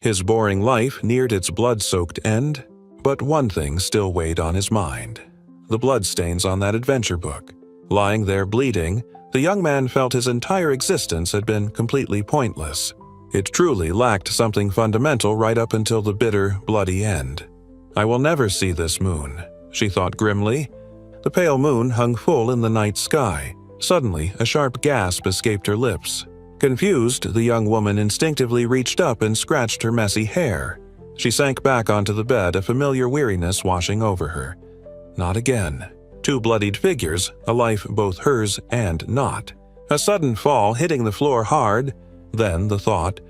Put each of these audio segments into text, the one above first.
His boring life neared its blood-soaked end, but one thing still weighed on his mind: the bloodstains on that adventure book. Lying there bleeding, the young man felt his entire existence had been completely pointless. It truly lacked something fundamental right up until the bitter, bloody end. "I will never see this moon," she thought grimly. The pale moon hung full in the night sky. Suddenly, a sharp gasp escaped her lips. Confused, the young woman instinctively reached up and scratched her messy hair. She sank back onto the bed, a familiar weariness washing over her. Not again. 2 bloodied figures, a life both hers and not. A sudden fall hitting the floor hard. Then the thought,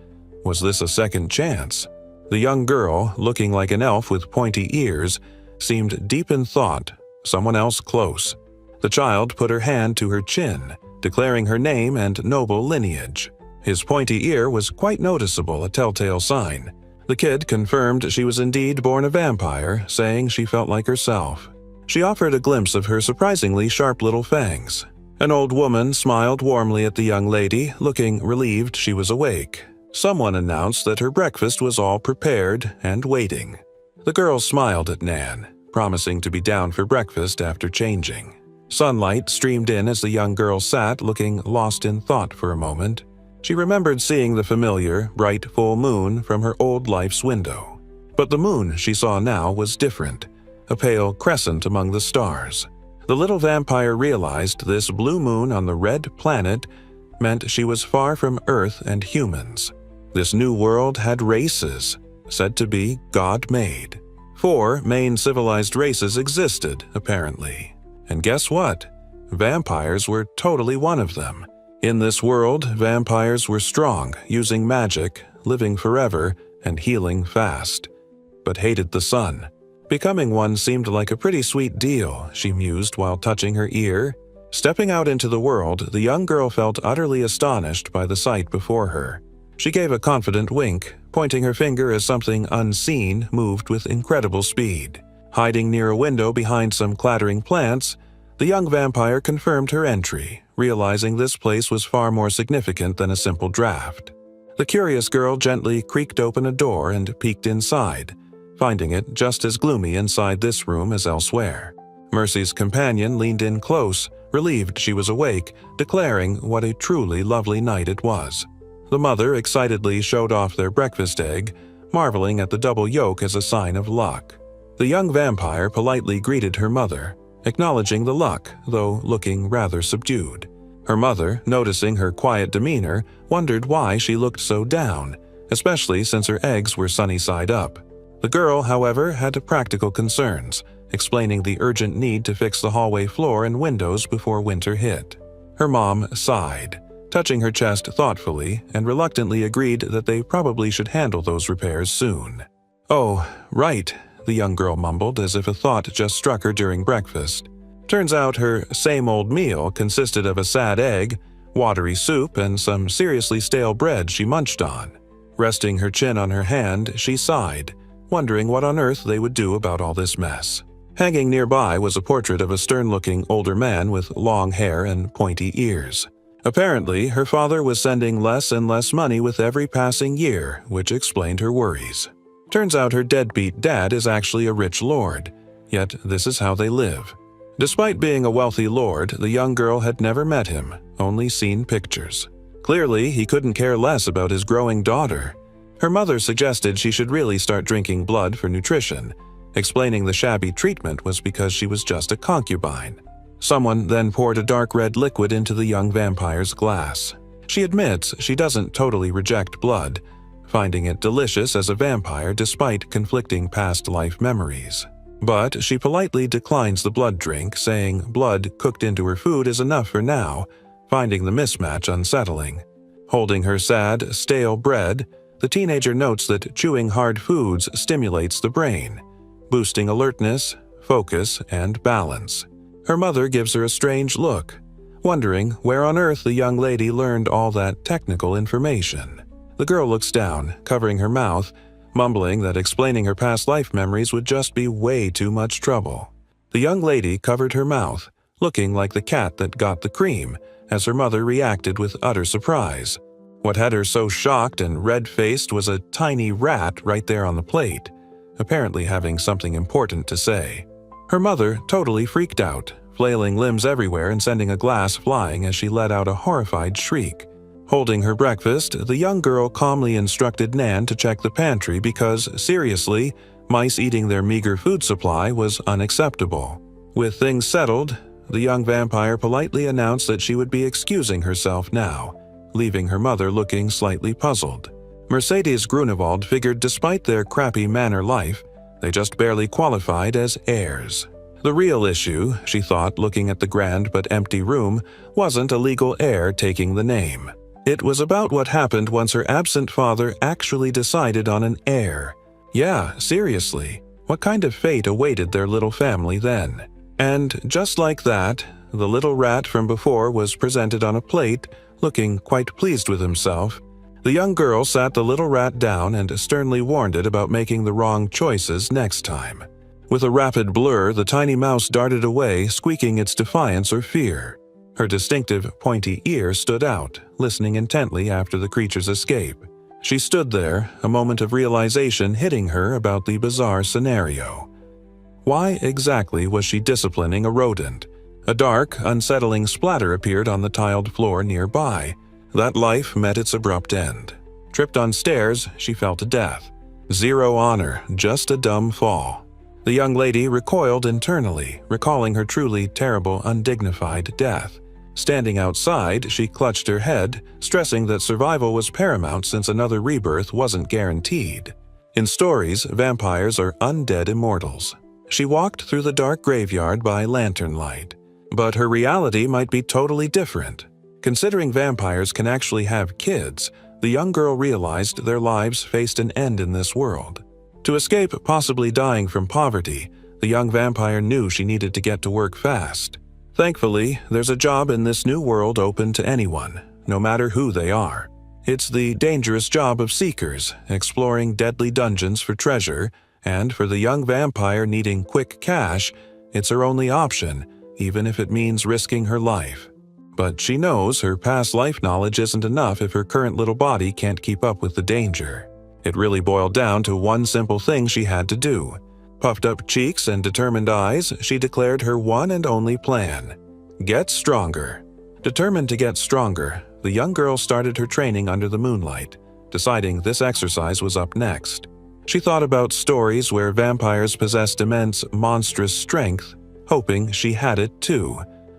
was this a second chance? The young girl, looking like an elf with pointy ears, seemed deep in thought, someone else close. The child put her hand to her chin, declaring her name and noble lineage. His pointy ear was quite noticeable, a telltale sign. The kid confirmed she was indeed born a vampire, saying she felt like herself. She offered a glimpse of her surprisingly sharp little fangs. An old woman smiled warmly at the young lady, looking relieved she was awake. Someone announced that her breakfast was all prepared and waiting. The girl smiled at Nan, promising to be down for breakfast after changing. Sunlight streamed in as the young girl sat, looking lost in thought for a moment. She remembered seeing the familiar, bright full moon from her old life's window. But the moon she saw now was different, a pale crescent among the stars. The little vampire realized this blue moon on the red planet meant she was far from Earth and humans. This new world had races, said to be God-made. 4 main civilized races existed, apparently. And guess what? Vampires were totally one of them. In this world, vampires were strong, using magic, living forever, and healing fast. But hated the sun. Becoming one seemed like a pretty sweet deal, she mused while touching her ear. Stepping out into the world, the young girl felt utterly astonished by the sight before her. She gave a confident wink, pointing her finger as something unseen moved with incredible speed. Hiding near a window behind some clattering plants, the young vampire confirmed her entry, realizing this place was far more significant than a simple draft. The curious girl gently creaked open a door and peeked inside, finding it just as gloomy inside this room as elsewhere. Mercy's companion leaned in close, relieved she was awake, declaring what a truly lovely night it was. The mother excitedly showed off their breakfast egg, marveling at the double yolk as a sign of luck. The young vampire politely greeted her mother, acknowledging the luck, though looking rather subdued. Her mother, noticing her quiet demeanor, wondered why she looked so down, especially since her eggs were sunny side up. The girl, however, had practical concerns, explaining the urgent need to fix the hallway floor and windows before winter hit. Her mom sighed, touching her chest thoughtfully, and reluctantly agreed that they probably should handle those repairs soon. "Oh, right," the young girl mumbled as if a thought just struck her during breakfast. Turns out her same-old meal consisted of a sad egg, watery soup, and some seriously stale bread she munched on. Resting her chin on her hand, she sighed, wondering what on earth they would do about all this mess. Hanging nearby was a portrait of a stern-looking older man with long hair and pointy ears. Apparently, her father was sending less and less money with every passing year, which explained her worries. Turns out her deadbeat dad is actually a rich lord, yet this is how they live. Despite being a wealthy lord, the young girl had never met him, only seen pictures. Clearly, he couldn't care less about his growing daughter. Her mother suggested she should really start drinking blood for nutrition, explaining the shabby treatment was because she was just a concubine. Someone then poured a dark red liquid into the young vampire's glass. She admits she doesn't totally reject blood, finding it delicious as a vampire despite conflicting past life memories. But she politely declines the blood drink, saying blood cooked into her food is enough for now, finding the mismatch unsettling. Holding her sad, stale bread, the teenager notes that chewing hard foods stimulates the brain, boosting alertness, focus, and balance. Her mother gives her a strange look, wondering where on earth the young lady learned all that technical information. The girl looks down, covering her mouth, mumbling that explaining her past life memories would just be way too much trouble. The young lady covered her mouth, looking like the cat that got the cream, as her mother reacted with utter surprise. What had her so shocked and red-faced was a tiny rat right there on the plate, apparently having something important to say. Her mother totally freaked out, flailing limbs everywhere and sending a glass flying as she let out a horrified shriek. Holding her breakfast, the young girl calmly instructed Nan to check the pantry because, seriously, mice eating their meager food supply was unacceptable. With things settled, the young vampire politely announced that she would be excusing herself now, leaving her mother looking slightly puzzled. Mercedes Grunewald figured despite their crappy manor life, they just barely qualified as heirs. The real issue, she thought looking at the grand but empty room, wasn't a legal heir taking the name. It was about what happened once her absent father actually decided on an heir. Yeah, seriously, what kind of fate awaited their little family then? And just like that, the little rat from before was presented on a plate, looking quite pleased with himself. The young girl sat the little rat down and sternly warned it about making the wrong choices next time. With a rapid blur, the tiny mouse darted away, squeaking its defiance or fear. Her distinctive, pointy ear stood out, listening intently after the creature's escape. She stood there, a moment of realization hitting her about the bizarre scenario. Why exactly was she disciplining a rodent? A dark, unsettling splatter appeared on the tiled floor nearby. That life met its abrupt end. Tripped on stairs, she fell to death. Zero honor, just a dumb fall. The young lady recoiled internally, recalling her truly terrible, undignified death. Standing outside, she clutched her head, stressing that survival was paramount since another rebirth wasn't guaranteed. In stories, vampires are undead immortals. She walked through the dark graveyard by lantern light. But her reality might be totally different. Considering vampires can actually have kids, the young girl realized their lives faced an end in this world. To escape possibly dying from poverty, the young vampire knew she needed to get to work fast. Thankfully, there's a job in this new world open to anyone, no matter who they are. It's the dangerous job of seekers, exploring deadly dungeons for treasure, and for the young vampire needing quick cash, it's her only option, even if it means risking her life. But she knows her past life knowledge isn't enough if her current little body can't keep up with the danger. It really boiled down to one simple thing she had to do. Puffed up cheeks and determined eyes, she declared her one and only plan: get stronger. Determined to get stronger, the young girl started her training under the moonlight, deciding this exercise was up next. She thought about stories where vampires possessed immense, monstrous strength, hoping she had it too,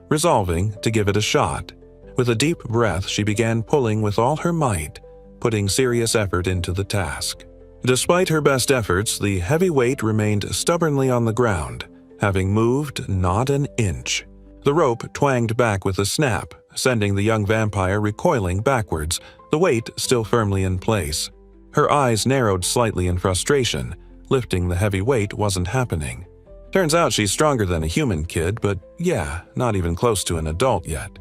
resolving to give it a shot. With a deep breath, she began pulling with all her might, putting serious effort into the task. Despite her best efforts, the heavy weight remained stubbornly on the ground, having moved not an inch. The rope twanged back with a snap, sending the young vampire recoiling backwards, the weight still firmly in place. Her eyes narrowed slightly in frustration. Lifting the heavy weight wasn't happening. Turns out she's stronger than a human kid, but yeah, not even close to an adult yet.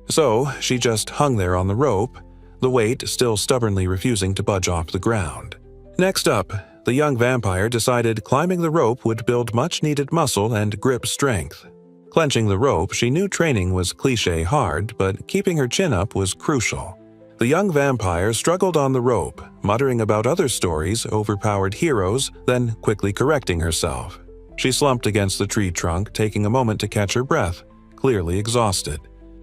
So she just hung there on the rope, the weight still stubbornly refusing to budge off the ground. Next up, the young vampire decided climbing the rope would build much-needed muscle and grip strength. Clenching the rope, she knew training was cliché hard, but keeping her chin up was crucial. The young vampire struggled on the rope, muttering about other stories, overpowered heroes, then quickly correcting herself. She slumped against the tree trunk, taking a moment to catch her breath, clearly exhausted.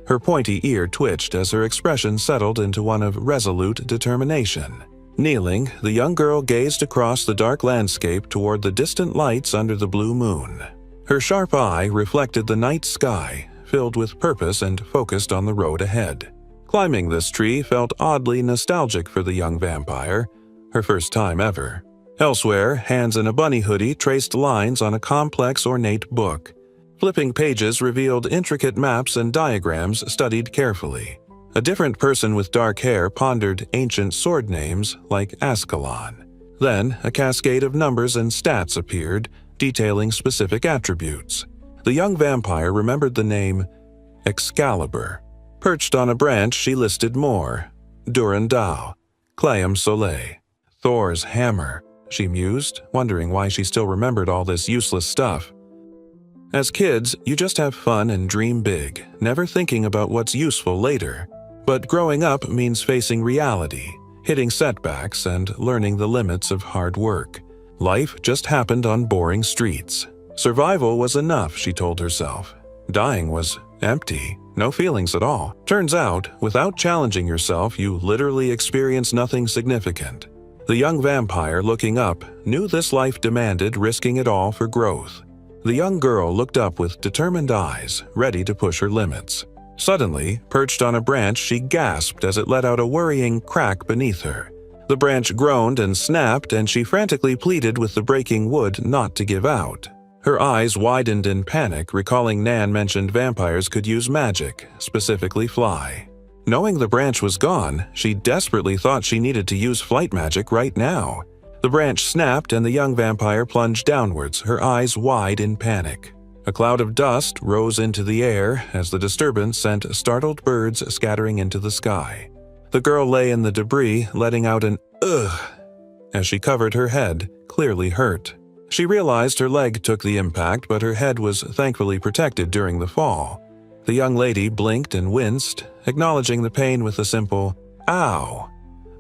Her pointy ear twitched as her expression settled into one of resolute determination. Kneeling, the young girl gazed across the dark landscape toward the distant lights under the blue moon. Her sharp eye reflected the night sky, filled with purpose and focused on the road ahead. Climbing this tree felt oddly nostalgic for the young vampire, her first time ever. Elsewhere, hands in a bunny hoodie traced lines on a complex, ornate book. Flipping pages revealed intricate maps and diagrams studied carefully. A different person with dark hair pondered ancient sword names like Ascalon. Then, a cascade of numbers and stats appeared, detailing specific attributes. The young vampire remembered the name Excalibur. Perched on a branch, she listed more. Durandal, Clayam Soleil, Thor's hammer, she mused, wondering why she still remembered all this useless stuff. As kids, you just have fun and dream big, never thinking about what's useful later. But growing up means facing reality, hitting setbacks, and learning the limits of hard work. Life just happened on boring streets. Survival was enough, she told herself. Dying was empty, no feelings at all. Turns out, without challenging yourself, you literally experience nothing significant. The young vampire, looking up, knew this life demanded risking it all for growth. The young girl looked up with determined eyes, ready to push her limits. Suddenly, perched on a branch, she gasped as it let out a worrying crack beneath her. The branch groaned and snapped, and she frantically pleaded with the breaking wood not to give out. Her eyes widened in panic, recalling Nan mentioned vampires could use magic, specifically fly. Knowing the branch was gone, she desperately thought she needed to use flight magic right now. The branch snapped and the young vampire plunged downwards, her eyes wide in panic. A cloud of dust rose into the air as the disturbance sent startled birds scattering into the sky. The girl lay in the debris, letting out an "ugh" as she covered her head, clearly hurt. She realized her leg took the impact, but her head was thankfully protected during the fall. The young lady blinked and winced, acknowledging the pain with a simple "ow,"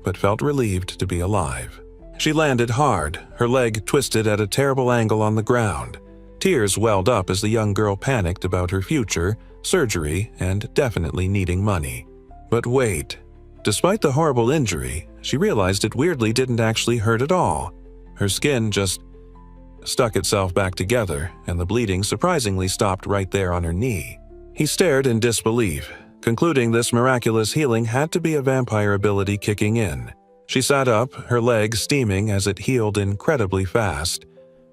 but felt relieved to be alive. She landed hard, her leg twisted at a terrible angle on the ground. Tears welled up as the young girl panicked about her future, surgery, and definitely needing money. But wait. Despite the horrible injury, she realized it weirdly didn't actually hurt at all. Her skin just stuck itself back together, and the bleeding surprisingly stopped right there on her knee. He stared in disbelief, concluding this miraculous healing had to be a vampire ability kicking in. She sat up, her leg steaming as it healed incredibly fast.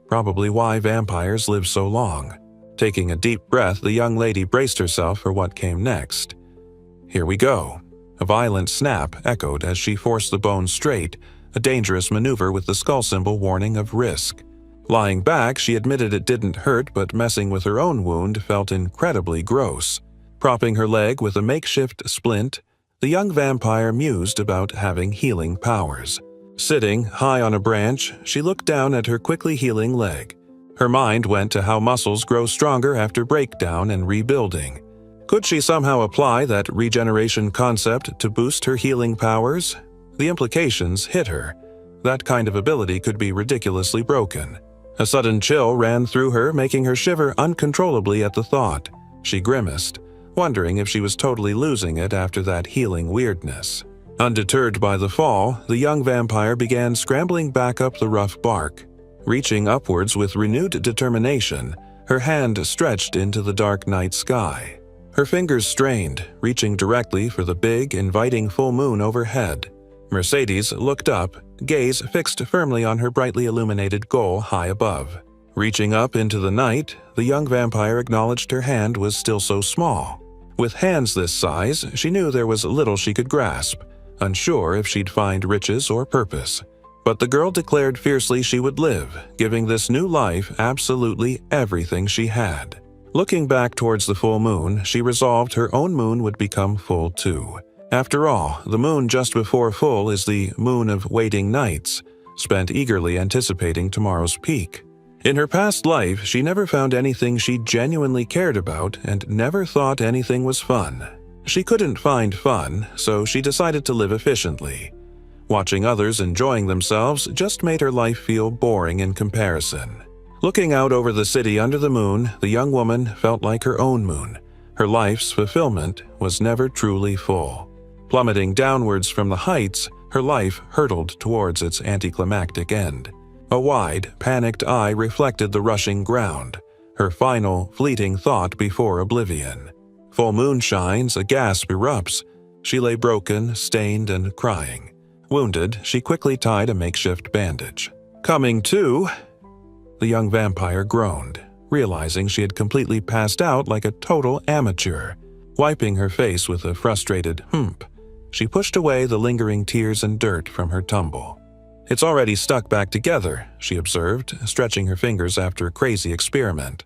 Probably why vampires live so long. Taking a deep breath, the young lady braced herself for what came next. Here we go. A violent snap echoed as she forced the bone straight, a dangerous maneuver with the skull symbol warning of risk. Lying back, she admitted it didn't hurt, but messing with her own wound felt incredibly gross. Propping her leg with a makeshift splint, the young vampire mused about having healing powers. Sitting high on a branch, she looked down at her quickly healing leg. Her mind went to how muscles grow stronger after breakdown and rebuilding. Could she somehow apply that regeneration concept to boost her healing powers? The implications hit her. That kind of ability could be ridiculously broken. A sudden chill ran through her, making her shiver uncontrollably at the thought. She grimaced, wondering if she was totally losing it after that healing weirdness. Undeterred by the fall, the young vampire began scrambling back up the rough bark. Reaching upwards with renewed determination, her hand stretched into the dark night sky. Her fingers strained, reaching directly for the big, inviting full moon overhead. Mercedes looked up, gaze fixed firmly on her brightly illuminated goal high above. Reaching up into the night, the young vampire acknowledged her hand was still so small. With hands this size, she knew there was little she could grasp, unsure if she'd find riches or purpose. But the girl declared fiercely she would live, giving this new life absolutely everything she had. Looking back towards the full moon, she resolved her own moon would become full too. After all, the moon just before full is the moon of waiting nights, spent eagerly anticipating tomorrow's peak. In her past life, she never found anything she genuinely cared about and never thought anything was fun. She couldn't find fun, so she decided to live efficiently. Watching others enjoying themselves just made her life feel boring in comparison. Looking out over the city under the moon, the young woman felt like her own moon. Her life's fulfillment was never truly full. Plummeting downwards from the heights, her life hurtled towards its anticlimactic end. A wide, panicked eye reflected the rushing ground, her final, fleeting thought before oblivion. Full moon shines, a gasp erupts. She lay broken, stained, and crying. Wounded, she quickly tied a makeshift bandage. Coming to, the young vampire groaned, realizing she had completely passed out like a total amateur. Wiping her face with a frustrated "humph," she pushed away the lingering tears and dirt from her tumble. It's already stuck back together, she observed, stretching her fingers after a crazy experiment.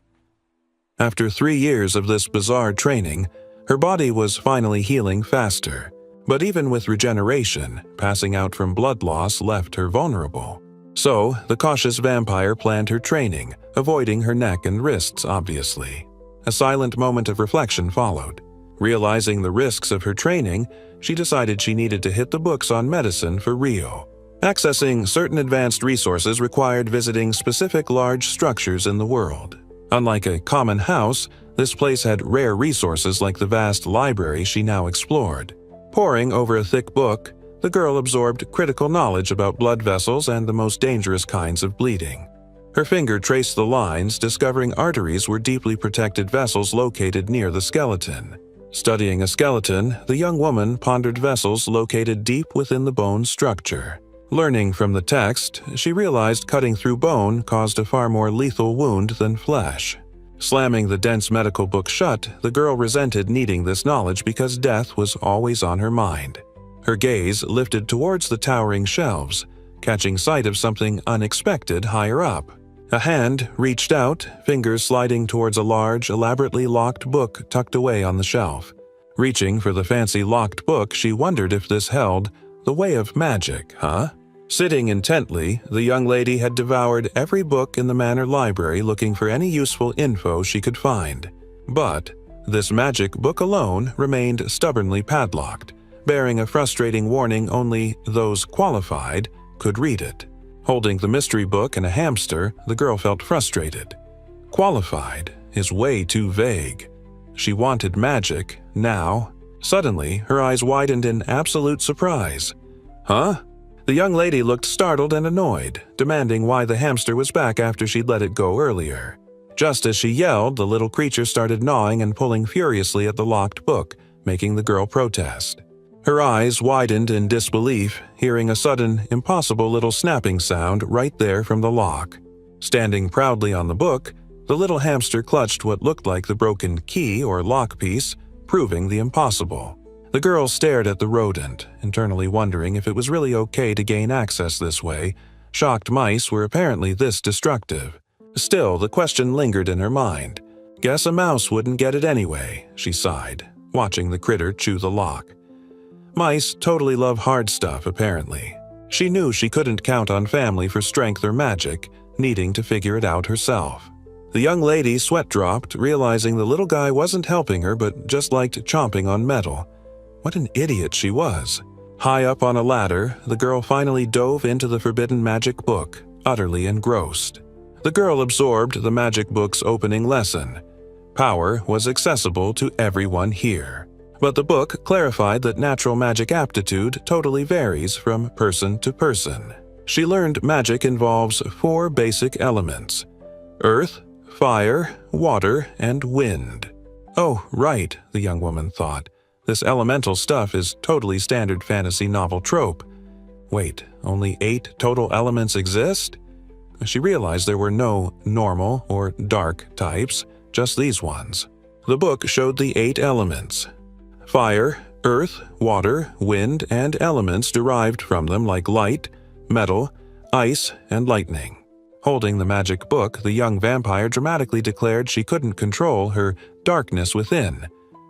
After 3 years of this bizarre training, her body was finally healing faster. But even with regeneration, passing out from blood loss left her vulnerable. So, the cautious vampire planned her training, avoiding her neck and wrists obviously. A silent moment of reflection followed. Realizing the risks of her training, she decided she needed to hit the books on medicine for real. Accessing certain advanced resources required visiting specific large structures in the world. Unlike a common house, this place had rare resources like the vast library she now explored. Poring over a thick book, the girl absorbed critical knowledge about blood vessels and the most dangerous kinds of bleeding. Her finger traced the lines, discovering arteries were deeply protected vessels located near the skeleton. Studying a skeleton, the young woman pondered vessels located deep within the bone structure. Learning from the text, she realized cutting through bone caused a far more lethal wound than flesh. Slamming the dense medical book shut, the girl resented needing this knowledge because death was always on her mind. Her gaze lifted towards the towering shelves, catching sight of something unexpected higher up. A hand reached out, fingers sliding towards a large, elaborately locked book tucked away on the shelf. Reaching for the fancy locked book, she wondered if this held the way of magic, Sitting intently, the young lady had devoured every book in the manor library looking for any useful info she could find. But this magic book alone remained stubbornly padlocked, bearing a frustrating warning only those qualified could read it. Holding the mystery book and a hamster, the girl felt frustrated. Qualified is way too vague. She wanted magic, now. Suddenly, her eyes widened in absolute surprise. Huh? The young lady looked startled and annoyed, demanding why the hamster was back after she'd let it go earlier. Just as she yelled, the little creature started gnawing and pulling furiously at the locked book, making the girl protest. Her eyes widened in disbelief, hearing a sudden, impossible little snapping sound right there from the lock. Standing proudly on the book, the little hamster clutched what looked like the broken key or lock piece, proving the impossible. The girl stared at the rodent, internally wondering if it was really okay to gain access this way. Shocked mice were apparently this destructive. Still, the question lingered in her mind. Guess a mouse wouldn't get it anyway, she sighed, watching the critter chew the lock. Mice totally love hard stuff, apparently. She knew she couldn't count on family for strength or magic, needing to figure it out herself. The young lady sweat dropped, realizing the little guy wasn't helping her but just liked chomping on metal. What an idiot she was. High up on a ladder, the girl finally dove into the forbidden magic book, utterly engrossed. The girl absorbed the magic book's opening lesson. Power was accessible to everyone here. But the book clarified that natural magic aptitude totally varies from person to person. She learned magic involves 4 basic elements: earth, fire, water, and wind. Oh, right, the young woman thought. This elemental stuff is totally standard fantasy novel trope. Wait, only 8 total elements exist? She realized there were no normal or dark types, just these ones. The book showed the 8 elements: fire, earth, water, wind, and elements derived from them like light, metal, ice, and lightning. Holding the magic book, the young vampire dramatically declared she couldn't control her darkness within,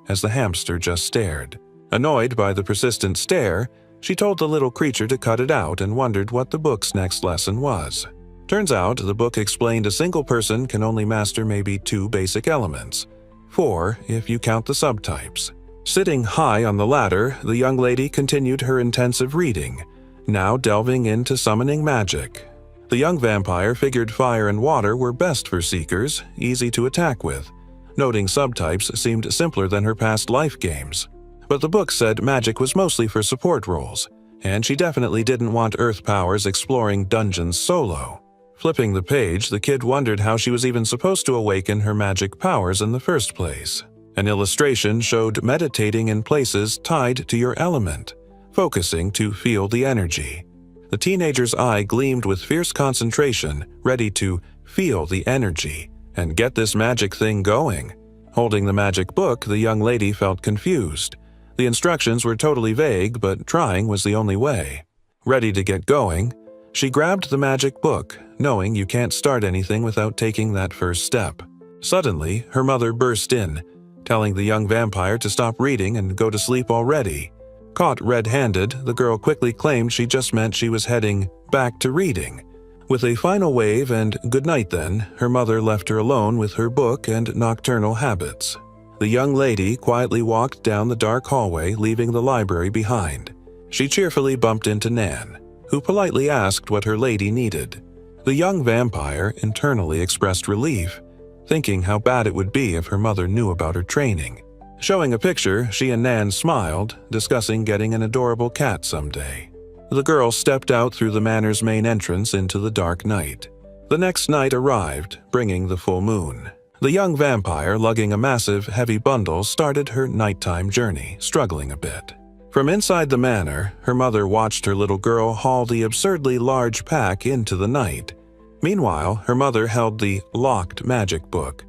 as the hamster just stared. Annoyed by the persistent stare, she told the little creature to cut it out and wondered what the book's next lesson was. Turns out, the book explained a single person can only master maybe 2 basic elements. 4 if you count the subtypes. Sitting high on the ladder, the young lady continued her intensive reading, now delving into summoning magic. The young vampire figured fire and water were best for seekers, easy to attack with. Noting subtypes seemed simpler than her past life games. But the book said magic was mostly for support roles, and she definitely didn't want Earth powers exploring dungeons solo. Flipping the page, the kid wondered how she was even supposed to awaken her magic powers in the first place. An illustration showed meditating in places tied to your element, focusing to feel the energy. The teenager's eye gleamed with fierce concentration, ready to feel the energy and get this magic thing going. Holding the magic book, the young lady felt confused. The instructions were totally vague, but trying was the only way. Ready to get going, she grabbed the magic book, knowing you can't start anything without taking that first step. Suddenly, her mother burst in, telling the young vampire to stop reading and go to sleep already. Caught red-handed, the girl quickly claimed she just meant she was heading back to reading. With a final wave and "good night then," her mother left her alone with her book and nocturnal habits. The young lady quietly walked down the dark hallway, leaving the library behind. She cheerfully bumped into Nan, who politely asked what her lady needed. The young vampire internally expressed relief, thinking how bad it would be if her mother knew about her training. Showing a picture, she and Nan smiled, discussing getting an adorable cat someday. The girl stepped out through the manor's main entrance into the dark night. The next night arrived, bringing the full moon. The young vampire, lugging a massive, heavy bundle, started her nighttime journey, struggling a bit. From inside the manor, her mother watched her little girl haul the absurdly large pack into the night. Meanwhile, her mother held the locked magic book,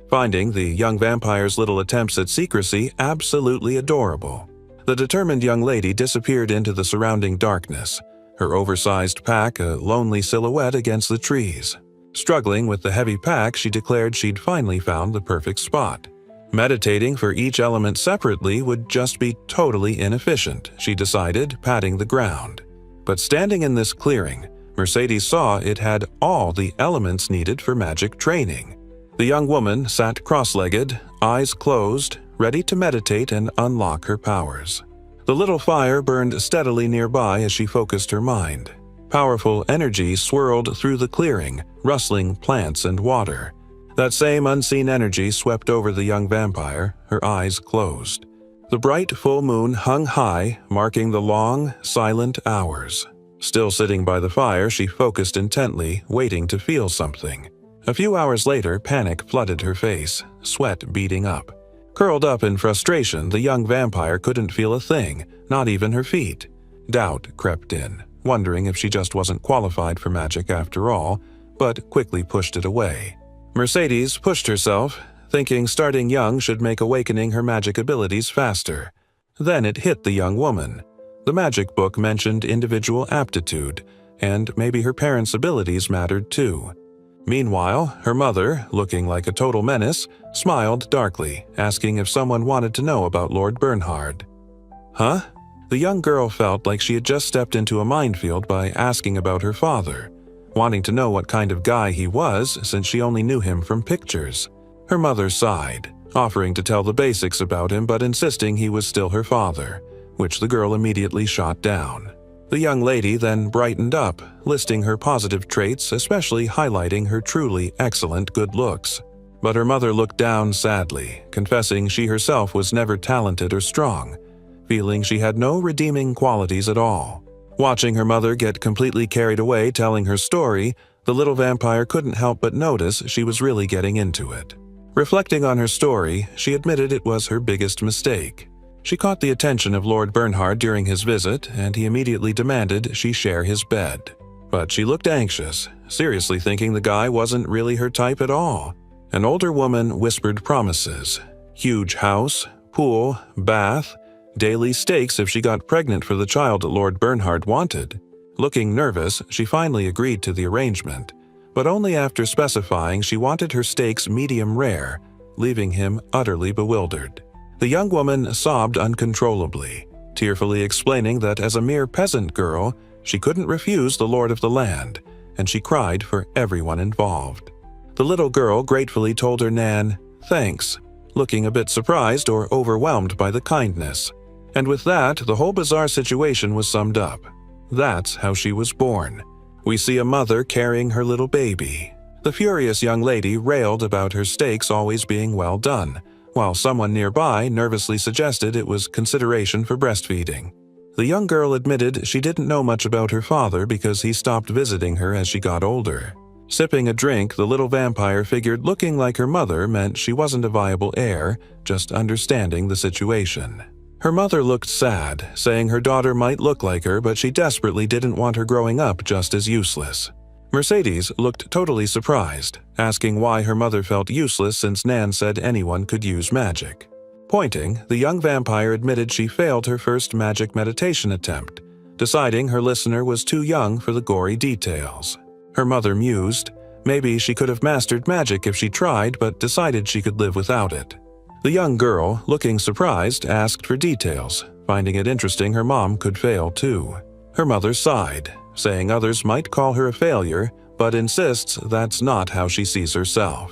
finding the young vampire's little attempts at secrecy absolutely adorable. The determined young lady disappeared into the surrounding darkness, her oversized pack a lonely silhouette against the trees. Struggling with the heavy pack, she declared she'd finally found the perfect spot. Meditating for each element separately would just be totally inefficient, she decided, patting the ground. But standing in this clearing, Mercedes saw it had all the elements needed for magic training. The young woman sat cross-legged, eyes closed, ready to meditate and unlock her powers. The little fire burned steadily nearby as she focused her mind. Powerful energy swirled through the clearing, rustling plants and water. That same unseen energy swept over the young vampire, her eyes closed. The bright full moon hung high, marking the long, silent hours. Still sitting by the fire, she focused intently, waiting to feel something. A few hours later, panic flooded her face, sweat beading up. Curled up in frustration, the young vampire couldn't feel a thing, not even her feet. Doubt crept in, wondering if she just wasn't qualified for magic after all, but quickly pushed it away. Mercedes pushed herself, thinking starting young should make awakening her magic abilities faster. Then it hit the young woman. The magic book mentioned individual aptitude, and maybe her parents' abilities mattered too. Meanwhile, her mother, looking like a total menace, smiled darkly, asking if someone wanted to know about Lord Bernhard. Huh? The young girl felt like she had just stepped into a minefield by asking about her father, wanting to know what kind of guy he was since she only knew him from pictures. Her mother sighed, offering to tell the basics about him but insisting he was still her father, which the girl immediately shot down. The young lady then brightened up, listing her positive traits, especially highlighting her truly excellent good looks. But her mother looked down sadly, confessing she herself was never talented or strong, feeling she had no redeeming qualities at all. Watching her mother get completely carried away telling her story, the little vampire couldn't help but notice she was really getting into it. Reflecting on her story, she admitted it was her biggest mistake. She caught the attention of Lord Bernhard during his visit, and he immediately demanded she share his bed. But she looked anxious, seriously thinking the guy wasn't really her type at all. An older woman whispered promises: huge house, pool, bath, daily steaks if she got pregnant for the child Lord Bernhard wanted. Looking nervous, she finally agreed to the arrangement, but only after specifying she wanted her steaks medium rare, leaving him utterly bewildered. The young woman sobbed uncontrollably, tearfully explaining that as a mere peasant girl, she couldn't refuse the lord of the land, and she cried for everyone involved. The little girl gratefully told her Nan, "Thanks," looking a bit surprised or overwhelmed by the kindness. And with that, the whole bizarre situation was summed up. That's how she was born. We see a mother carrying her little baby. The furious young lady railed about her steaks always being well done, while someone nearby nervously suggested it was consideration for breastfeeding. The young girl admitted she didn't know much about her father because he stopped visiting her as she got older. Sipping a drink, the little vampire figured looking like her mother meant she wasn't a viable heir, just understanding the situation. Her mother looked sad, saying her daughter might look like her, but she desperately didn't want her growing up just as useless. Mercedes looked totally surprised, asking why her mother felt useless since Nan said anyone could use magic. Pointing, the young vampire admitted she failed her first magic meditation attempt, deciding her listener was too young for the gory details. Her mother mused, maybe she could have mastered magic if she tried, but decided she could live without it. The young girl, looking surprised, asked for details, finding it interesting her mom could fail too. Her mother sighed, saying others might call her a failure, but insists that's not how she sees herself.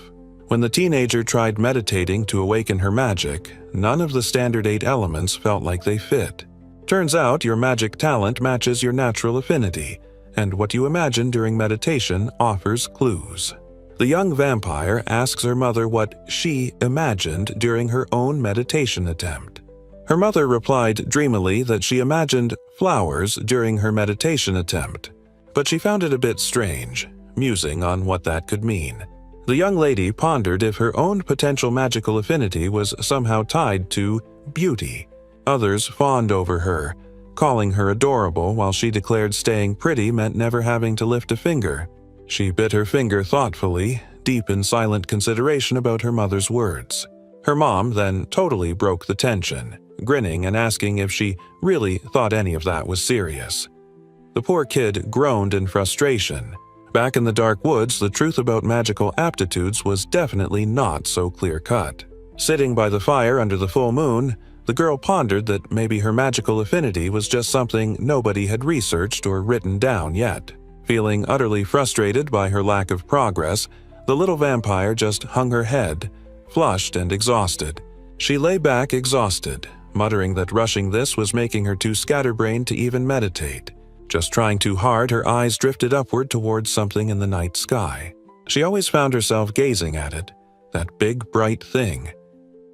When the teenager tried meditating to awaken her magic, none of the standard 8 elements felt like they fit. Turns out your magic talent matches your natural affinity, and what you imagine during meditation offers clues. The young vampire asks her mother what she imagined during her own meditation attempt. Her mother replied dreamily that she imagined flowers during her meditation attempt, but she found it a bit strange, musing on what that could mean. The young lady pondered if her own potential magical affinity was somehow tied to beauty. Others fawned over her, calling her adorable while she declared staying pretty meant never having to lift a finger. She bit her finger thoughtfully, deep in silent consideration about her mother's words. Her mom then totally broke the tension, grinning and asking if she really thought any of that was serious. The poor kid groaned in frustration. Back in the dark woods, the truth about magical aptitudes was definitely not so clear-cut. Sitting by the fire under the full moon, the girl pondered that maybe her magical affinity was just something nobody had researched or written down yet. Feeling utterly frustrated by her lack of progress, the little vampire just hung her head, flushed and exhausted. She lay back exhausted, muttering that rushing this was making her too scatterbrained to even meditate. Just trying too hard, her eyes drifted upward towards something in the night sky. She always found herself gazing at it, that big bright thing.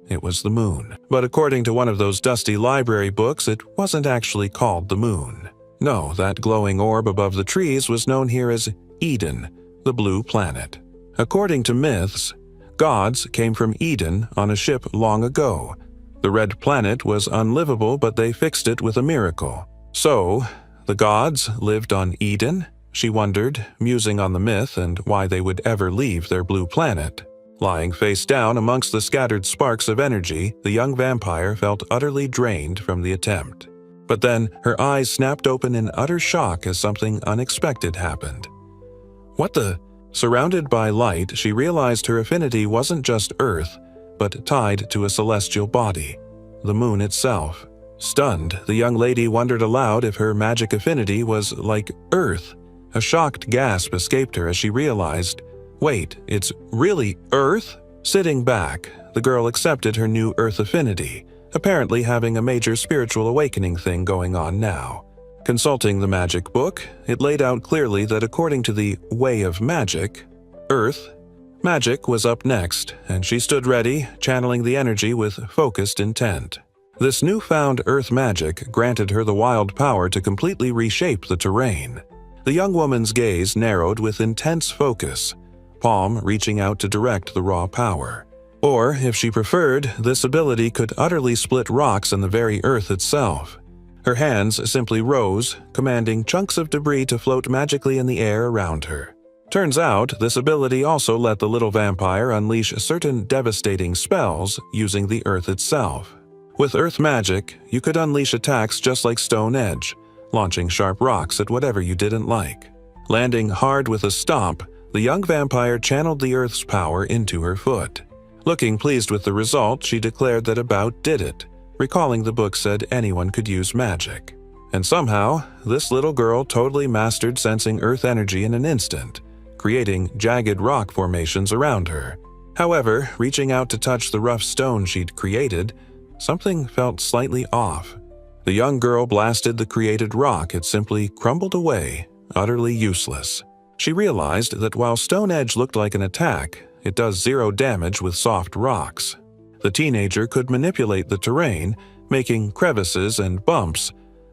It was the moon. But according to one of those dusty library books, it wasn't actually called the moon. No, that glowing orb above the trees was known here as Eden, the blue planet. According to myths, gods came from Eden on a ship long ago. The red planet was unlivable, but they fixed it with a miracle. So, the gods lived on Eden? She wondered, musing on the myth and why they would ever leave their blue planet. Lying face down amongst the scattered sparks of energy, the young vampire felt utterly drained from the attempt. But then her eyes snapped open in utter shock as something unexpected happened. What the? Surrounded by light, she realized her affinity wasn't just Earth, but tied to a celestial body, the moon itself. Stunned, the young lady wondered aloud if her magic affinity was like Earth. A shocked gasp escaped her as she realized, wait, it's really Earth? Sitting back, the girl accepted her new Earth affinity, apparently having a major spiritual awakening thing going on now. Consulting the magic book, it laid out clearly that according to the Way of Magic, Earth, magic was up next, and she stood ready, channeling the energy with focused intent. This newfound Earth magic granted her the wild power to completely reshape the terrain. The young woman's gaze narrowed with intense focus, palm reaching out to direct the raw power. Or, if she preferred, this ability could utterly split rocks and the very Earth itself. Her hands simply rose, commanding chunks of debris to float magically in the air around her. Turns out, this ability also let the little vampire unleash certain devastating spells using the Earth itself. With Earth magic, you could unleash attacks just like Stone Edge, launching sharp rocks at whatever you didn't like. Landing hard with a stomp, the young vampire channeled the Earth's power into her foot. Looking pleased with the result, she declared that about did it, recalling the book said anyone could use magic. And somehow, this little girl totally mastered sensing Earth energy in an instant, creating jagged rock formations around her. However, reaching out to touch the rough stone she'd created, something felt slightly off. The young girl blasted the created rock, it simply crumbled away, utterly useless. She realized that while Stone Edge looked like an attack, it does zero damage with soft rocks. The teenager could manipulate the terrain, making crevices and bumps,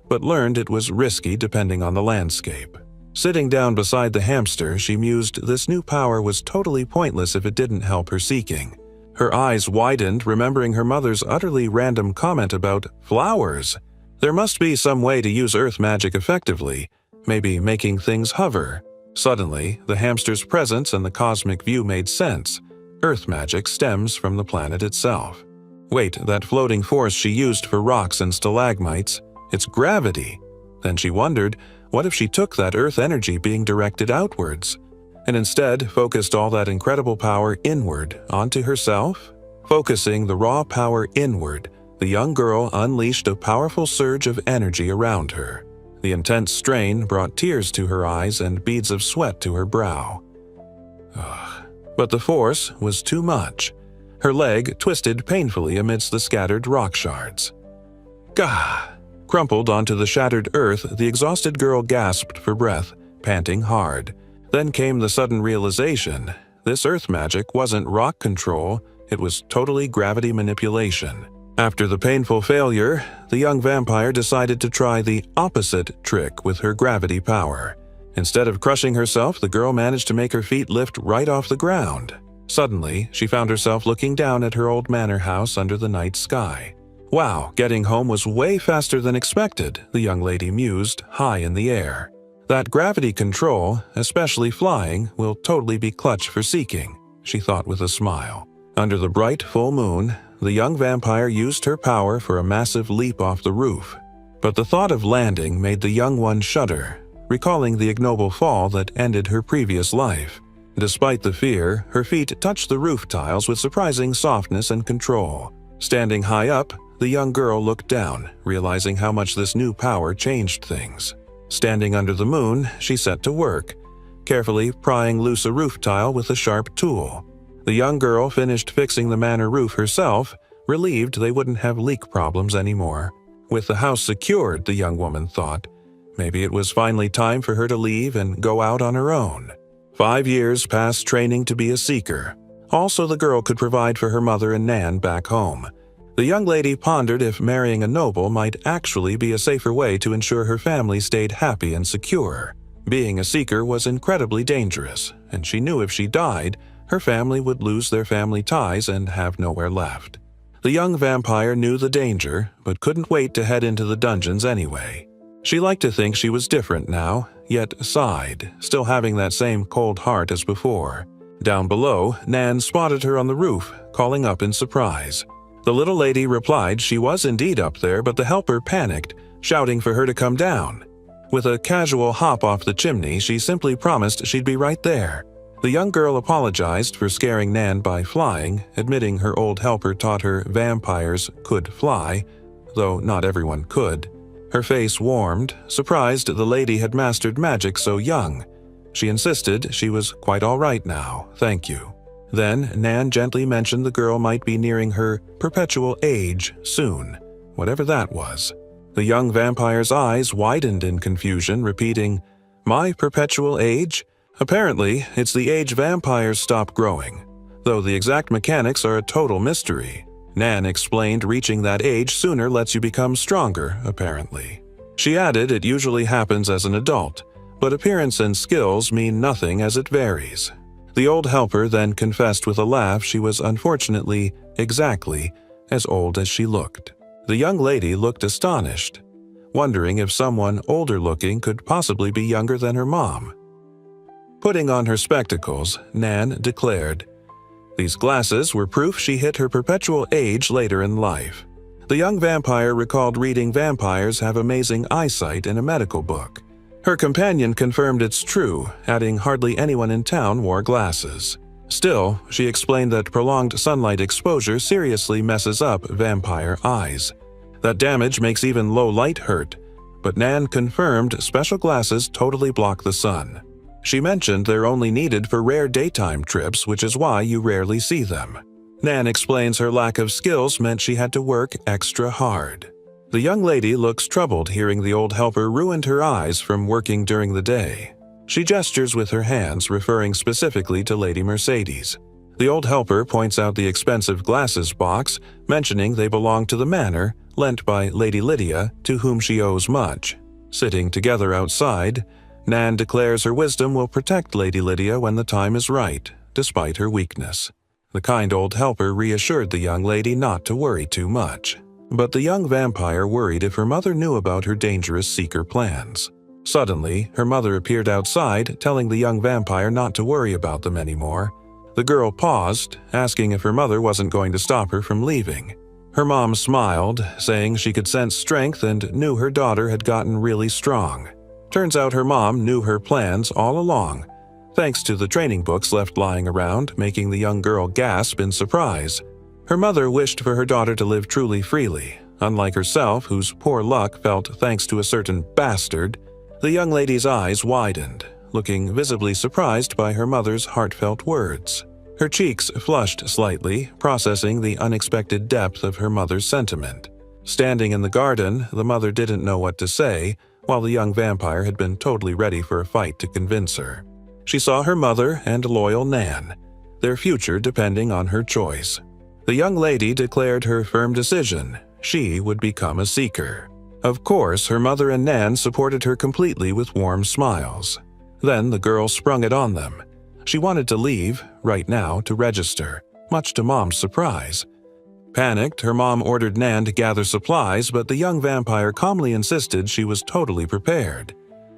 but learned it was risky depending on the landscape. Sitting down beside the hamster, she mused this new power was totally pointless if it didn't help her seeking. Her eyes widened, remembering her mother's utterly random comment about flowers. There must be some way to use Earth magic effectively, maybe making things hover. Suddenly, the hamster's presence and the cosmic view made sense. Earth magic stems from the planet itself. Wait, that floating force she used for rocks and stalagmites, it's gravity. Then she wondered, what if she took that Earth energy being directed outwards, and instead focused all that incredible power inward onto herself? Focusing the raw power inward, the young girl unleashed a powerful surge of energy around her. The intense strain brought tears to her eyes and beads of sweat to her brow. But the force was too much. Her leg twisted painfully amidst the scattered rock shards. Gah! Crumpled onto the shattered earth, the exhausted girl gasped for breath, panting hard. Then came the sudden realization. This earth magic wasn't rock control, it was totally gravity manipulation. After the painful failure, the young vampire decided to try the opposite trick with her gravity power. Instead of crushing herself, the girl managed to make her feet lift right off the ground. Suddenly, she found herself looking down at her old manor house under the night sky. Wow, getting home was way faster than expected, the young lady mused, high in the air. That gravity control, especially flying, will totally be clutch for seeking, she thought with a smile. Under the bright full moon, the young vampire used her power for a massive leap off the roof. But the thought of landing made the young one shudder, recalling the ignoble fall that ended her previous life. Despite the fear, her feet touched the roof tiles with surprising softness and control. Standing high up, the young girl looked down, realizing how much this new power changed things. Standing under the moon, she set to work, carefully prying loose a roof tile with a sharp tool. The young girl finished fixing the manor roof herself, relieved they wouldn't have leak problems anymore. With the house secured, the young woman thought, maybe it was finally time for her to leave and go out on her own. 5 years passed training to be a seeker. Also, the girl could provide for her mother and Nan back home. The young lady pondered if marrying a noble might actually be a safer way to ensure her family stayed happy and secure. Being a seeker was incredibly dangerous, and she knew if she died, her family would lose their family ties and have nowhere left. The young vampire knew the danger, but couldn't wait to head into the dungeons anyway. She liked to think she was different now, yet sighed, still having that same cold heart as before. Down below, Nan spotted her on the roof, calling up in surprise. The little lady replied she was indeed up there, but the helper panicked, shouting for her to come down. With a casual hop off the chimney, she simply promised she'd be right there. The young girl apologized for scaring Nan by flying, admitting her old helper taught her vampires could fly, though not everyone could. Her face warmed, surprised the lady had mastered magic so young. She insisted she was quite all right now, thank you. Then Nan gently mentioned the girl might be nearing her perpetual age soon, whatever that was. The young vampire's eyes widened in confusion, repeating, "My perpetual age? Apparently, it's the age vampires stop growing, though the exact mechanics are a total mystery." Nan explained reaching that age sooner lets you become stronger, apparently. She added it usually happens as an adult, but appearance and skills mean nothing as it varies. The old helper then confessed with a laugh she was unfortunately exactly as old as she looked. The young lady looked astonished, wondering if someone older looking could possibly be younger than her mom. Putting on her spectacles, Nan declared, these glasses were proof she hit her perpetual age later in life. The young vampire recalled reading vampires have amazing eyesight in a medical book. Her companion confirmed it's true, adding hardly anyone in town wore glasses. Still, she explained that prolonged sunlight exposure seriously messes up vampire eyes. That damage makes even low light hurt, but Nan confirmed special glasses totally block the sun. She mentioned they're only needed for rare daytime trips, which is why you rarely see them. Nan explains her lack of skills meant she had to work extra hard. The young lady looks troubled hearing the old helper ruined her eyes from working during the day. She gestures with her hands, referring specifically to Lady Mercedes. The old helper points out the expensive glasses box, mentioning they belong to the manor, lent by Lady Lydia, to whom she owes much. Sitting together outside, Nan declares her wisdom will protect Lady Lydia when the time is right, despite her weakness. The kind old helper reassured the young lady not to worry too much. But the young vampire worried if her mother knew about her dangerous seeker plans. Suddenly, her mother appeared outside, telling the young vampire not to worry about them anymore. The girl paused, asking if her mother wasn't going to stop her from leaving. Her mom smiled, saying she could sense strength and knew her daughter had gotten really strong. Turns out her mom knew her plans all along, thanks to the training books left lying around, making the young girl gasp in surprise. Her mother wished for her daughter to live truly freely, unlike herself, whose poor luck felt thanks to a certain bastard. The young lady's eyes widened, looking visibly surprised by her mother's heartfelt words. Her cheeks flushed slightly, processing the unexpected depth of her mother's sentiment. Standing in the garden, the mother didn't know what to say, while the young vampire had been totally ready for a fight to convince her. She saw her mother and loyal Nan, their future depending on her choice. The young lady declared her firm decision: she would become a seeker. Of course, her mother and Nan supported her completely with warm smiles. Then the girl sprung it on them. She wanted to leave, right now, to register, much to Mom's surprise. Panicked, her mom ordered Nan to gather supplies, but the young vampire calmly insisted she was totally prepared.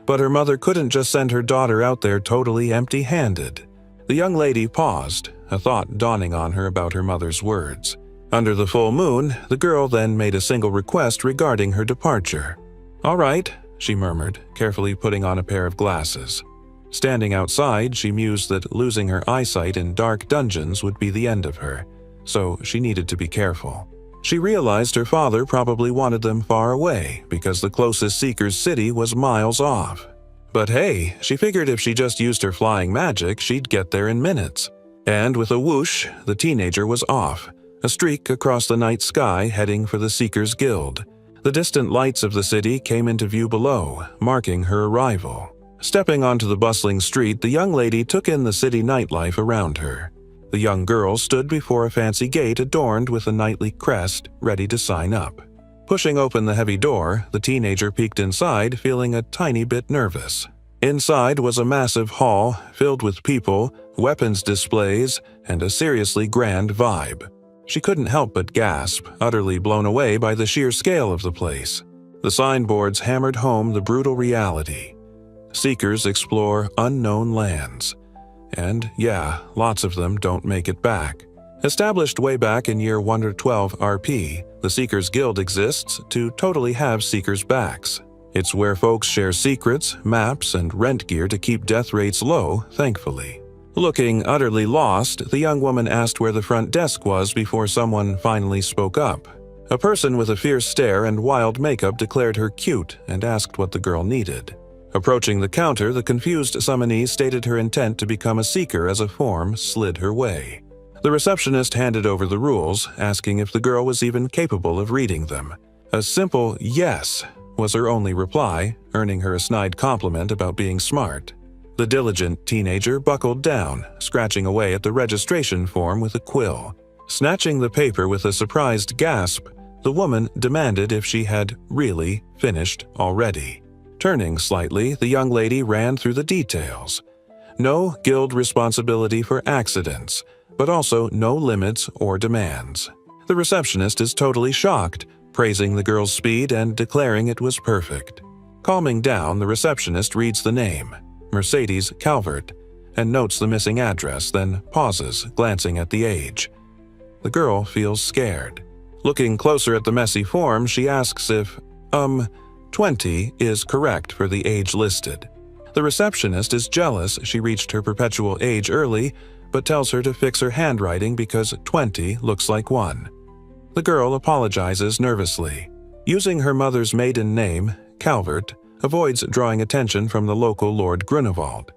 But her mother couldn't just send her daughter out there totally empty-handed. The young lady paused, a thought dawning on her about her mother's words. Under the full moon, the girl then made a single request regarding her departure. "All right," she murmured, carefully putting on a pair of glasses. Standing outside, she mused that losing her eyesight in dark dungeons would be the end of her, so she needed to be careful. She realized her father probably wanted them far away because the closest Seeker's city was miles off. But hey, she figured if she just used her flying magic, she'd get there in minutes. And with a whoosh, the teenager was off, a streak across the night sky heading for the Seeker's Guild. The distant lights of the city came into view below, marking her arrival. Stepping onto the bustling street, the young lady took in the city nightlife around her. The young girl stood before a fancy gate adorned with a knightly crest, ready to sign up. Pushing open the heavy door, the teenager peeked inside, feeling a tiny bit nervous. Inside was a massive hall filled with people, weapons displays, and a seriously grand vibe. She couldn't help but gasp, utterly blown away by the sheer scale of the place. The signboards hammered home the brutal reality. Seekers explore unknown lands. And yeah, lots of them don't make it back. Established way back in year 112 RP, the Seekers Guild exists to totally have Seekers' backs. It's where folks share secrets, maps, and rent gear to keep death rates low, thankfully. Looking utterly lost, the young woman asked where the front desk was before someone finally spoke up. A person with a fierce stare and wild makeup declared her cute and asked what the girl needed. Approaching the counter, the confused summonee stated her intent to become a seeker as a form slid her way. The receptionist handed over the rules, asking if the girl was even capable of reading them. A simple yes was her only reply, earning her a snide compliment about being smart. The diligent teenager buckled down, scratching away at the registration form with a quill. Snatching the paper with a surprised gasp, the woman demanded if she had really finished already. Turning slightly, the young lady ran through the details. No guild responsibility for accidents, but also no limits or demands. The receptionist is totally shocked, praising the girl's speed and declaring it was perfect. Calming down, the receptionist reads the name, Mercedes Calvert, and notes the missing address, then pauses, glancing at the age. The girl feels scared. Looking closer at the messy form, she asks if, 20 is correct for the age listed. The receptionist is jealous she reached her perpetual age early, but tells her to fix her handwriting because 20 looks like 1. The girl apologizes nervously. Using her mother's maiden name, Calvert, avoids drawing attention from the local Lord Grunewald.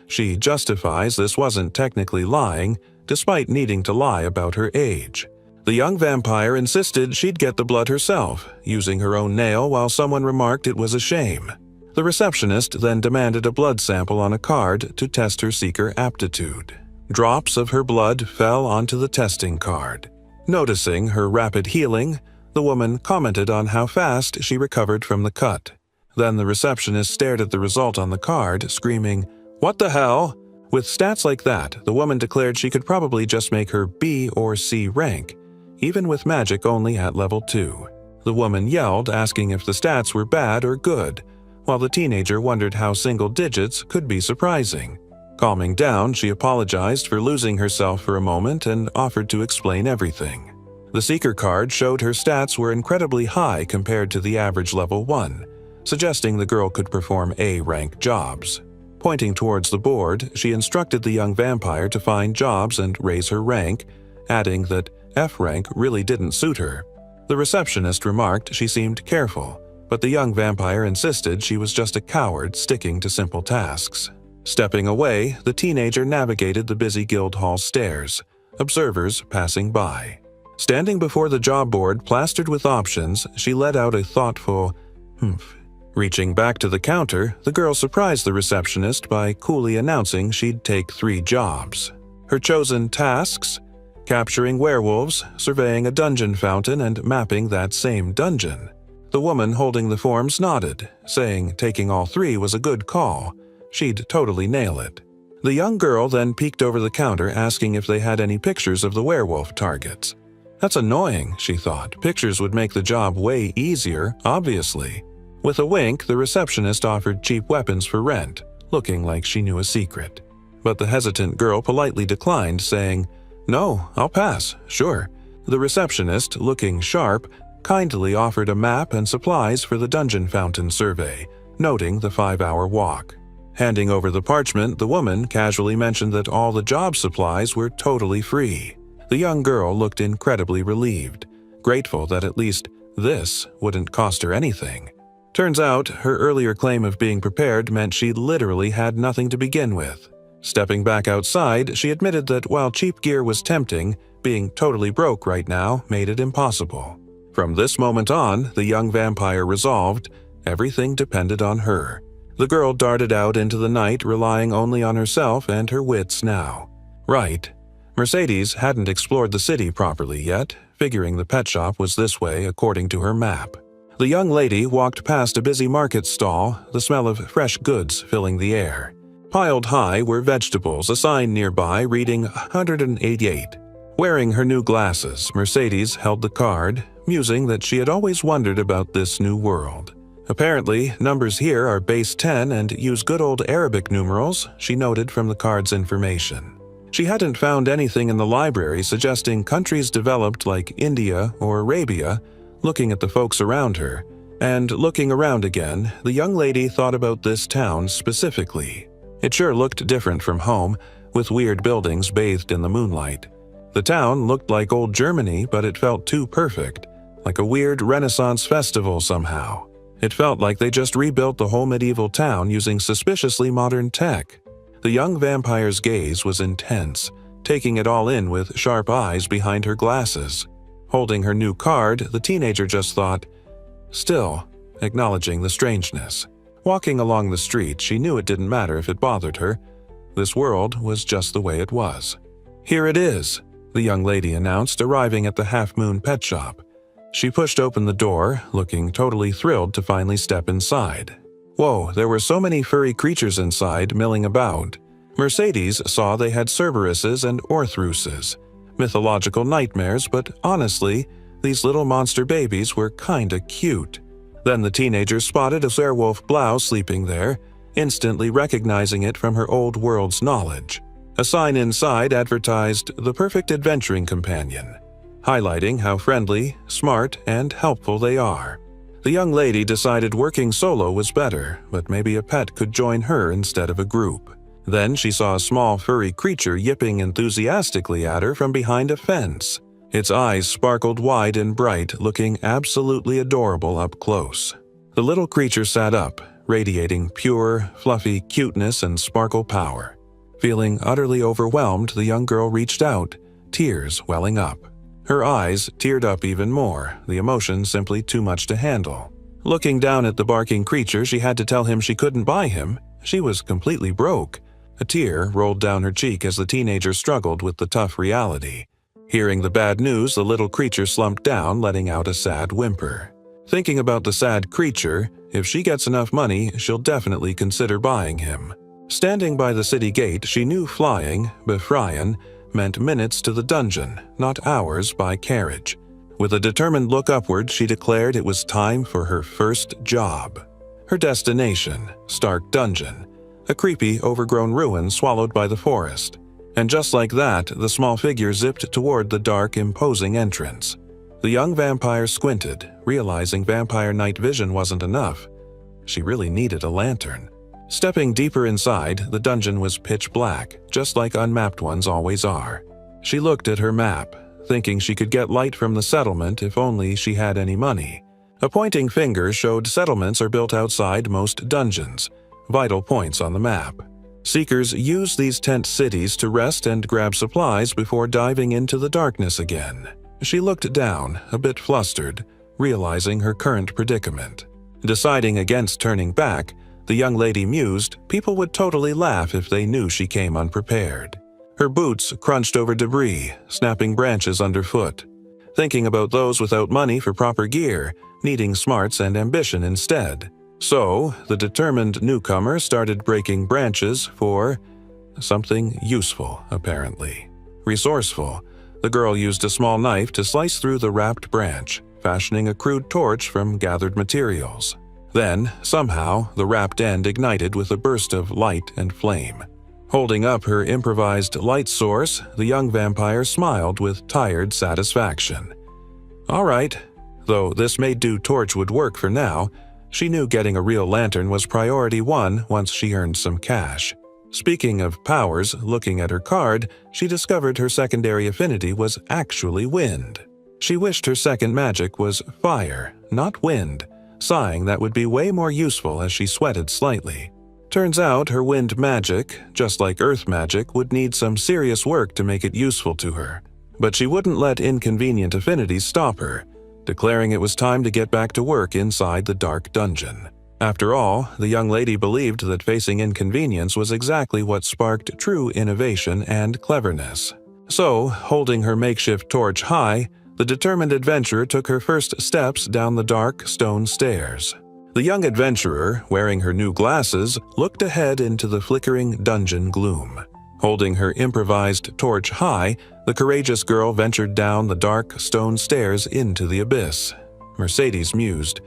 She justifies this wasn't technically lying, despite needing to lie about her age. The young vampire insisted she'd get the blood herself, using her own nail while someone remarked it was a shame. The receptionist then demanded a blood sample on a card to test her seeker aptitude. Drops of her blood fell onto the testing card. Noticing her rapid healing, the woman commented on how fast she recovered from the cut. Then the receptionist stared at the result on the card, screaming, "What the hell?" With stats like that, the woman declared she could probably just make her B or C rank, even with magic only at level 2. The woman yelled, asking if the stats were bad or good, while the teenager wondered how single digits could be surprising. Calming down, she apologized for losing herself for a moment and offered to explain everything. The Seeker card showed her stats were incredibly high compared to the average level 1, suggesting the girl could perform A-rank jobs. Pointing towards the board, she instructed the young vampire to find jobs and raise her rank, adding that F rank really didn't suit her. The receptionist remarked she seemed careful, but the young vampire insisted she was just a coward sticking to simple tasks. Stepping away, the teenager navigated the busy guild hall stairs, observers passing by. Standing before the job board plastered with options, she let out a thoughtful humph. Reaching back to the counter, the girl surprised the receptionist by coolly announcing she'd take 3 jobs. Her chosen tasks: capturing werewolves, surveying a dungeon fountain, and mapping that same dungeon. The woman holding the forms nodded, saying taking all 3 was a good call. She'd totally nail it. The young girl then peeked over the counter asking if they had any pictures of the werewolf targets. That's annoying, she thought. Pictures would make the job way easier, obviously. With a wink, the receptionist offered cheap weapons for rent, looking like she knew a secret. But the hesitant girl politely declined, saying, "No, I'll pass, sure." The receptionist, looking sharp, kindly offered a map and supplies for the dungeon fountain survey, noting the 5-hour walk. Handing over the parchment, the woman casually mentioned that all the job supplies were totally free. The young girl looked incredibly relieved, grateful that at least this wouldn't cost her anything. Turns out, her earlier claim of being prepared meant she literally had nothing to begin with. Stepping back outside, she admitted that while cheap gear was tempting, being totally broke right now made it impossible. From this moment on, the young vampire resolved, everything depended on her. The girl darted out into the night, relying only on herself and her wits now. Right. Mercedes hadn't explored the city properly yet, figuring the pet shop was this way according to her map. The young lady walked past a busy market stall, the smell of fresh goods filling the air. Piled high were vegetables, a sign nearby reading 188. Wearing her new glasses, Mercedes held the card, musing that she had always wondered about this new world. Apparently, numbers here are base 10 and use good old Arabic numerals, she noted from the card's information. She hadn't found anything in the library suggesting countries developed like India or Arabia. Looking at the folks around her, and looking around again, the young lady thought about this town specifically. It sure looked different from home, with weird buildings bathed in the moonlight. The town looked like old Germany, but it felt too perfect, like a weird Renaissance festival somehow. It felt like they just rebuilt the whole medieval town using suspiciously modern tech. The young vampire's gaze was intense, taking it all in with sharp eyes behind her glasses. Holding her new card, the teenager just thought, still, acknowledging the strangeness. Walking along the street, she knew it didn't matter if it bothered her. This world was just the way it was. "Here it is," the young lady announced, arriving at the Half Moon pet shop. She pushed open the door, looking totally thrilled to finally step inside. Whoa, there were so many furry creatures inside, milling about. Mercedes saw they had Cerberuses and Orthruses. Mythological nightmares, but honestly, these little monster babies were kinda cute. Then the teenager spotted a werewolf Blau sleeping there, instantly recognizing it from her old world's knowledge. A sign inside advertised the perfect adventuring companion, highlighting how friendly, smart, and helpful they are. The young lady decided working solo was better, but maybe a pet could join her instead of a group. Then she saw a small furry creature yipping enthusiastically at her from behind a fence. Its eyes sparkled wide and bright, looking absolutely adorable up close. The little creature sat up, radiating pure, fluffy cuteness and sparkle power. Feeling utterly overwhelmed, the young girl reached out, tears welling up. Her eyes teared up even more, the emotion simply too much to handle. Looking down at the barking creature, she had to tell him she couldn't buy him. She was completely broke. A tear rolled down her cheek as the teenager struggled with the tough reality. Hearing the bad news, the little creature slumped down, letting out a sad whimper. Thinking about the sad creature, if she gets enough money, she'll definitely consider buying him. Standing by the city gate, she knew flying, befreien, meant minutes to the dungeon, not hours by carriage. With a determined look upward, she declared it was time for her first job. Her destination, Stark Dungeon, a creepy, overgrown ruin swallowed by the forest. And just like that, the small figure zipped toward the dark, imposing entrance. The young vampire squinted, realizing vampire night vision wasn't enough. She really needed a lantern. Stepping deeper inside, the dungeon was pitch black, just like unmapped ones always are. She looked at her map, thinking she could get light from the settlement if only she had any money. A pointing finger showed settlements are built outside most dungeons, vital points on the map. Seekers use these tent cities to rest and grab supplies before diving into the darkness again. She looked down, a bit flustered, realizing her current predicament. Deciding against turning back, the young lady mused people would totally laugh if they knew she came unprepared. Her boots crunched over debris, snapping branches underfoot. Thinking about those without money for proper gear, needing smarts and ambition instead. So, the determined newcomer started breaking branches for something useful, apparently. Resourceful, the girl used a small knife to slice through the wrapped branch, fashioning a crude torch from gathered materials. Then, somehow, the wrapped end ignited with a burst of light and flame. Holding up her improvised light source, the young vampire smiled with tired satisfaction. All right, though this made-do torch would work for now, she knew getting a real lantern was priority one once she earned some cash. Speaking of powers, looking at her card, she discovered her secondary affinity was actually wind. She wished her second magic was fire, not wind, sighing that would be way more useful as she sweated slightly. Turns out her wind magic, just like earth magic, would need some serious work to make it useful to her. But she wouldn't let inconvenient affinities stop her, declaring it was time to get back to work inside the dark dungeon. After all, the young lady believed that facing inconvenience was exactly what sparked true innovation and cleverness. So, holding her makeshift torch high, the determined adventurer took her first steps down the dark stone stairs. The young adventurer, wearing her new glasses, looked ahead into the flickering dungeon gloom. Holding her improvised torch high, the courageous girl ventured down the dark stone stairs into the abyss. Mercedes mused,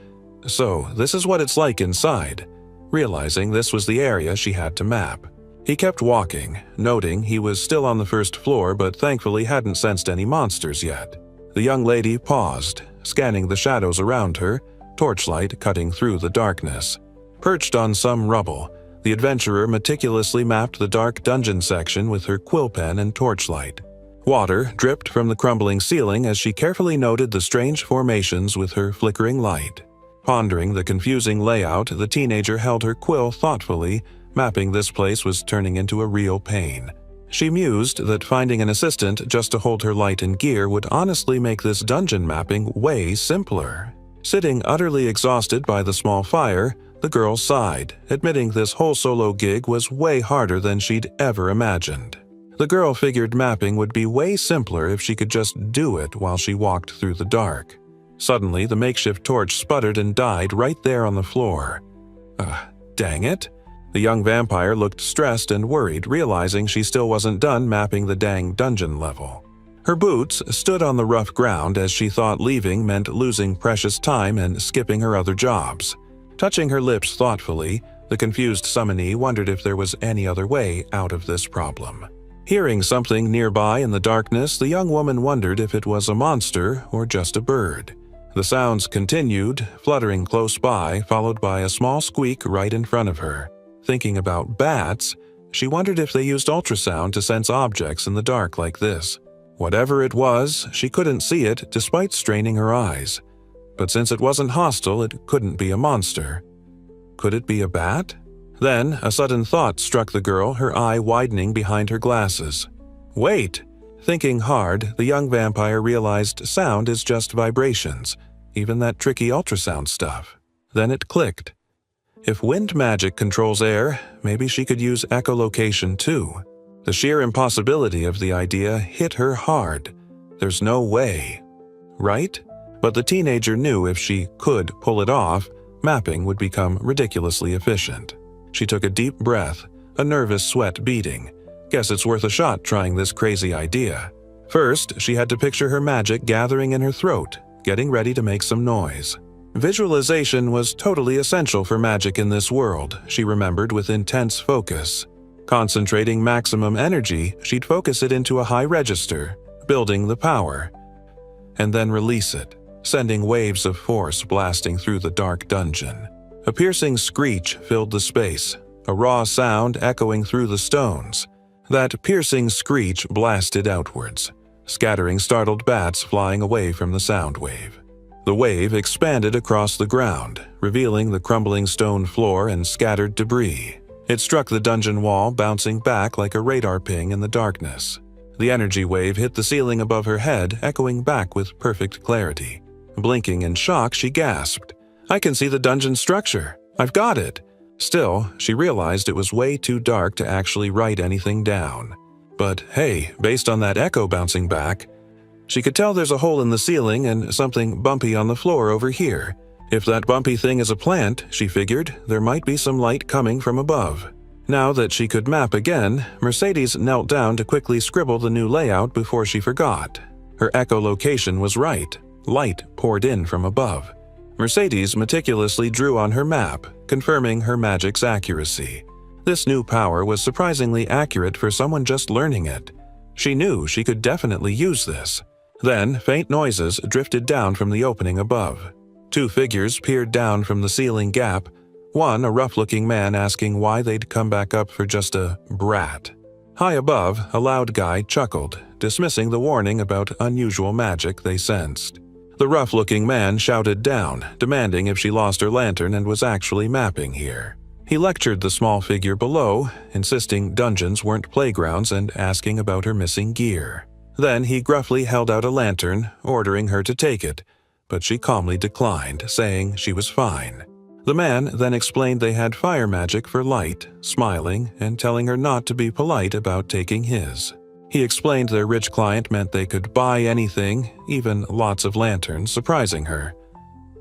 "So, this is what it's like inside," realizing this was the area she had to map. He kept walking, noting he was still on the first floor but thankfully hadn't sensed any monsters yet. The young lady paused, scanning the shadows around her, torchlight cutting through the darkness. Perched on some rubble, the adventurer meticulously mapped the dark dungeon section with her quill pen and torchlight. Water dripped from the crumbling ceiling as she carefully noted the strange formations with her flickering light. Pondering the confusing layout, the teenager held her quill thoughtfully, mapping this place was turning into a real pain. She mused that finding an assistant just to hold her light and gear would honestly make this dungeon mapping way simpler. Sitting utterly exhausted by the small fire, the girl sighed, admitting this whole solo gig was way harder than she'd ever imagined. The girl figured mapping would be way simpler if she could just do it while she walked through the dark. Suddenly, the makeshift torch sputtered and died right there on the floor. Dang it. The young vampire looked stressed and worried, realizing she still wasn't done mapping the dang dungeon level. Her boots stood on the rough ground as she thought leaving meant losing precious time and skipping her other jobs. Touching her lips thoughtfully, the confused summonee wondered if there was any other way out of this problem. Hearing something nearby in the darkness, the young woman wondered if it was a monster or just a bird. The sounds continued, fluttering close by, followed by a small squeak right in front of her. Thinking about bats, she wondered if they used ultrasound to sense objects in the dark like this. Whatever it was, she couldn't see it despite straining her eyes. But since it wasn't hostile, it couldn't be a monster. Could it be a bat? Then, a sudden thought struck the girl, her eye widening behind her glasses. Wait! Thinking hard, the young vampire realized sound is just vibrations, even that tricky ultrasound stuff. Then it clicked. If wind magic controls air, maybe she could use echolocation too. The sheer impossibility of the idea hit her hard. There's no way. Right? But the teenager knew if she could pull it off, mapping would become ridiculously efficient. She took a deep breath, a nervous sweat beading. Guess it's worth a shot trying this crazy idea. First, she had to picture her magic gathering in her throat, getting ready to make some noise. Visualization was totally essential for magic in this world, she remembered with intense focus. Concentrating maximum energy, she'd focus it into a high register, building the power, and then release it, sending waves of force blasting through the dark dungeon. A piercing screech filled the space, a raw sound echoing through the stones. That piercing screech blasted outwards, scattering startled bats flying away from the sound wave. The wave expanded across the ground, revealing the crumbling stone floor and scattered debris. It struck the dungeon wall, bouncing back like a radar ping in the darkness. The energy wave hit the ceiling above her head, echoing back with perfect clarity. Blinking in shock, she gasped, "I can see the dungeon structure! I've got it!" Still, she realized it was way too dark to actually write anything down. But hey, based on that echo bouncing back, she could tell there's a hole in the ceiling and something bumpy on the floor over here. If that bumpy thing is a plant, she figured, there might be some light coming from above. Now that she could map again, Mercedes knelt down to quickly scribble the new layout before she forgot. Her echolocation was right. Light poured in from above. Mercedes meticulously drew on her map, confirming her magic's accuracy. This new power was surprisingly accurate for someone just learning it. She knew she could definitely use this. Then, faint noises drifted down from the opening above. Two figures peered down from the ceiling gap, one a rough-looking man asking why they'd come back up for just a brat. High above, a loud guy chuckled, dismissing the warning about unusual magic they sensed. The rough-looking man shouted down, demanding if she lost her lantern and was actually mapping here. He lectured the small figure below, insisting dungeons weren't playgrounds and asking about her missing gear. Then he gruffly held out a lantern, ordering her to take it, but she calmly declined, saying she was fine. The man then explained they had fire magic for light, smiling and telling her not to be polite about taking his. He explained their rich client meant they could buy anything, even lots of lanterns, surprising her.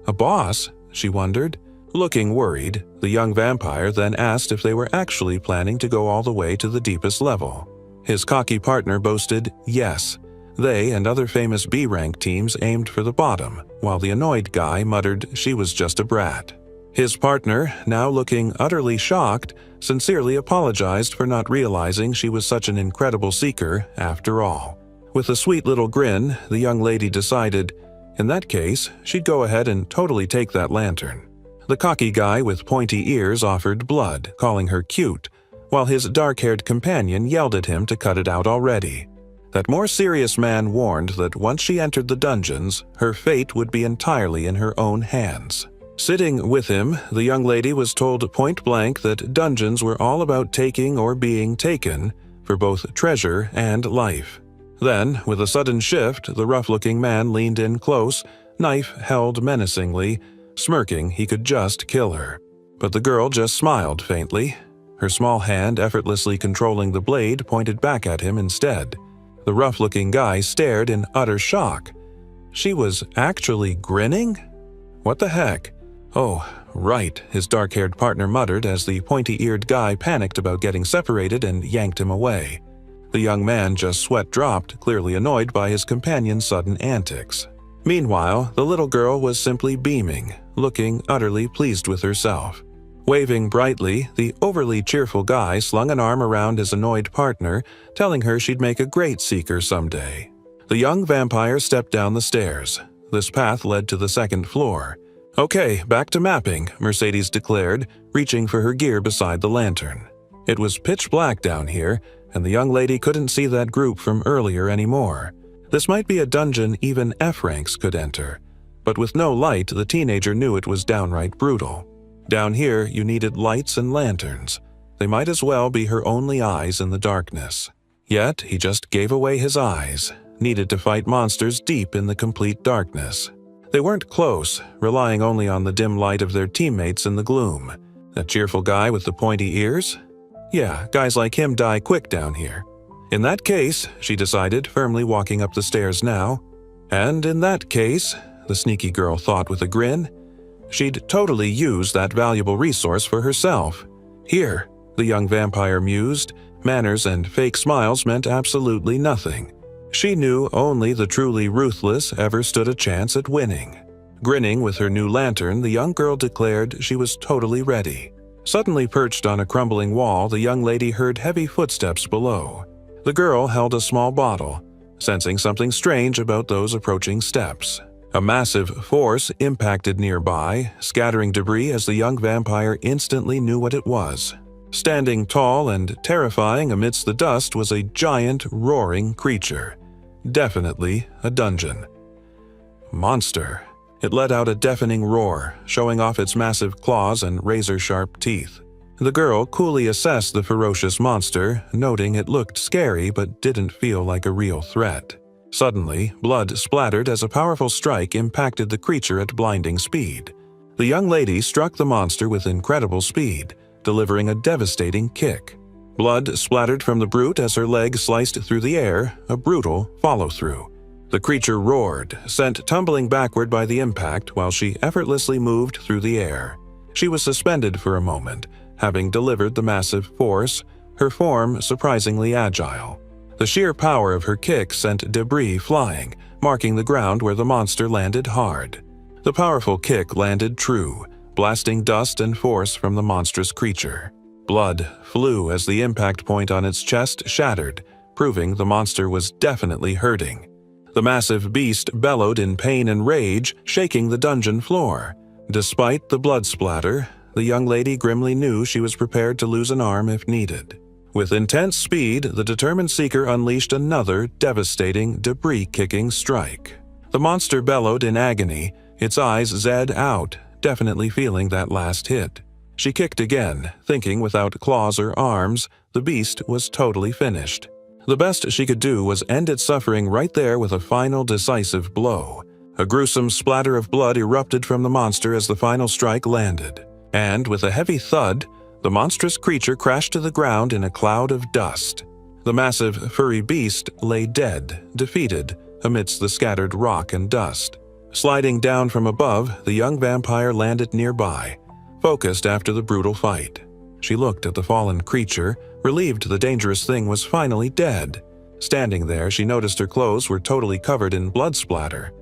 A boss? She wondered. Looking worried, the young vampire then asked if they were actually planning to go all the way to the deepest level. His cocky partner boasted yes. They and other famous B-rank teams aimed for the bottom, while the annoyed guy muttered she was just a brat. His partner, now looking utterly shocked, sincerely apologized for not realizing she was such an incredible seeker after all. With a sweet little grin, the young lady decided, in that case, she'd go ahead and totally take that lantern. The cocky guy with pointy ears offered blood, calling her cute, while his dark-haired companion yelled at him to cut it out already. That more serious man warned that once she entered the dungeons, her fate would be entirely in her own hands. Sitting with him, the young lady was told point-blank that dungeons were all about taking or being taken, for both treasure and life. Then, with a sudden shift, the rough-looking man leaned in close, knife held menacingly, smirking he could just kill her. But the girl just smiled faintly. Her small hand effortlessly controlling the blade pointed back at him instead. The rough-looking guy stared in utter shock. She was actually grinning? What the heck? Oh, right, his dark-haired partner muttered as the pointy-eared guy panicked about getting separated and yanked him away. The young man just sweat dropped, clearly annoyed by his companion's sudden antics. Meanwhile, the little girl was simply beaming, looking utterly pleased with herself. Waving brightly, the overly cheerful guy slung an arm around his annoyed partner, telling her she'd make a great seeker someday. The young vampire stepped down the stairs. This path led to the second floor. Okay, back to mapping, Mercedes declared, reaching for her gear beside the lantern. It was pitch black down here, and the young lady couldn't see that group from earlier anymore. This might be a dungeon even F ranks could enter. But with no light, the teenager knew it was downright brutal. Down here, you needed lights and lanterns. They might as well be her only eyes in the darkness. Yet, he just gave away his eyes, needed to fight monsters deep in the complete darkness. They weren't close, relying only on the dim light of their teammates in the gloom. That cheerful guy with the pointy ears? Yeah, guys like him die quick down here. In that case, she decided, firmly walking up the stairs now. And in that case, the sneaky girl thought with a grin, she'd totally use that valuable resource for herself. Here, the young vampire mused, manners and fake smiles meant absolutely nothing. She knew only the truly ruthless ever stood a chance at winning. Grinning with her new lantern, the young girl declared she was totally ready. Suddenly perched on a crumbling wall, the young lady heard heavy footsteps below. The girl held a small bottle, sensing something strange about those approaching steps. A massive force impacted nearby, scattering debris as the young vampire instantly knew what it was. Standing tall and terrifying amidst the dust was a giant, roaring creature. Definitely a dungeon. Monster. It let out a deafening roar, showing off its massive claws and razor-sharp teeth. The girl coolly assessed the ferocious monster, noting it looked scary but didn't feel like a real threat. Suddenly, blood splattered as a powerful strike impacted the creature at blinding speed. The young lady struck the monster with incredible speed, delivering a devastating kick. Blood splattered from the brute as her leg sliced through the air, a brutal follow-through. The creature roared, sent tumbling backward by the impact while she effortlessly moved through the air. She was suspended for a moment, having delivered the massive force, her form surprisingly agile. The sheer power of her kick sent debris flying, marking the ground where the monster landed hard. The powerful kick landed true, blasting dust and force from the monstrous creature. Blood flew as the impact point on its chest shattered, proving the monster was definitely hurting. The massive beast bellowed in pain and rage, shaking the dungeon floor. Despite the blood splatter, the young lady grimly knew she was prepared to lose an arm if needed. With intense speed, the determined seeker unleashed another devastating, debris-kicking strike. The monster bellowed in agony, its eyes zed out, definitely feeling that last hit. She kicked again, thinking without claws or arms, the beast was totally finished. The best she could do was end its suffering right there with a final decisive blow. A gruesome splatter of blood erupted from the monster as the final strike landed. And with a heavy thud, the monstrous creature crashed to the ground in a cloud of dust. The massive, furry beast lay dead, defeated, amidst the scattered rock and dust. Sliding down from above, the young vampire landed nearby, focused after the brutal fight. She looked at the fallen creature, relieved the dangerous thing was finally dead. Standing there, she noticed her clothes were totally covered in blood splatter.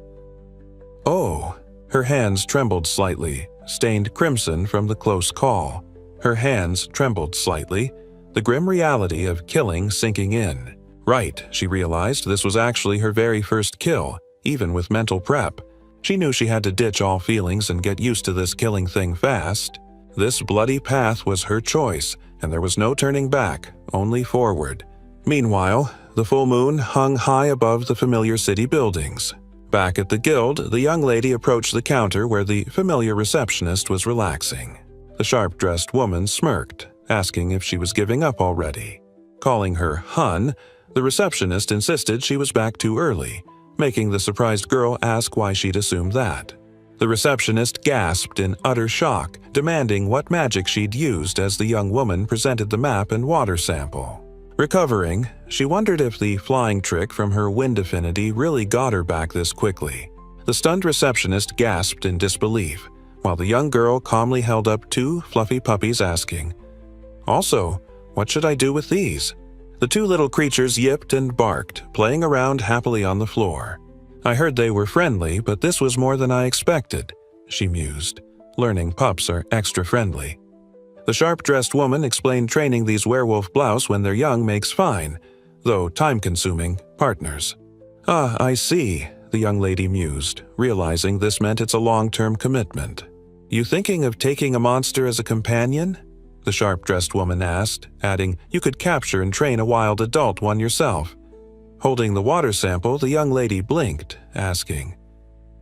Oh! Her hands trembled slightly, stained crimson from the close call. Her hands trembled slightly, the grim reality of killing sinking in. Right, she realized this was actually her very first kill, even with mental prep. She knew she had to ditch all feelings and get used to this killing thing fast. This bloody path was her choice, and there was no turning back, only forward. Meanwhile, the full moon hung high above the familiar city buildings. Back at the guild, the young lady approached the counter where the familiar receptionist was relaxing. The sharp-dressed woman smirked, asking if she was giving up already. Calling her Hun, the receptionist insisted she was back too early, making the surprised girl ask why she'd assumed that. The receptionist gasped in utter shock, demanding what magic she'd used as the young woman presented the map and water sample. Recovering, she wondered if the flying trick from her wind affinity really got her back this quickly. The stunned receptionist gasped in disbelief, while the young girl calmly held up two fluffy puppies asking, "Also, what should I do with these?" The two little creatures yipped and barked, playing around happily on the floor. "I heard they were friendly, but this was more than I expected," she mused, learning pups are extra friendly. The sharp-dressed woman explained training these werewolf blouse when they're young makes fine, though time-consuming, partners. "Ah, I see," the young lady mused, realizing this meant it's a long-term commitment. "You thinking of taking a monster as a companion?" the sharp-dressed woman asked, adding, "You could capture and train a wild adult one yourself." Holding the water sample, the young lady blinked, asking,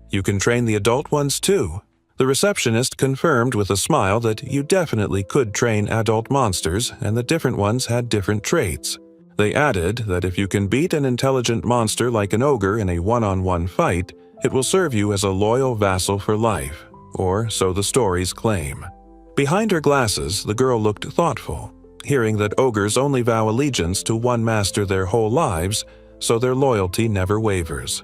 "You can train the adult ones too?" The receptionist confirmed with a smile that you definitely could train adult monsters and that different ones had different traits. They added that if you can beat an intelligent monster like an ogre in a one-on-one fight, it will serve you as a loyal vassal for life, or so the stories claim. Behind her glasses, the girl looked thoughtful, hearing that ogres only vow allegiance to one master their whole lives, so their loyalty never wavers.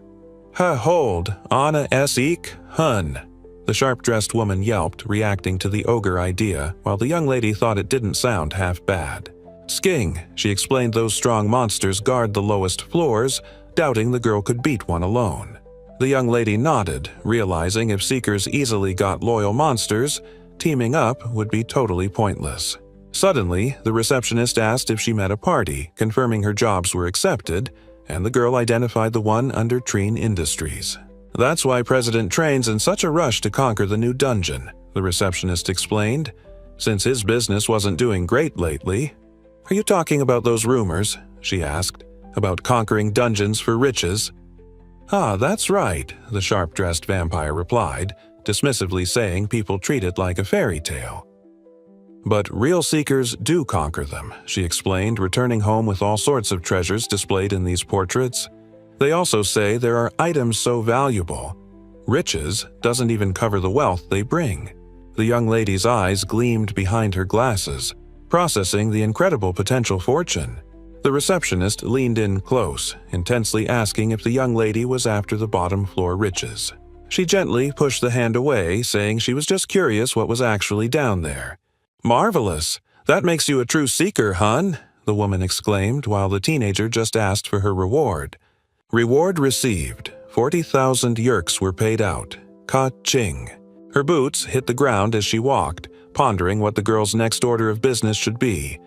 "Ha, hold, Anna S. Eek, Hun," the sharp-dressed woman yelped, reacting to the ogre idea, while the young lady thought it didn't sound half bad. "Sking," she explained those strong monsters guard the lowest floors, doubting the girl could beat one alone. The young lady nodded, realizing if seekers easily got loyal monsters, teaming up would be totally pointless. Suddenly, the receptionist asked if she met a party, confirming her jobs were accepted, and the girl identified the one under Treen Industries. "That's why President Train's in such a rush to conquer the new dungeon," the receptionist explained, "since his business wasn't doing great lately." "Are you talking about those rumors?" she asked, "about conquering dungeons for riches?" "Ah, that's right," the sharp-dressed vampire replied, dismissively saying people treat it like a fairy tale. But real seekers do conquer them, she explained, returning home with all sorts of treasures displayed in these portraits. They also say there are items so valuable. Riches doesn't even cover the wealth they bring. The young lady's eyes gleamed behind her glasses, processing the incredible potential fortune. The receptionist leaned in close, intensely asking if the young lady was after the bottom-floor riches. She gently pushed the hand away, saying she was just curious what was actually down there. "Marvelous! That makes you a true seeker, hon," the woman exclaimed while the teenager just asked for her reward. Reward received. 40,000 yerks were paid out. Ka-ching. Her boots hit the ground as she walked, pondering what the girl's next order of business should be.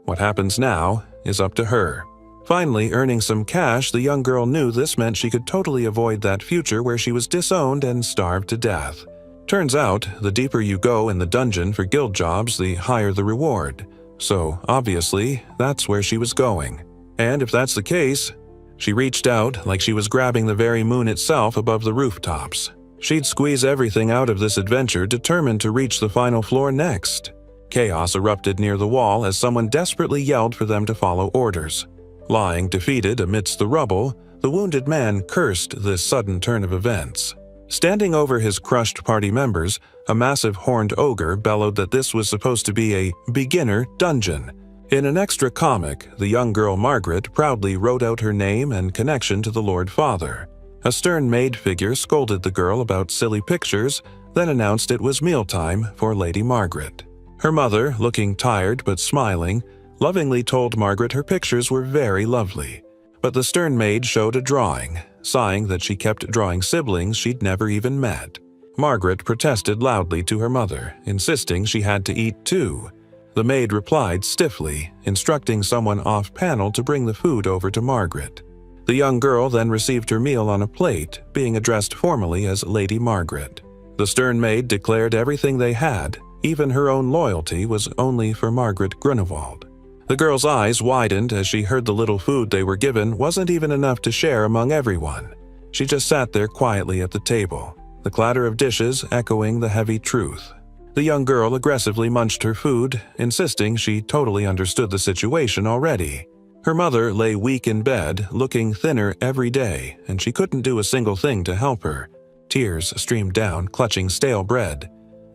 What happens now is up to her. Finally earning some cash, the young girl knew this meant she could totally avoid that future where she was disowned and starved to death. Turns out, the deeper you go in the dungeon for guild jobs, the higher the reward. So, obviously, that's where she was going. And if that's the case, she reached out like she was grabbing the very moon itself above the rooftops. She'd squeeze everything out of this adventure, determined to reach the final floor next. Chaos erupted near the wall as someone desperately yelled for them to follow orders. Lying defeated amidst the rubble, the wounded man cursed this sudden turn of events. Standing over his crushed party members, a massive horned ogre bellowed that this was supposed to be a beginner dungeon. In an extra comic, the young girl Margaret proudly wrote out her name and connection to the Lord Father. A stern maid figure scolded the girl about silly pictures, then announced it was mealtime for Lady Margaret. Her mother, looking tired but smiling, lovingly told Margaret her pictures were very lovely. But the stern maid showed a drawing, sighing that she kept drawing siblings she'd never even met. Margaret protested loudly to her mother, insisting she had to eat too. The maid replied stiffly, instructing someone off-panel to bring the food over to Margaret. The young girl then received her meal on a plate, being addressed formally as Lady Margaret. The stern maid declared everything they had, even her own loyalty, was only for Margaret Grunewald. The girl's eyes widened as she heard the little food they were given wasn't even enough to share among everyone. She just sat there quietly at the table, the clatter of dishes echoing the heavy truth. The young girl aggressively munched her food, insisting she totally understood the situation already. Her mother lay weak in bed, looking thinner every day, and she couldn't do a single thing to help her. Tears streamed down, clutching stale bread.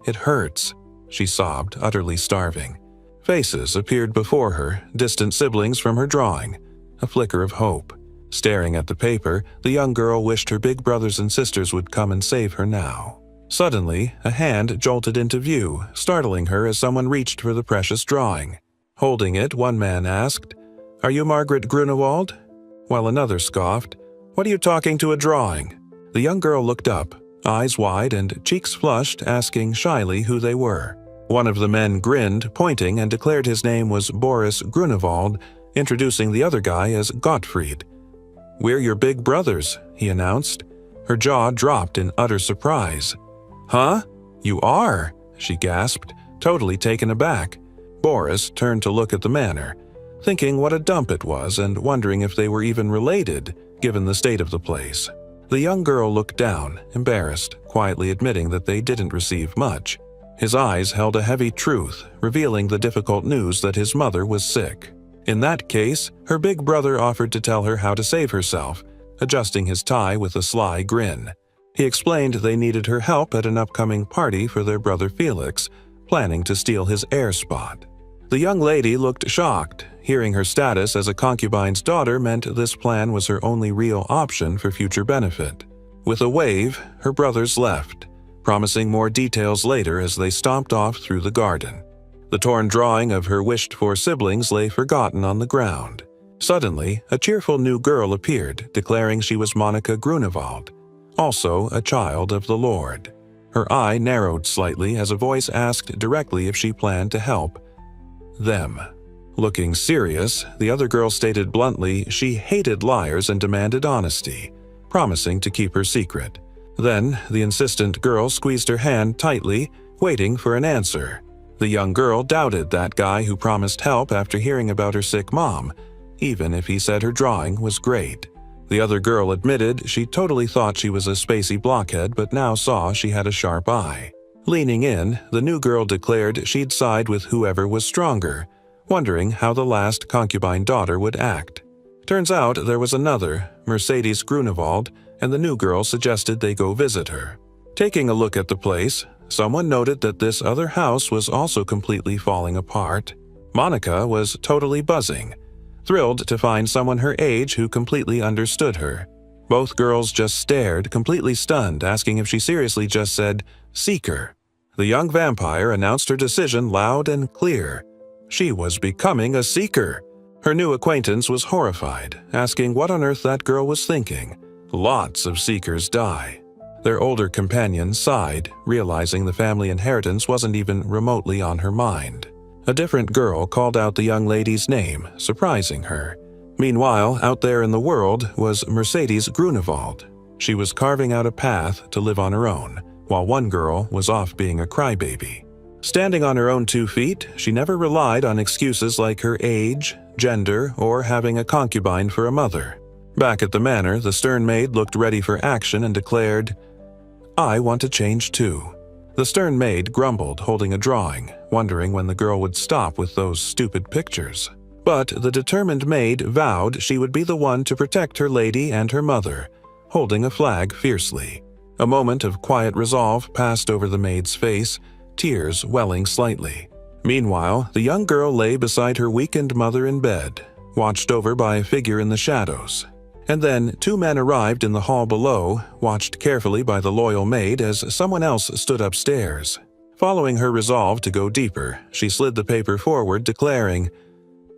"It hurts," she sobbed, utterly starving. Faces appeared before her, distant siblings from her drawing. A flicker of hope. Staring at the paper, the young girl wished her big brothers and sisters would come and save her now. Suddenly, a hand jolted into view, startling her as someone reached for the precious drawing. Holding it, one man asked, "Are you Margaret Grunewald?" While another scoffed, "What are you talking to a drawing?" The young girl looked up, eyes wide and cheeks flushed, asking shyly who they were. One of the men grinned, pointing, and declared his name was Boris Grunewald, introducing the other guy as Gottfried. "We're your big brothers," he announced. Her jaw dropped in utter surprise. "Huh? You are?" she gasped, totally taken aback. Boris turned to look at the manor, thinking what a dump it was and wondering if they were even related, given the state of the place. The young girl looked down, embarrassed, quietly admitting that they didn't receive much. His eyes held a heavy truth, revealing the difficult news that his mother was sick. In that case, her big brother offered to tell her how to save herself, adjusting his tie with a sly grin. He explained they needed her help at an upcoming party for their brother Felix, planning to steal his heir spot. The young lady looked shocked. Hearing her status as a concubine's daughter meant this plan was her only real option for future benefit. With a wave, her brothers left, promising more details later as they stomped off through the garden. The torn drawing of her wished-for siblings lay forgotten on the ground. Suddenly, a cheerful new girl appeared, declaring she was Monica Grunewald, also a child of the Lord. Her eye narrowed slightly as a voice asked directly if she planned to help them. Looking serious, the other girl stated bluntly she hated liars and demanded honesty, promising to keep her secret. Then, the insistent girl squeezed her hand tightly, waiting for an answer. The young girl doubted that guy who promised help after hearing about her sick mom, even if he said her drawing was great. The other girl admitted she totally thought she was a spacey blockhead but now saw she had a sharp eye. Leaning in, the new girl declared she'd side with whoever was stronger, wondering how the last concubine daughter would act. Turns out there was another, Mercedes Grunewald, and the new girl suggested they go visit her. Taking a look at the place, someone noted that this other house was also completely falling apart. Monica was totally buzzing, thrilled to find someone her age who completely understood her. Both girls just stared, completely stunned, asking if she seriously just said, "Seeker." The young vampire announced her decision loud and clear. She was becoming a seeker. Her new acquaintance was horrified, asking what on earth that girl was thinking. Lots of seekers die. Their older companion sighed, realizing the family inheritance wasn't even remotely on her mind. A different girl called out the young lady's name, surprising her. Meanwhile, out there in the world was Mercedes Grunewald. She was carving out a path to live on her own, while one girl was off being a crybaby. Standing on her own 2 feet, she never relied on excuses like her age, gender, or having a concubine for a mother. Back at the manor, the stern maid looked ready for action and declared, "I want to change too." The stern maid grumbled, holding a drawing, wondering when the girl would stop with those stupid pictures. But the determined maid vowed she would be the one to protect her lady and her mother, holding a flag fiercely. A moment of quiet resolve passed over the maid's face, tears welling slightly. Meanwhile, the young girl lay beside her weakened mother in bed, watched over by a figure in the shadows. And then 2 men arrived in the hall below, watched carefully by the loyal maid as someone else stood upstairs. Following her resolve to go deeper, she slid the paper forward, declaring,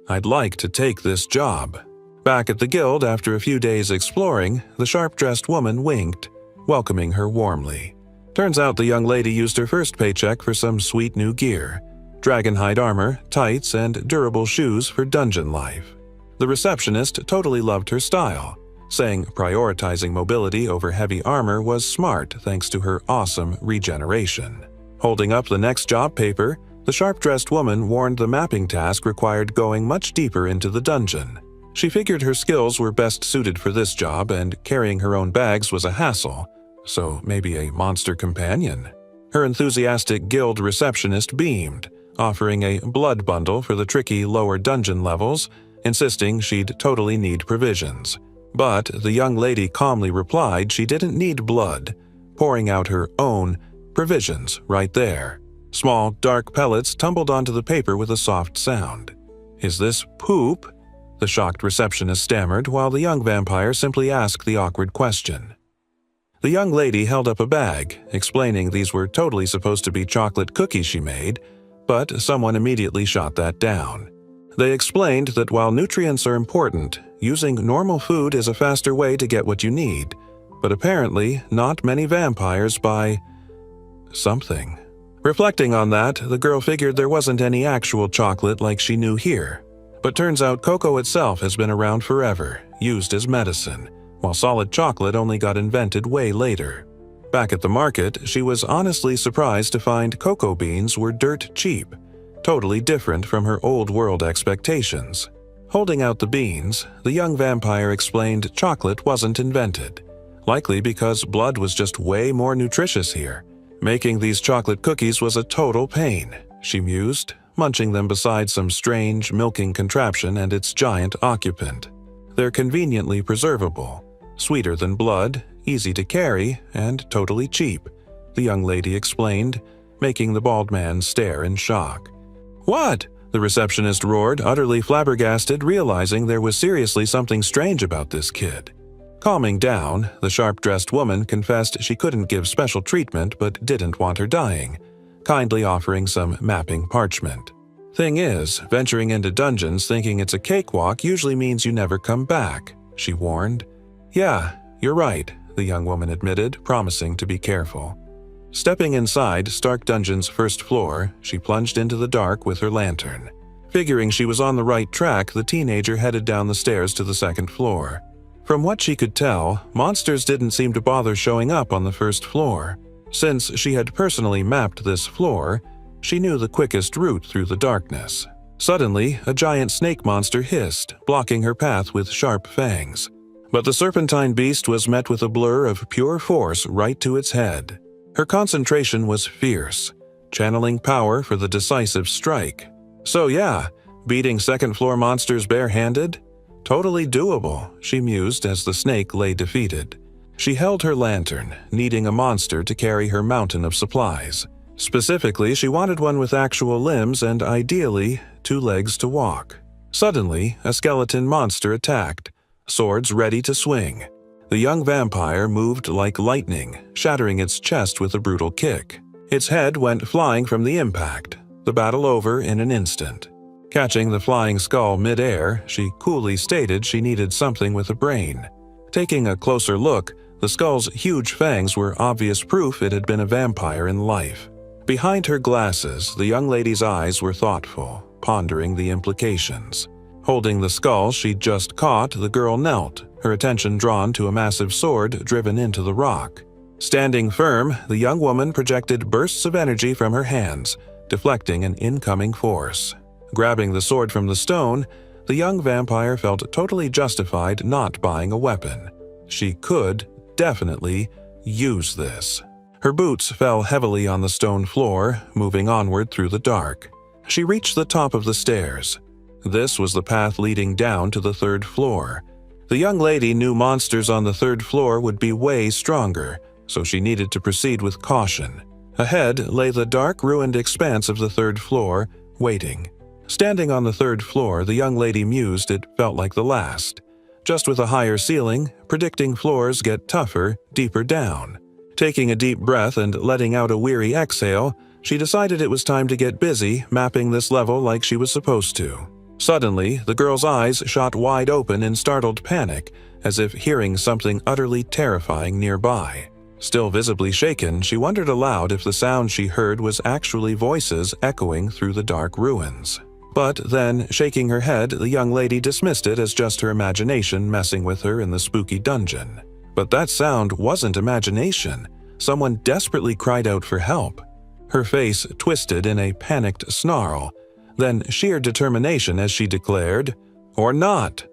"I'd like to take this job." Back at the guild after a few days exploring, the sharp-dressed woman winked, welcoming her warmly. Turns out the young lady used her first paycheck for some sweet new gear: dragonhide armor, tights, and durable shoes for dungeon life. The receptionist totally loved her style, saying prioritizing mobility over heavy armor was smart thanks to her awesome regeneration. Holding up the next job paper, the sharp-dressed woman warned the mapping task required going much deeper into the dungeon. She figured her skills were best suited for this job, and carrying her own bags was a hassle, so maybe a monster companion. Her enthusiastic guild receptionist beamed, offering a blood bundle for the tricky lower dungeon levels, insisting she'd totally need provisions. But the young lady calmly replied she didn't need blood, pouring out her own provisions right there. Small, dark pellets tumbled onto the paper with a soft sound. "Is this poop?" the shocked receptionist stammered, while the young vampire simply asked the awkward question. The young lady held up a bag, explaining these were totally supposed to be chocolate cookies she made, but someone immediately shot that down. They explained that while nutrients are important, using normal food is a faster way to get what you need, but apparently not many vampires buy something. Reflecting on that, the girl figured there wasn't any actual chocolate like she knew here. But turns out cocoa itself has been around forever, used as medicine, while solid chocolate only got invented way later. Back at the market, she was honestly surprised to find cocoa beans were dirt cheap, totally different from her old-world expectations. Holding out the beans, the young vampire explained chocolate wasn't invented, likely because blood was just way more nutritious here. Making these chocolate cookies was a total pain, she mused, munching them beside some strange milking contraption and its giant occupant. They're conveniently preservable, sweeter than blood, easy to carry, and totally cheap, the young lady explained, making the bald man stare in shock. "What?" the receptionist roared, utterly flabbergasted, realizing there was seriously something strange about this kid. Calming down, the sharp-dressed woman confessed she couldn't give special treatment but didn't want her dying, kindly offering some mapping parchment. "Thing is, venturing into dungeons thinking it's a cakewalk usually means you never come back," she warned. "Yeah, you're right," the young woman admitted, promising to be careful. Stepping inside Stark Dungeon's first floor, she plunged into the dark with her lantern. Figuring she was on the right track, the teenager headed down the stairs to the second floor. From what she could tell, monsters didn't seem to bother showing up on the first floor. Since she had personally mapped this floor, she knew the quickest route through the darkness. Suddenly, a giant snake monster hissed, blocking her path with sharp fangs. But the serpentine beast was met with a blur of pure force right to its head. Her concentration was fierce, channeling power for the decisive strike. So yeah, beating second-floor monsters barehanded? Totally doable, she mused as the snake lay defeated. She held her lantern, needing a monster to carry her mountain of supplies. Specifically, she wanted one with actual limbs and, ideally, 2 legs to walk. Suddenly, a skeleton monster attacked, swords ready to swing. The young vampire moved like lightning, shattering its chest with a brutal kick. Its head went flying from the impact, the battle over in an instant. Catching the flying skull mid-air, she coolly stated she needed something with a brain. Taking a closer look, the skull's huge fangs were obvious proof it had been a vampire in life. Behind her glasses, the young lady's eyes were thoughtful, pondering the implications. Holding the skull she'd just caught, the girl knelt, her attention drawn to a massive sword driven into the rock. Standing firm, the young woman projected bursts of energy from her hands, deflecting an incoming force. Grabbing the sword from the stone, the young vampire felt totally justified not buying a weapon. She could, definitely, use this. Her boots fell heavily on the stone floor, moving onward through the dark. She reached the top of the stairs. This was the path leading down to the 3rd floor. The young lady knew monsters on the 3rd floor would be way stronger, so she needed to proceed with caution. Ahead lay the dark, ruined expanse of the 3rd floor, waiting. Standing on the 3rd floor, the young lady mused it felt like the last. Just with a higher ceiling, predicting floors get tougher, deeper down. Taking a deep breath and letting out a weary exhale, she decided it was time to get busy mapping this level like she was supposed to. Suddenly, the girl's eyes shot wide open in startled panic, as if hearing something utterly terrifying nearby. Still visibly shaken, she wondered aloud if the sound she heard was actually voices echoing through the dark ruins. But then, shaking her head, the young lady dismissed it as just her imagination messing with her in the spooky dungeon. But that sound wasn't imagination. Someone desperately cried out for help. Her face twisted in a panicked snarl, then sheer determination as she declared, "Or not,"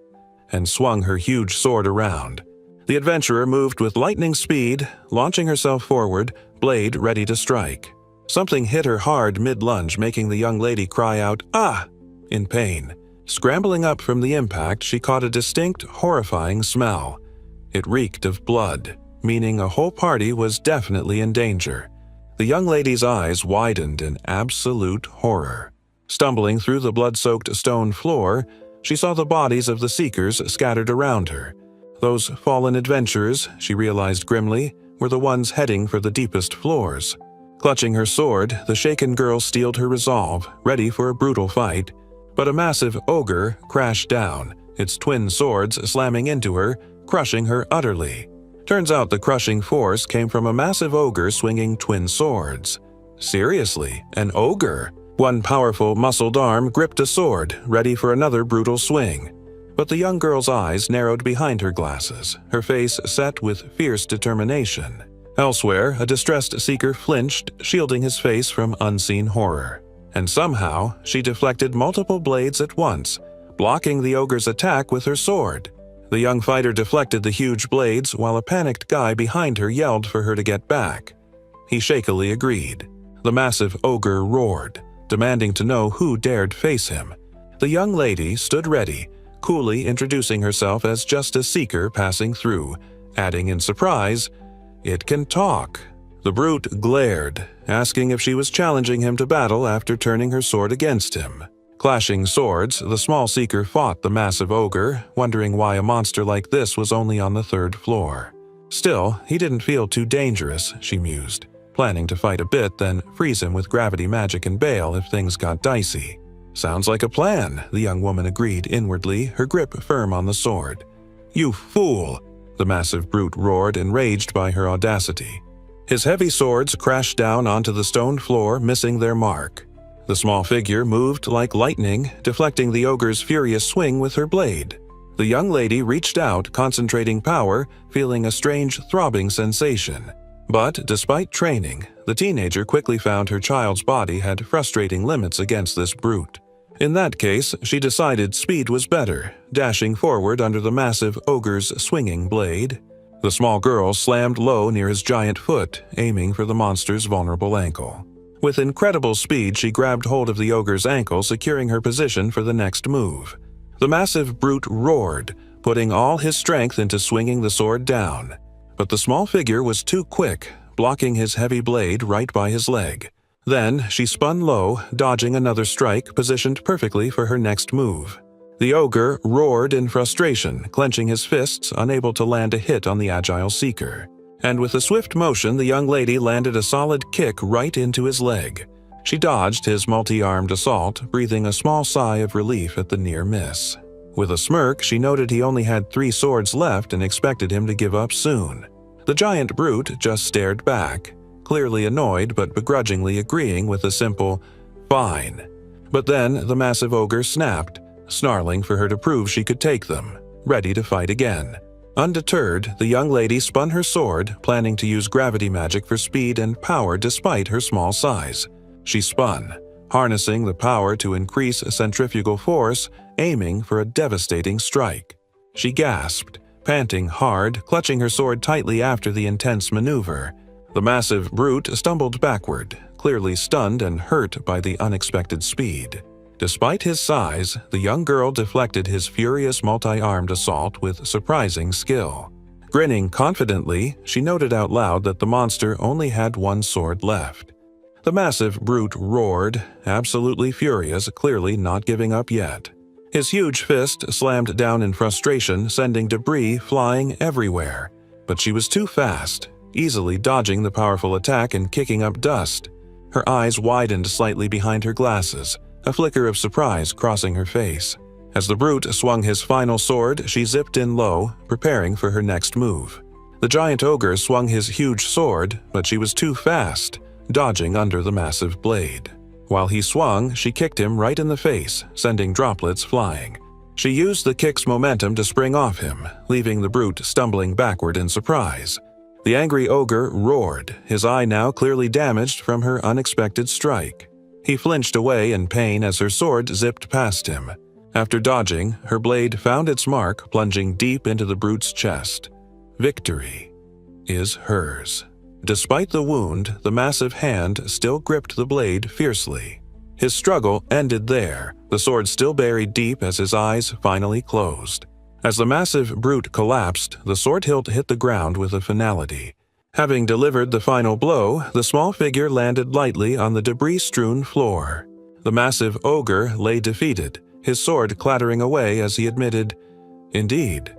and swung her huge sword around. The adventurer moved with lightning speed, launching herself forward, blade ready to strike. Something hit her hard mid-lunge, making the young lady cry out, "Ah!" in pain. Scrambling up from the impact, she caught a distinct, horrifying smell. It reeked of blood, meaning a whole party was definitely in danger. The young lady's eyes widened in absolute horror. Stumbling through the blood-soaked stone floor, she saw the bodies of the seekers scattered around her. Those fallen adventurers, she realized grimly, were the ones heading for the deepest floors. Clutching her sword, the shaken girl steeled her resolve, ready for a brutal fight. But a massive ogre crashed down, its twin swords slamming into her, crushing her utterly. Turns out the crushing force came from a massive ogre swinging twin swords. Seriously, an ogre? One powerful, muscled arm gripped a sword, ready for another brutal swing. But the young girl's eyes narrowed behind her glasses, her face set with fierce determination. Elsewhere, a distressed seeker flinched, shielding his face from unseen horror. And somehow, she deflected multiple blades at once, blocking the ogre's attack with her sword. The young fighter deflected the huge blades while a panicked guy behind her yelled for her to get back. He shakily agreed. The massive ogre roared, demanding to know who dared face him. The young lady stood ready, coolly introducing herself as just a seeker passing through, adding in surprise, "It can talk." The brute glared, asking if she was challenging him to battle after turning her sword against him. Clashing swords, the small seeker fought the massive ogre, wondering why a monster like this was only on the 3rd floor. Still, he didn't feel too dangerous, she mused, planning to fight a bit, then freeze him with gravity magic and bail if things got dicey. "Sounds like a plan," the young woman agreed inwardly, her grip firm on the sword. "You fool!" the massive brute roared, enraged by her audacity. His heavy swords crashed down onto the stone floor, missing their mark. The small figure moved like lightning, deflecting the ogre's furious swing with her blade. The young lady reached out, concentrating power, feeling a strange throbbing sensation. But despite training, the teenager quickly found her child's body had frustrating limits against this brute. In that case, she decided speed was better, dashing forward under the massive ogre's swinging blade. The small girl slammed low near his giant foot, aiming for the monster's vulnerable ankle. With incredible speed, she grabbed hold of the ogre's ankle, securing her position for the next move. The massive brute roared, putting all his strength into swinging the sword down. But the small figure was too quick, blocking his heavy blade right by his leg. Then she spun low, dodging another strike positioned perfectly for her next move. The ogre roared in frustration, clenching his fists, unable to land a hit on the agile seeker. And with a swift motion, the young lady landed a solid kick right into his leg. She dodged his multi-armed assault, breathing a small sigh of relief at the near miss. With a smirk, she noted he only had 3 swords left and expected him to give up soon. The giant brute just stared back, clearly annoyed but begrudgingly agreeing with a simple, "Fine." But then the massive ogre snapped, snarling for her to prove she could take them, ready to fight again. Undeterred, the young lady spun her sword, planning to use gravity magic for speed and power despite her small size. She spun, harnessing the power to increase centrifugal force, aiming for a devastating strike. She gasped, panting hard, clutching her sword tightly after the intense maneuver. The massive brute stumbled backward, clearly stunned and hurt by the unexpected speed. Despite his size, the young girl deflected his furious multi-armed assault with surprising skill. Grinning confidently, she noted out loud that the monster only had 1 sword left. The massive brute roared, absolutely furious, clearly not giving up yet. His huge fist slammed down in frustration, sending debris flying everywhere. But she was too fast, easily dodging the powerful attack and kicking up dust. Her eyes widened slightly behind her glasses, a flicker of surprise crossing her face. As the brute swung his final sword, she zipped in low, preparing for her next move. The giant ogre swung his huge sword, but she was too fast, dodging under the massive blade. While he swung, she kicked him right in the face, sending droplets flying. She used the kick's momentum to spring off him, leaving the brute stumbling backward in surprise. The angry ogre roared, his eye now clearly damaged from her unexpected strike. He flinched away in pain as her sword zipped past him. After dodging, her blade found its mark, plunging deep into the brute's chest. Victory is hers. Despite the wound, the massive hand still gripped the blade fiercely. His struggle ended there, the sword still buried deep as his eyes finally closed. As the massive brute collapsed, the sword hilt hit the ground with a finality. Having delivered the final blow, the small figure landed lightly on the debris-strewn floor. The massive ogre lay defeated, his sword clattering away as he admitted, "Indeed,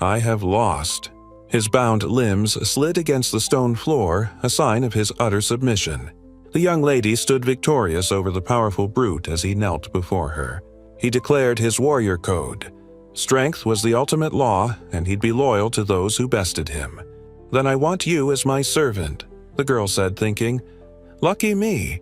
I have lost." His bound limbs slid against the stone floor, a sign of his utter submission. The young lady stood victorious over the powerful brute as he knelt before her. He declared his warrior code. Strength was the ultimate law, and he'd be loyal to those who bested him. "Then I want you as my servant," the girl said, thinking, "Lucky me."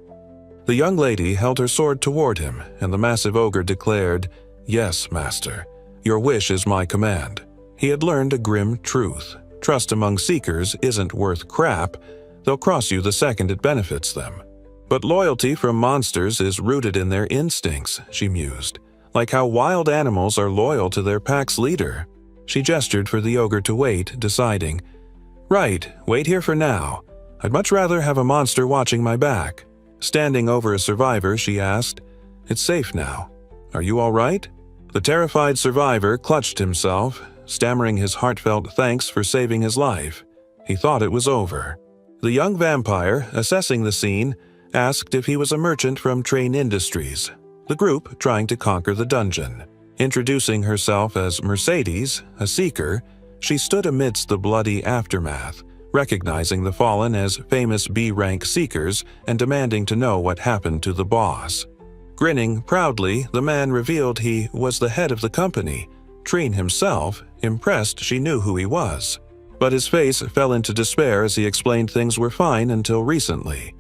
The young lady held her sword toward him, and the massive ogre declared, "Yes, master. Your wish is my command." He had learned a grim truth. Trust among seekers isn't worth crap. They'll cross you the second it benefits them. But loyalty from monsters is rooted in their instincts, she mused, like how wild animals are loyal to their pack's leader. She gestured for the ogre to wait, deciding, "Right, wait here for now. I'd much rather have a monster watching my back." Standing over a survivor, she asked, "It's safe now. Are you all right?" The terrified survivor clutched himself, stammering his heartfelt thanks for saving his life. He thought it was over. The young vampire, assessing the scene, asked if he was a merchant from Train Industries, the group trying to conquer the dungeon. Introducing herself as Mercedes, a seeker, she stood amidst the bloody aftermath, recognizing the fallen as famous B-rank seekers and demanding to know what happened to the boss. Grinning proudly, the man revealed he was the head of the company. Treen himself, impressed she knew who he was. But his face fell into despair as he explained things were fine until recently.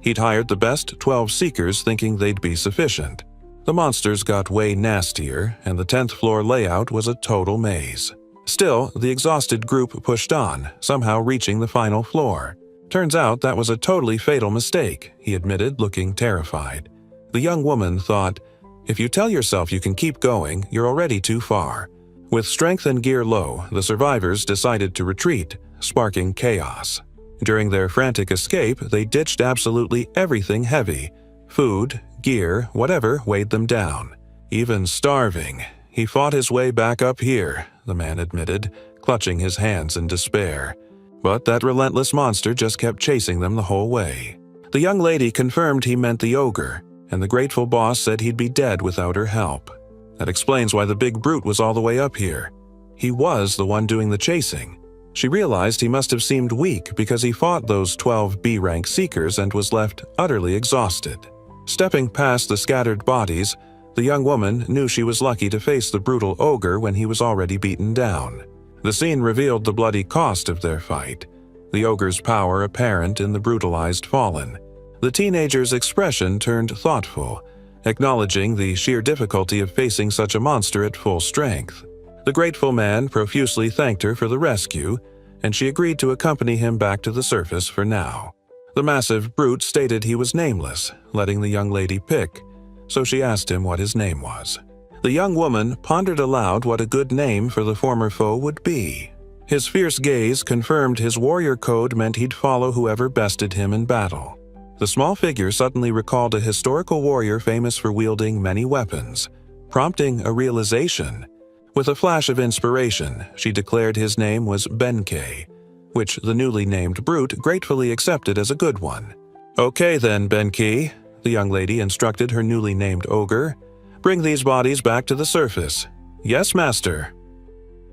He'd hired the best 12 seekers thinking they'd be sufficient. The monsters got way nastier, and the 10th floor layout was a total maze. Still, the exhausted group pushed on, somehow reaching the final floor. "Turns out that was a totally fatal mistake," he admitted, looking terrified. The young woman thought, "If you tell yourself you can keep going, you're already too far. With strength and gear low, the survivors decided to retreat, sparking chaos. During their frantic escape, they ditched absolutely everything heavy: food, gear, whatever weighed them down. Even starving. He fought his way back up here, the man admitted, clutching his hands in despair. But that relentless monster just kept chasing them the whole way. The young lady confirmed he meant the ogre, and the grateful boss said he'd be dead without her help. That explains why the big brute was all the way up here. He was the one doing the chasing. She realized he must have seemed weak because he fought those 12 B-rank seekers and was left utterly exhausted. Stepping past the scattered bodies, the young woman knew she was lucky to face the brutal ogre when he was already beaten down. The scene revealed the bloody cost of their fight, the ogre's power apparent in the brutalized fallen. The teenager's expression turned thoughtful, acknowledging the sheer difficulty of facing such a monster at full strength. The grateful man profusely thanked her for the rescue, and she agreed to accompany him back to the surface for now. The massive brute stated he was nameless, letting the young lady pick, so she asked him what his name was. The young woman pondered aloud what a good name for the former foe would be. His fierce gaze confirmed his warrior code meant he'd follow whoever bested him in battle. The small figure suddenly recalled a historical warrior famous for wielding many weapons, prompting a realization. With a flash of inspiration, she declared his name was Benkei, which the newly named brute gratefully accepted as a good one. "Okay then, Benkei," the young lady instructed her newly named ogre. "Bring these bodies back to the surface." "Yes, master."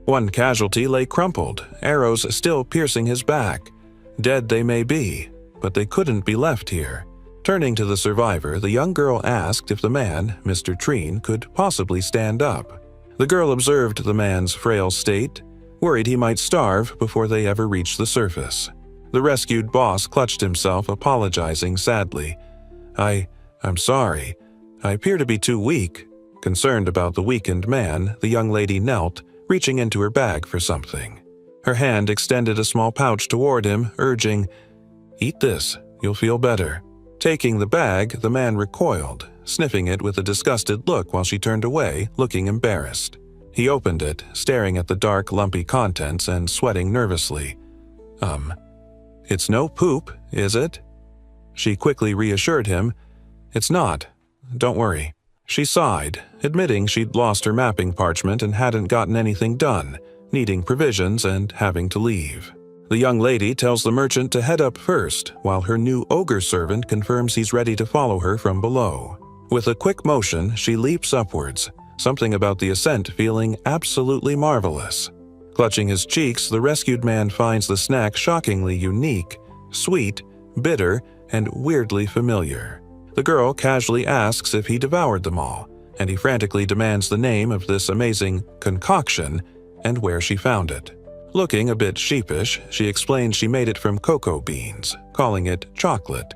One casualty lay crumpled, arrows still piercing his back. Dead they may be, but they couldn't be left here. Turning to the survivor, the young girl asked if the man, Mr. Treen, could possibly stand up. The girl observed the man's frail state, worried he might starve before they ever reached the surface. The rescued boss clutched himself, apologizing sadly. I'm sorry. I appear to be too weak." Concerned about the weakened man, the young lady knelt, reaching into her bag for something. Her hand extended a small pouch toward him, urging, "Eat this, you'll feel better." Taking the bag, the man recoiled, sniffing it with a disgusted look while she turned away, looking embarrassed. He opened it, staring at the dark, lumpy contents and sweating nervously. It's no poop, is it?" She quickly reassured him, "It's not. Don't worry." She sighed, admitting she'd lost her mapping parchment and hadn't gotten anything done, needing provisions and having to leave. The young lady tells the merchant to head up first, while her new ogre servant confirms he's ready to follow her from below. With a quick motion, she leaps upwards, something about the ascent feeling absolutely marvelous. Clutching his cheeks, the rescued man finds the snack shockingly unique, sweet, bitter, and weirdly familiar. The girl casually asks if he devoured them all, and he frantically demands the name of this amazing concoction and where she found it. Looking a bit sheepish, she explains she made it from cocoa beans, calling it chocolate,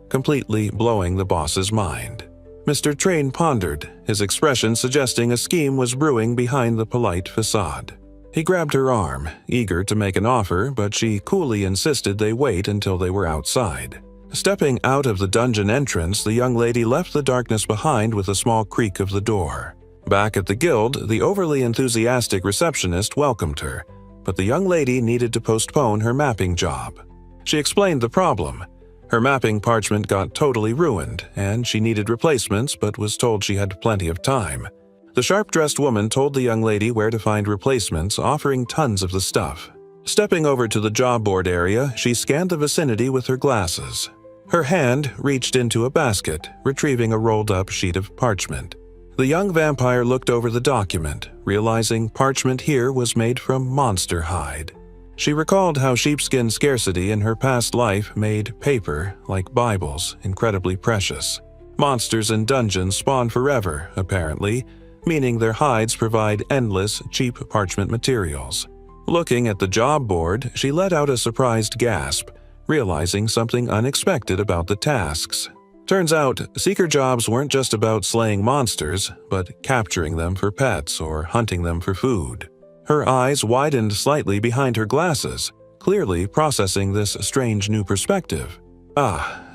completely blowing the boss's mind. Mr. Train pondered, his expression suggesting a scheme was brewing behind the polite facade. He grabbed her arm, eager to make an offer, but she coolly insisted they wait until they were outside. Stepping out of the dungeon entrance, the young lady left the darkness behind with a small creak of the door. Back at the guild, the overly enthusiastic receptionist welcomed her, but the young lady needed to postpone her mapping job. She explained the problem. Her mapping parchment got totally ruined, and she needed replacements but was told she had plenty of time. The sharp-dressed woman told the young lady where to find replacements, offering tons of the stuff. Stepping over to the job board area, she scanned the vicinity with her glasses. Her hand reached into a basket, retrieving a rolled-up sheet of parchment. The young vampire looked over the document, realizing parchment here was made from monster hide. She recalled how sheepskin scarcity in her past life made paper, like Bibles, incredibly precious. Monsters in dungeons spawn forever, apparently, meaning their hides provide endless, cheap parchment materials. Looking at the job board, she let out a surprised gasp, realizing something unexpected about the tasks. Turns out, seeker jobs weren't just about slaying monsters, but capturing them for pets or hunting them for food. Her eyes widened slightly behind her glasses, clearly processing this strange new perspective.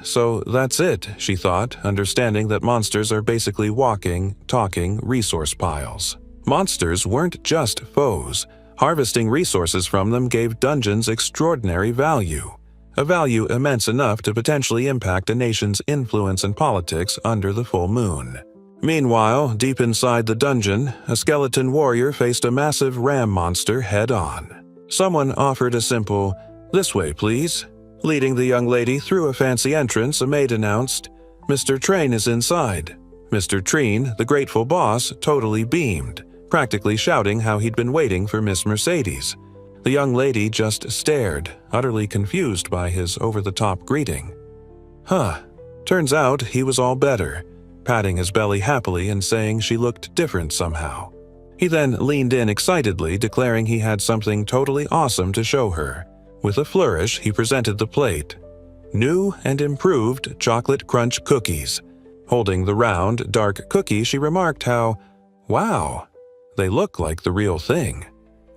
So that's it, she thought, understanding that monsters are basically walking, talking resource piles. Monsters weren't just foes. Harvesting resources from them gave dungeons extraordinary value, a value immense enough to potentially impact a nation's influence and politics under the full moon. Meanwhile, deep inside the dungeon, a skeleton warrior faced a massive ram monster head-on. Someone offered a simple, "This way, please." Leading the young lady through a fancy entrance, a maid announced, "Mr. Train is inside." Mr. Treen, the grateful boss, totally beamed, practically shouting how he'd been waiting for Miss Mercedes. The young lady just stared, utterly confused by his over-the-top greeting. Turns out he was all better, patting his belly happily and saying she looked different somehow. He then leaned in excitedly, declaring he had something totally awesome to show her. With a flourish, he presented the plate. New and improved chocolate crunch cookies. Holding the round, dark cookie, she remarked how, "Wow, they look like the real thing,"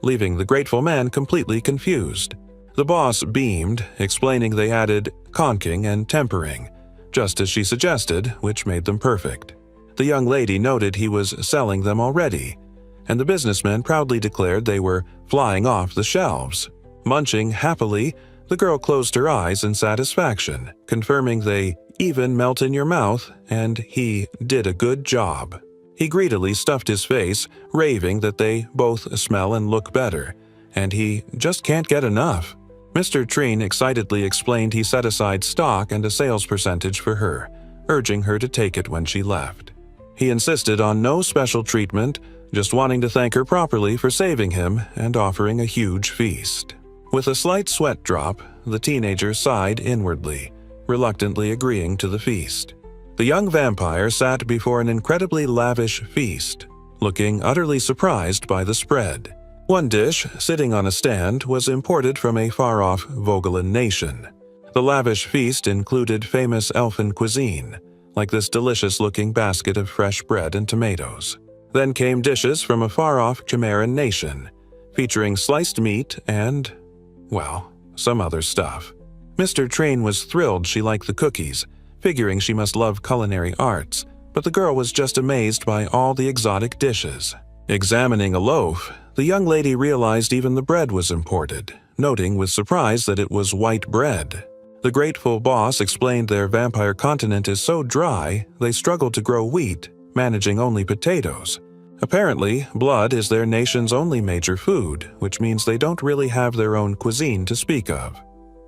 leaving the grateful man completely confused. The boss beamed, explaining they added conking and tempering, just as she suggested, which made them perfect. The young lady noted he was selling them already, and the businessman proudly declared they were flying off the shelves. Munching happily, the girl closed her eyes in satisfaction, confirming they even melt in your mouth, and he did a good job. He greedily stuffed his face, raving that they both smell and look better, and he just can't get enough. Mr. Treen excitedly explained he set aside stock and a sales percentage for her, urging her to take it when she left. He insisted on no special treatment, just wanting to thank her properly for saving him and offering a huge feast. With a slight sweat drop, the teenager sighed inwardly, reluctantly agreeing to the feast. The young vampire sat before an incredibly lavish feast, looking utterly surprised by the spread. One dish, sitting on a stand, was imported from a far-off Vogelin nation. The lavish feast included famous elfin cuisine, like this delicious-looking basket of fresh bread and tomatoes. Then came dishes from a far-off Chimeran nation, featuring sliced meat and, well, some other stuff. Mr. Train was thrilled she liked the cookies, figuring she must love culinary arts, but the girl was just amazed by all the exotic dishes. Examining a loaf, the young lady realized even the bread was imported, noting with surprise that it was white bread. The grateful boss explained their vampire continent is so dry they struggle to grow wheat, managing only potatoes. Apparently, blood is their nation's only major food, which means they don't really have their own cuisine to speak of.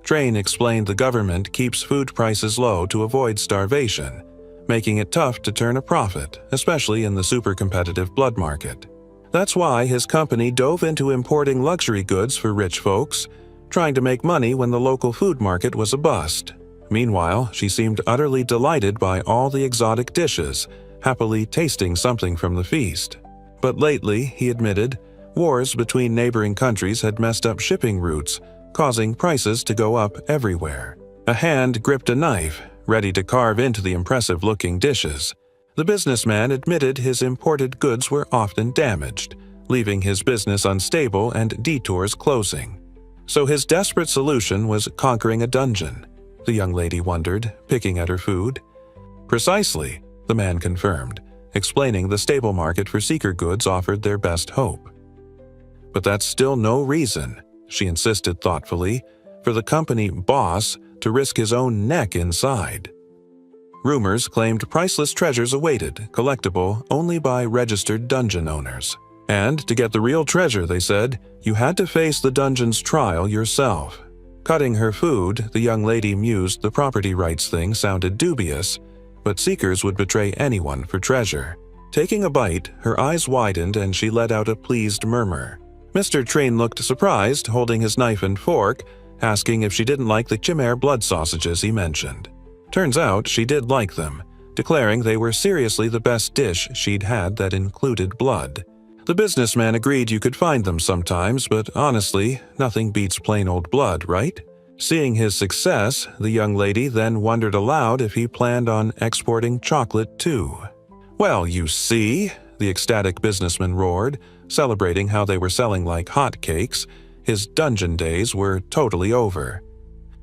Train explained the government keeps food prices low to avoid starvation, making it tough to turn a profit, especially in the super-competitive blood market. That's why his company dove into importing luxury goods for rich folks, trying to make money when the local food market was a bust. Meanwhile, she seemed utterly delighted by all the exotic dishes, happily tasting something from the feast. But lately, he admitted, wars between neighboring countries had messed up shipping routes, causing prices to go up everywhere. A hand gripped a knife, ready to carve into the impressive-looking dishes. The businessman admitted his imported goods were often damaged, leaving his business unstable and detours closing. So his desperate solution was conquering a dungeon, the young lady wondered, picking at her food. Precisely, the man confirmed, explaining the stable market for seeker goods offered their best hope. But that's still no reason, she insisted thoughtfully, for the company boss to risk his own neck inside. Rumors claimed priceless treasures awaited, collectible only by registered dungeon owners. And to get the real treasure, they said, you had to face the dungeon's trial yourself. Cutting her food, the young lady mused the property rights thing sounded dubious, but seekers would betray anyone for treasure. Taking a bite, her eyes widened and she let out a pleased murmur. Mr. Train looked surprised, holding his knife and fork, asking if she didn't like the chimere blood sausages he mentioned. Turns out she did like them, declaring they were seriously the best dish she'd had that included blood. The businessman agreed you could find them sometimes, but honestly, nothing beats plain old blood, right? Seeing his success, the young lady then wondered aloud if he planned on exporting chocolate too. Well, you see, the ecstatic businessman roared, celebrating how they were selling like hotcakes. His dungeon days were totally over.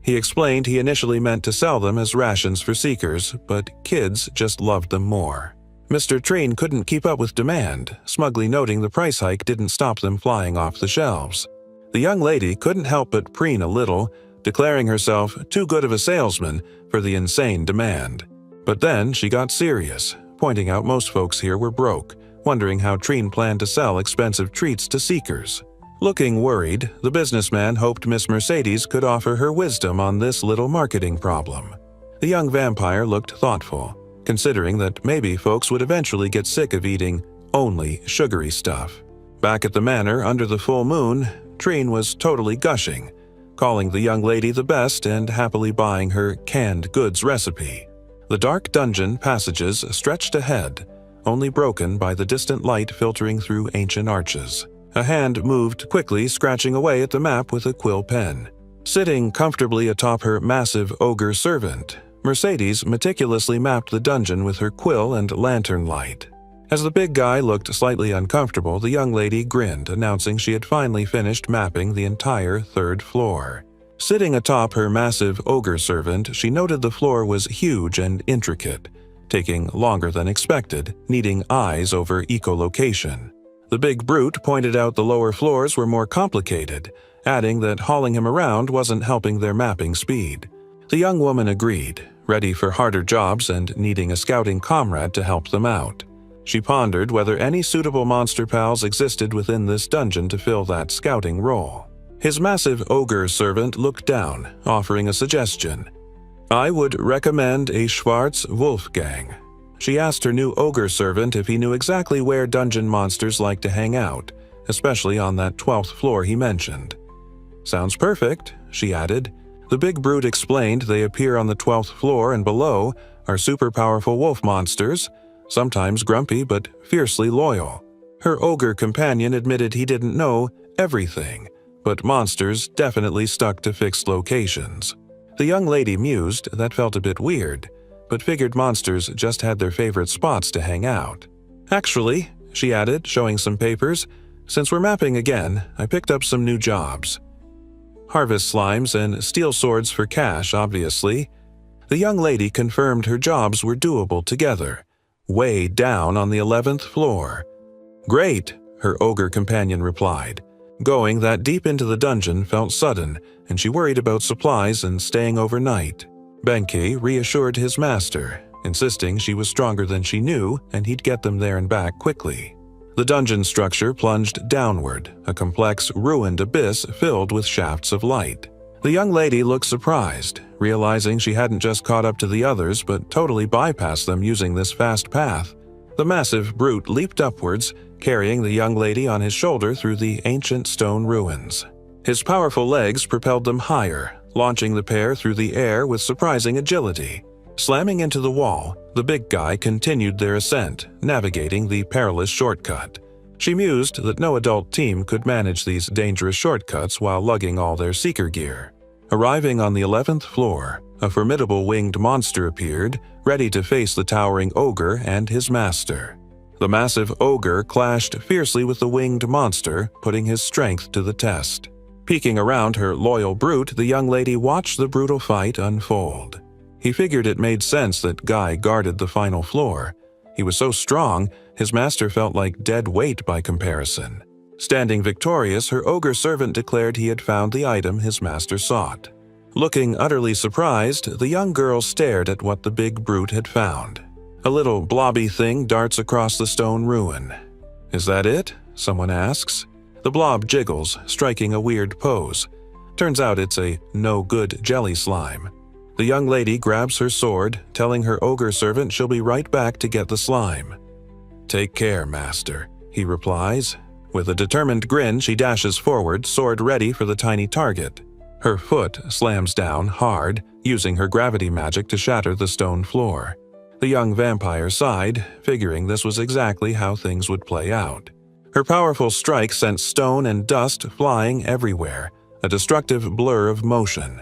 He explained he initially meant to sell them as rations for seekers, but kids just loved them more. Mr. Treen couldn't keep up with demand, smugly noting the price hike didn't stop them flying off the shelves. The young lady couldn't help but preen a little, declaring herself too good of a salesman for the insane demand. But then she got serious, pointing out most folks here were broke, wondering how Treen planned to sell expensive treats to seekers. Looking worried, the businessman hoped Miss Mercedes could offer her wisdom on this little marketing problem. The young vampire looked thoughtful, considering that maybe folks would eventually get sick of eating only sugary stuff. Back at the manor under the full moon, Treen was totally gushing, calling the young lady the best and happily buying her canned goods recipe. The dark dungeon passages stretched ahead, only broken by the distant light filtering through ancient arches. A hand moved quickly, scratching away at the map with a quill pen. Sitting comfortably atop her massive ogre servant, Mercedes meticulously mapped the dungeon with her quill and lantern light. As the big guy looked slightly uncomfortable, the young lady grinned, announcing she had finally finished mapping the entire third floor. Sitting atop her massive ogre servant, she noted the floor was huge and intricate, taking longer than expected, needing eyes over echolocation. The big brute pointed out the lower floors were more complicated, adding that hauling him around wasn't helping their mapping speed. The young woman agreed, ready for harder jobs and needing a scouting comrade to help them out. She pondered whether any suitable monster pals existed within this dungeon to fill that scouting role. His massive ogre servant looked down, offering a suggestion. "I would recommend a Schwarz Wolfgang." She asked her new ogre servant if he knew exactly where dungeon monsters like to hang out, especially on that 12th floor he mentioned. "Sounds perfect," she added. The big brute explained they appear on the 12th floor and below are super powerful wolf monsters, sometimes grumpy but fiercely loyal. Her ogre companion admitted he didn't know everything, but monsters definitely stuck to fixed locations. The young lady mused that felt a bit weird, but figured monsters just had their favorite spots to hang out. "Actually," she added, showing some papers, "since we're mapping again, I picked up some new jobs. Harvest slimes and steel swords for cash, obviously." The young lady confirmed her jobs were doable together, way down on the 11th floor. "Great," her ogre companion replied. Going that deep into the dungeon felt sudden, and she worried about supplies and staying overnight. Benke reassured his master, insisting she was stronger than she knew and he'd get them there and back quickly. The dungeon structure plunged downward, a complex, ruined abyss filled with shafts of light. The young lady looked surprised, realizing she hadn't just caught up to the others but totally bypassed them using this fast path. The massive brute leaped upwards, carrying the young lady on his shoulder through the ancient stone ruins. His powerful legs propelled them higher, launching the pair through the air with surprising agility. Slamming into the wall, the big guy continued their ascent, navigating the perilous shortcut. She mused that no adult team could manage these dangerous shortcuts while lugging all their seeker gear. Arriving on the 11th floor, a formidable winged monster appeared, ready to face the towering ogre and his master. The massive ogre clashed fiercely with the winged monster, putting his strength to the test. Peeking around her loyal brute, the young lady watched the brutal fight unfold. He figured it made sense that Guy guarded the final floor. He was so strong, his master felt like dead weight by comparison. Standing victorious, her ogre servant declared he had found the item his master sought. Looking utterly surprised, the young girl stared at what the big brute had found. A little blobby thing darts across the stone ruin. "Is that it?" someone asks. The blob jiggles, striking a weird pose. Turns out it's a no-good jelly slime. The young lady grabs her sword, telling her ogre servant she'll be right back to get the slime. "Take care, master," he replies. With a determined grin, she dashes forward, sword ready for the tiny target. Her foot slams down hard, using her gravity magic to shatter the stone floor. The young vampire sighed, figuring this was exactly how things would play out. Her powerful strike sent stone and dust flying everywhere, a destructive blur of motion.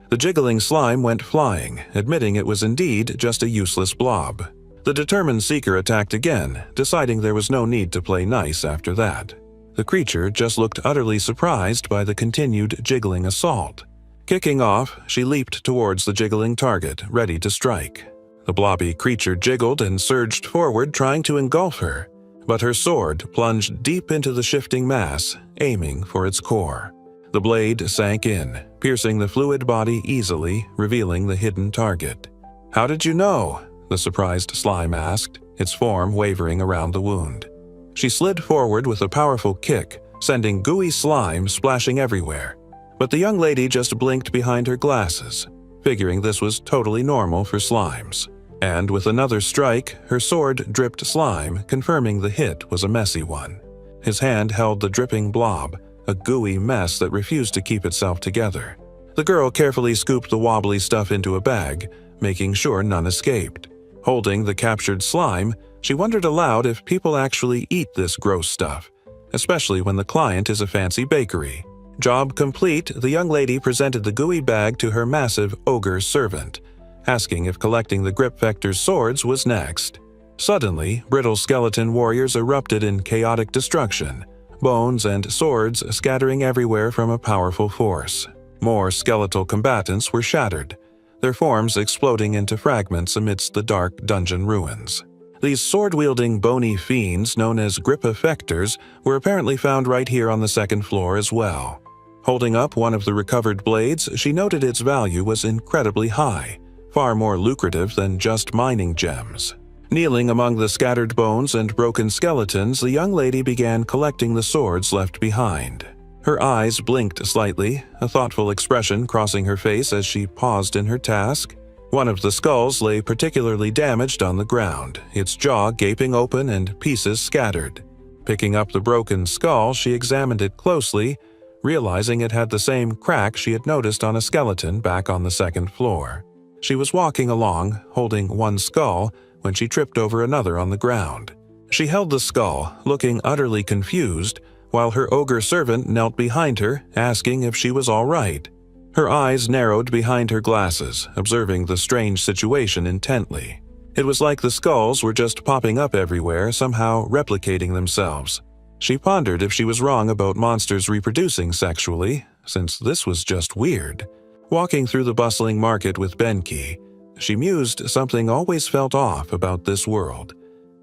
The jiggling slime went flying, admitting it was indeed just a useless blob. The determined seeker attacked again, deciding there was no need to play nice after that. The creature just looked utterly surprised by the continued jiggling assault. Kicking off, she leaped towards the jiggling target, ready to strike. The blobby creature jiggled and surged forward, trying to engulf her, but her sword plunged deep into the shifting mass, aiming for its core. The blade sank in, piercing the fluid body easily, revealing the hidden target. "How did you know?" the surprised slime asked, its form wavering around the wound. She slid forward with a powerful kick, sending gooey slime splashing everywhere. But the young lady just blinked behind her glasses, figuring this was totally normal for slimes. And with another strike, her sword dripped slime, confirming the hit was a messy one. His hand held the dripping blob, a gooey mess that refused to keep itself together. The girl carefully scooped the wobbly stuff into a bag, making sure none escaped. Holding the captured slime, she wondered aloud if people actually eat this gross stuff, especially when the client is a fancy bakery. Job complete, the young lady presented the gooey bag to her massive ogre servant, asking if collecting the Grip Vector's swords was next. Suddenly, brittle skeleton warriors erupted in chaotic destruction, bones and swords scattering everywhere from a powerful force. More skeletal combatants were shattered, their forms exploding into fragments amidst the dark dungeon ruins. These sword-wielding bony fiends, known as Grip Effectors, were apparently found right here on the second floor as well. Holding up one of the recovered blades, she noted its value was incredibly high, far more lucrative than just mining gems. Kneeling among the scattered bones and broken skeletons, the young lady began collecting the swords left behind. Her eyes blinked slightly, a thoughtful expression crossing her face as she paused in her task. One of the skulls lay particularly damaged on the ground, its jaw gaping open and pieces scattered. Picking up the broken skull, she examined it closely, realizing it had the same crack she had noticed on a skeleton back on the second floor. She was walking along, holding one skull, when she tripped over another on the ground. She held the skull, looking utterly confused, while her ogre servant knelt behind her, asking if she was all right. Her eyes narrowed behind her glasses, observing the strange situation intently. It was like the skulls were just popping up everywhere, somehow replicating themselves. She pondered if she was wrong about monsters reproducing sexually, since this was just weird. Walking through the bustling market with Benki, she mused something always felt off about this world.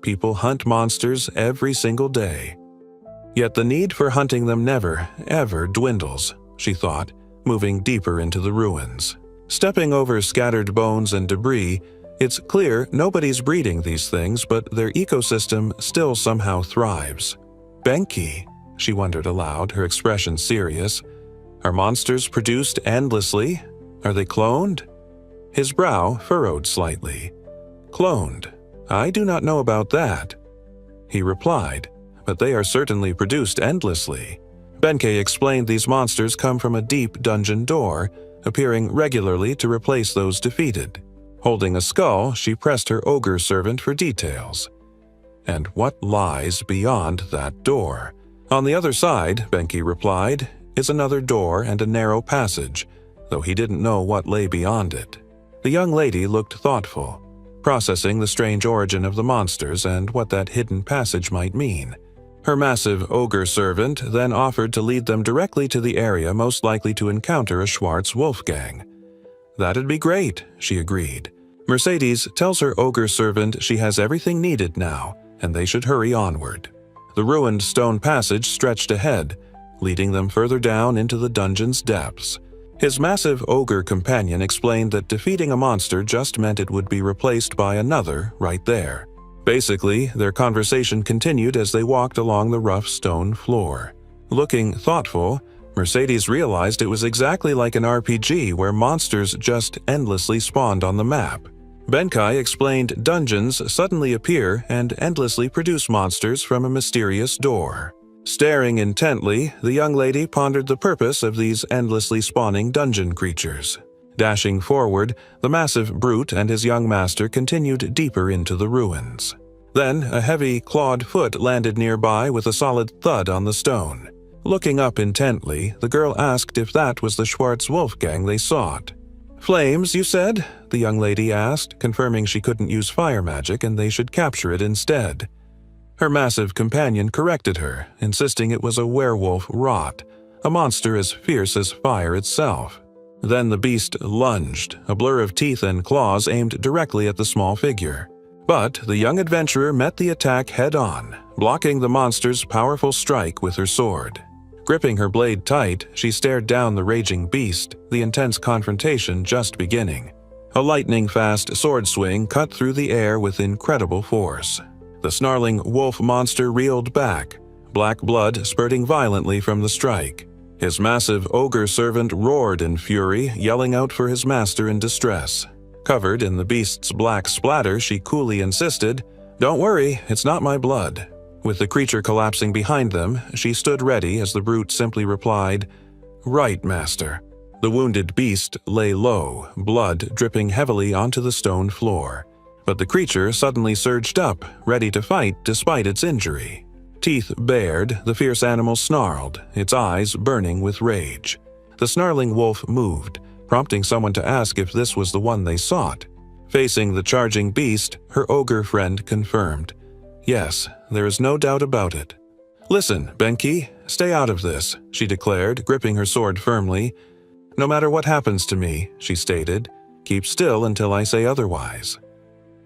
People hunt monsters every single day. Yet the need for hunting them never, ever dwindles, she thought, moving deeper into the ruins. Stepping over scattered bones and debris, it's clear nobody's breeding these things, but their ecosystem still somehow thrives. Benki, she wondered aloud, her expression serious. Are monsters produced endlessly? Are they cloned? His brow furrowed slightly. Cloned? I do not know about that. He replied, but they are certainly produced endlessly. Benkei explained these monsters come from a deep dungeon door, appearing regularly to replace those defeated. Holding a skull, she pressed her ogre servant for details. And what lies beyond that door? On the other side, Benki replied, is another door and a narrow passage, though he didn't know what lay beyond it. The young lady looked thoughtful, processing the strange origin of the monsters and what that hidden passage might mean. Her massive ogre servant then offered to lead them directly to the area most likely to encounter a Schwartz Wolfgang. That'd be great, she agreed. Mercedes tells her ogre servant she has everything needed now, and they should hurry onward. The ruined stone passage stretched ahead, leading them further down into the dungeon's depths. His massive ogre companion explained that defeating a monster just meant it would be replaced by another right there. Basically, their conversation continued as they walked along the rough stone floor. Looking thoughtful, Mercedes realized it was exactly like an RPG where monsters just endlessly spawned on the map. Benkai explained dungeons suddenly appear and endlessly produce monsters from a mysterious door. Staring intently, the young lady pondered the purpose of these endlessly spawning dungeon creatures. Dashing forward, the massive brute and his young master continued deeper into the ruins. Then, a heavy, clawed foot landed nearby with a solid thud on the stone. Looking up intently, the girl asked if that was the Schwartz Wolfgang they sought. "Flames, you said?" the young lady asked, confirming she couldn't use fire magic and they should capture it instead. Her massive companion corrected her, insisting it was a werewolf rot, a monster as fierce as fire itself. Then the beast lunged, a blur of teeth and claws aimed directly at the small figure. But the young adventurer met the attack head-on, blocking the monster's powerful strike with her sword. Gripping her blade tight, she stared down the raging beast, the intense confrontation just beginning. A lightning-fast sword swing cut through the air with incredible force. The snarling wolf monster reeled back, black blood spurting violently from the strike. His massive ogre servant roared in fury, yelling out for his master in distress. Covered in the beast's black splatter, she coolly insisted, "Don't worry, it's not my blood." With the creature collapsing behind them, she stood ready as the brute simply replied, "Right, master." The wounded beast lay low, blood dripping heavily onto the stone floor. But the creature suddenly surged up, ready to fight despite its injury. Teeth bared, the fierce animal snarled, its eyes burning with rage. The snarling wolf moved, prompting someone to ask if this was the one they sought. Facing the charging beast, her ogre friend confirmed, "Yes, there is no doubt about it." "Listen, Benki, stay out of this," she declared, gripping her sword firmly. "No matter what happens to me," she stated, "keep still until I say otherwise."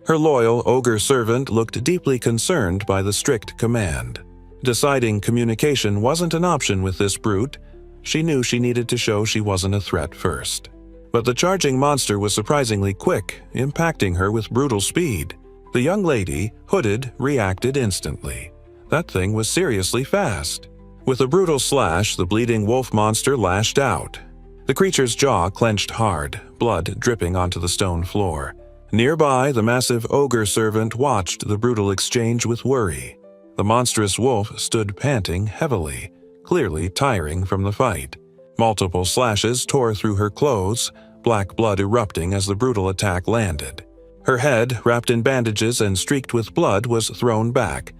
Her loyal ogre servant looked deeply concerned by the strict command. Deciding communication wasn't an option with this brute, she knew she needed to show she wasn't a threat first. But the charging monster was surprisingly quick, impacting her with brutal speed. The young lady, hooded, reacted instantly. That thing was seriously fast. With a brutal slash, the bleeding wolf monster lashed out. The creature's jaw clenched hard, blood dripping onto the stone floor. Nearby, the massive ogre servant watched the brutal exchange with worry. The monstrous wolf stood panting heavily, clearly tiring from the fight. Multiple slashes tore through her clothes, black blood erupting as the brutal attack landed. Her head, wrapped in bandages and streaked with blood, was thrown back,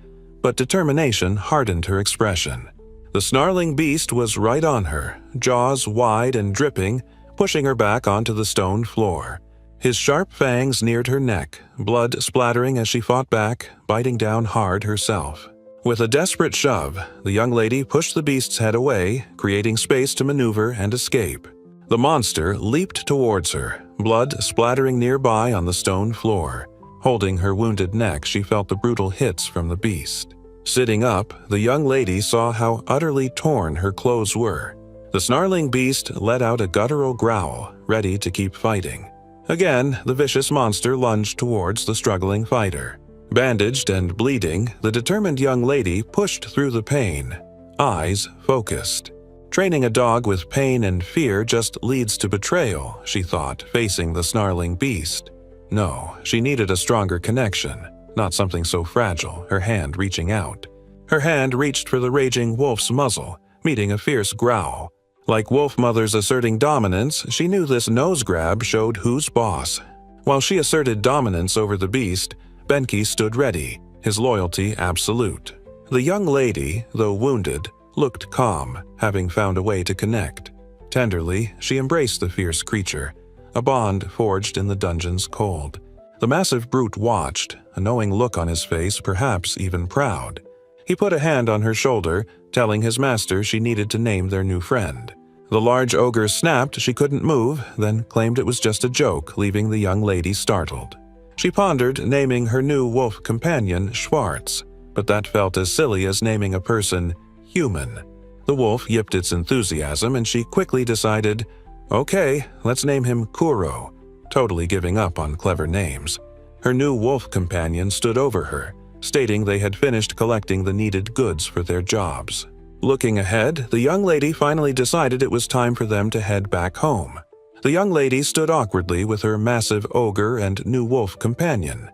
but determination hardened her expression. The snarling beast was right on her, jaws wide and dripping, pushing her back onto the stone floor. His sharp fangs neared her neck, blood splattering as she fought back, biting down hard herself. With a desperate shove, the young lady pushed the beast's head away, creating space to maneuver and escape. The monster leaped towards her, blood splattering nearby on the stone floor. Holding her wounded neck, she felt the brutal hits from the beast. Sitting up, the young lady saw how utterly torn her clothes were. The snarling beast let out a guttural growl, ready to keep fighting. Again, the vicious monster lunged towards the struggling fighter. Bandaged and bleeding, the determined young lady pushed through the pain, eyes focused. Training a dog with pain and fear just leads to betrayal, she thought, facing the snarling beast. No, she needed a stronger connection, not something so fragile, her hand reaching out. Her hand reached for the raging wolf's muzzle, meeting a fierce growl. Like wolf mothers asserting dominance, she knew this nose grab showed who's boss. While she asserted dominance over the beast, Benki stood ready, his loyalty absolute. The young lady, though wounded, looked calm, having found a way to connect. Tenderly, she embraced the fierce creature, a bond forged in the dungeon's cold. The massive brute watched, a knowing look on his face, perhaps even proud. He put a hand on her shoulder, telling his master she needed to name their new friend. The large ogre snapped she couldn't move, then claimed it was just a joke, leaving the young lady startled. She pondered naming her new wolf companion Schwartz, but that felt as silly as naming a person human. The wolf yipped its enthusiasm, and she quickly decided, "Okay, let's name him Kuro," totally giving up on clever names. Her new wolf companion stood over her, stating they had finished collecting the needed goods for their jobs. Looking ahead, the young lady finally decided it was time for them to head back home. The young lady stood awkwardly with her massive ogre and new wolf companion.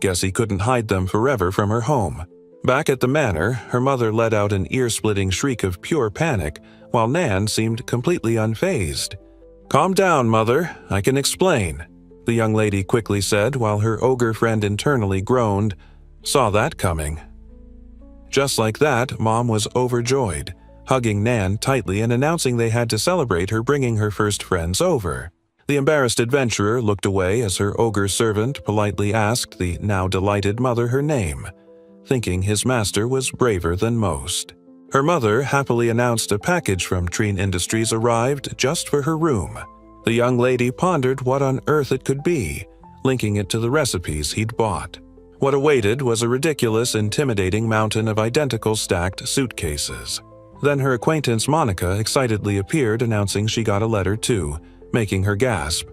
Guess he couldn't hide them forever from her home. Back at the manor, her mother let out an ear-splitting shriek of pure panic, while Nan seemed completely unfazed. "Calm down, Mother. I can explain," the young lady quickly said while her ogre friend internally groaned. "Saw that coming." Just like that, Mom was overjoyed, hugging Nan tightly and announcing they had to celebrate her bringing her first friends over. The embarrassed adventurer looked away as her ogre servant politely asked the now delighted mother her name, thinking his master was braver than most. Her mother happily announced a package from Treen Industries arrived just for her room. The young lady pondered what on earth it could be, linking it to the recipes he'd bought. What awaited was a ridiculous, intimidating mountain of identical stacked suitcases. Then her acquaintance Monica excitedly appeared, announcing she got a letter too, making her gasp.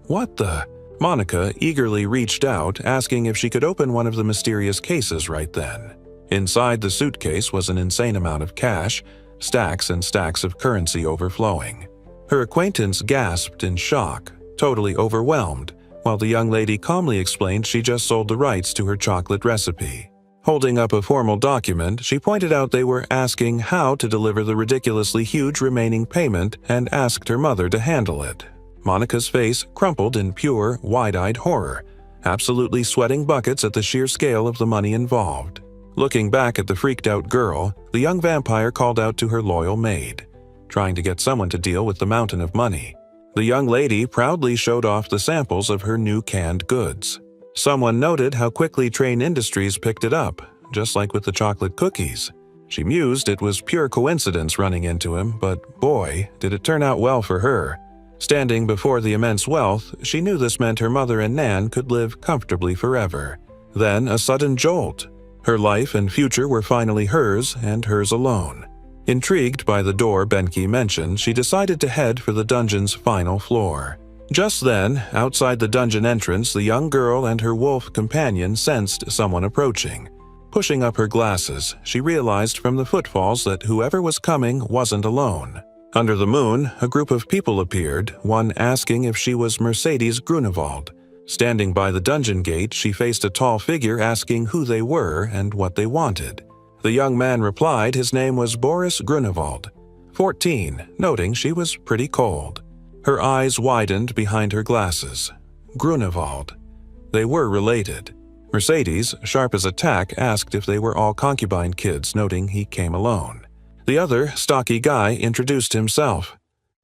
"What the?" Monica eagerly reached out, asking if she could open one of the mysterious cases right then. Inside the suitcase was an insane amount of cash, stacks and stacks of currency overflowing. Her acquaintance gasped in shock, totally overwhelmed, while the young lady calmly explained she just sold the rights to her chocolate recipe. Holding up a formal document, she pointed out they were asking how to deliver the ridiculously huge remaining payment and asked her mother to handle it. Monica's face crumpled in pure, wide-eyed horror, absolutely sweating buckets at the sheer scale of the money involved. Looking back at the freaked-out girl, the young vampire called out to her loyal maid, trying to get someone to deal with the mountain of money. The young lady proudly showed off the samples of her new canned goods. Someone noted how quickly Train Industries picked it up, just like with the chocolate cookies. She mused it was pure coincidence running into him, but boy, did it turn out well for her. Standing before the immense wealth, she knew this meant her mother and Nan could live comfortably forever. Then a sudden jolt. Her life and future were finally hers, and hers alone. Intrigued by the door Benki mentioned, she decided to head for the dungeon's final floor. Just then, outside the dungeon entrance, the young girl and her wolf companion sensed someone approaching. Pushing up her glasses, she realized from the footfalls that whoever was coming wasn't alone. Under the moon, a group of people appeared, one asking if she was Mercedes Grunewald. Standing by the dungeon gate, she faced a tall figure asking who they were and what they wanted. The young man replied his name was Boris Grunewald, 14, noting she was pretty cold. Her eyes widened behind her glasses. Grunewald. They were related. Mercedes, sharp as a tack, asked if they were all concubine kids, noting he came alone. The other, stocky guy, introduced himself.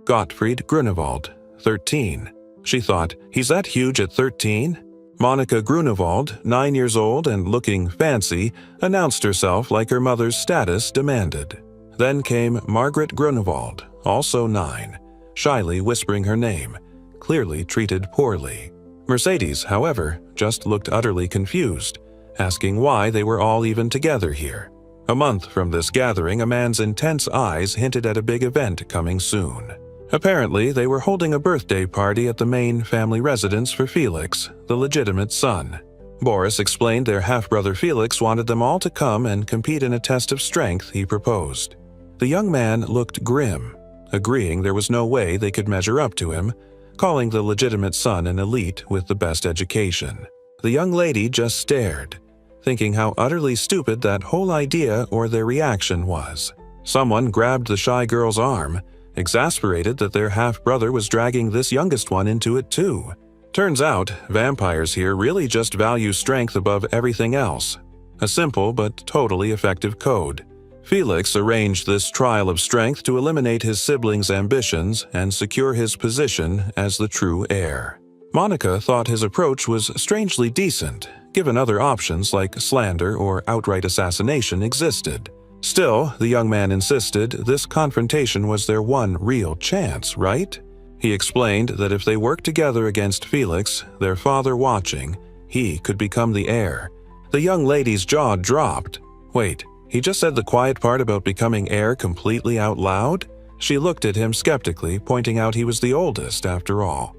Gottfried Grunewald, 13. She thought, he's that huge at 13? Monica Grunewald, 9 years old and looking fancy, announced herself like her mother's status demanded. Then came Margaret Grunewald, also 9, shyly whispering her name, clearly treated poorly. Mercedes, however, just looked utterly confused, asking why they were all even together here. A month from this gathering, a man's intense eyes hinted at a big event coming soon. Apparently, they were holding a birthday party at the main family residence for Felix, the legitimate son. Boris explained their half-brother Felix wanted them all to come and compete in a test of strength he proposed. The young man looked grim, agreeing there was no way they could measure up to him, calling the legitimate son an elite with the best education. The young lady just stared, thinking how utterly stupid that whole idea or their reaction was. Someone grabbed the shy girl's arm, exasperated that their half-brother was dragging this youngest one into it too. Turns out, vampires here really just value strength above everything else. A simple but totally effective code. Felix arranged this trial of strength to eliminate his siblings' ambitions and secure his position as the true heir. Monica thought his approach was strangely decent, given other options like slander or outright assassination existed. Still, the young man insisted this confrontation was their one real chance, right? He explained that if they worked together against Felix, their father watching, he could become the heir. The young lady's jaw dropped. Wait, he just said the quiet part about becoming heir completely out loud? She looked at him skeptically, pointing out he was the oldest after all.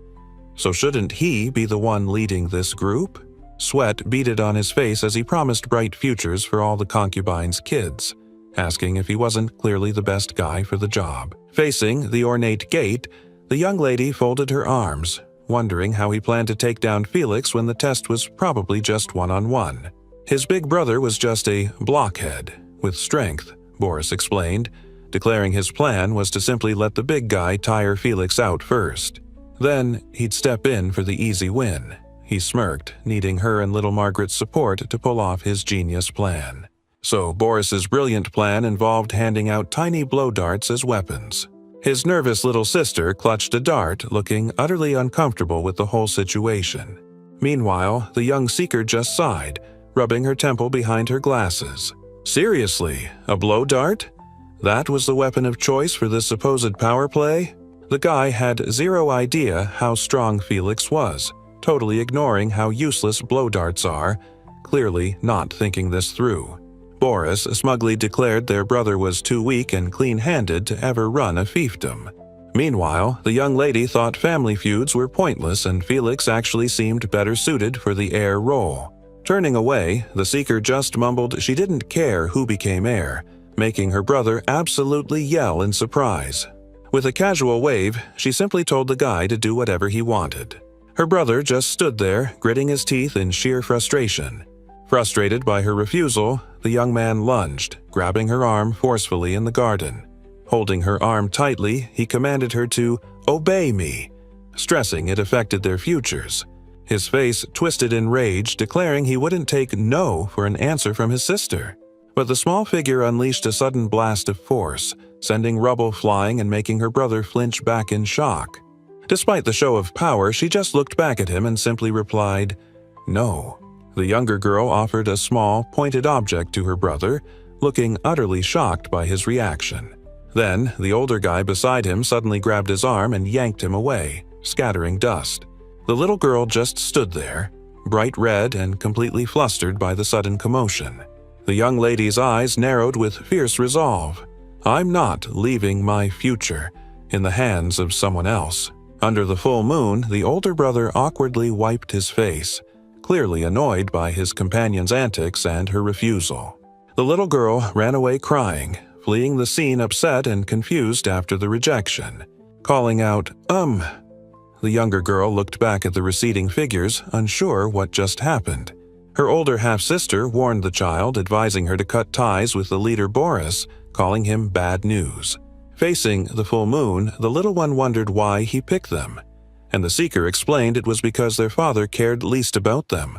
So shouldn't he be the one leading this group? Sweat beaded on his face as he promised bright futures for all the concubines' kids, asking if he wasn't clearly the best guy for the job. Facing the ornate gate, the young lady folded her arms, wondering how he planned to take down Felix when the test was probably just one-on-one. His big brother was just a blockhead, with strength, Boris explained, declaring his plan was to simply let the big guy tire Felix out first. Then he'd step in for the easy win. He smirked, needing her and little Margaret's support to pull off his genius plan. So Boris's brilliant plan involved handing out tiny blow darts as weapons. His nervous little sister clutched a dart, looking utterly uncomfortable with the whole situation. Meanwhile, the young seeker just sighed, rubbing her temple behind her glasses. Seriously, a blow dart? That was the weapon of choice for this supposed power play? The guy had zero idea how strong Felix was, totally ignoring how useless blow darts are, clearly not thinking this through. Boris smugly declared their brother was too weak and clean-handed to ever run a fiefdom. Meanwhile, the young lady thought family feuds were pointless and Felix actually seemed better suited for the heir role. Turning away, the seeker just mumbled she didn't care who became heir, making her brother absolutely yell in surprise. With a casual wave, she simply told the guy to do whatever he wanted. Her brother just stood there, gritting his teeth in sheer frustration. Frustrated by her refusal, the young man lunged, grabbing her arm forcefully in the garden. Holding her arm tightly, he commanded her to obey me, stressing it affected their futures. His face twisted in rage, declaring he wouldn't take no for an answer from his sister. But the small figure unleashed a sudden blast of force, sending rubble flying and making her brother flinch back in shock. Despite the show of power, she just looked back at him and simply replied, "No." The younger girl offered a small, pointed object to her brother, looking utterly shocked by his reaction. Then, the older guy beside him suddenly grabbed his arm and yanked him away, scattering dust. The little girl just stood there, bright red and completely flustered by the sudden commotion. The young lady's eyes narrowed with fierce resolve. "I'm not leaving my future in the hands of someone else." Under the full moon, the older brother awkwardly wiped his face, clearly annoyed by his companion's antics and her refusal. The little girl ran away crying, fleeing the scene upset and confused after the rejection, calling out, The younger girl looked back at the receding figures, unsure what just happened. Her older half-sister warned the child, advising her to cut ties with the leader Boris, calling him bad news. Facing the full moon, the little one wondered why he picked them, and the seeker explained it was because their father cared least about them.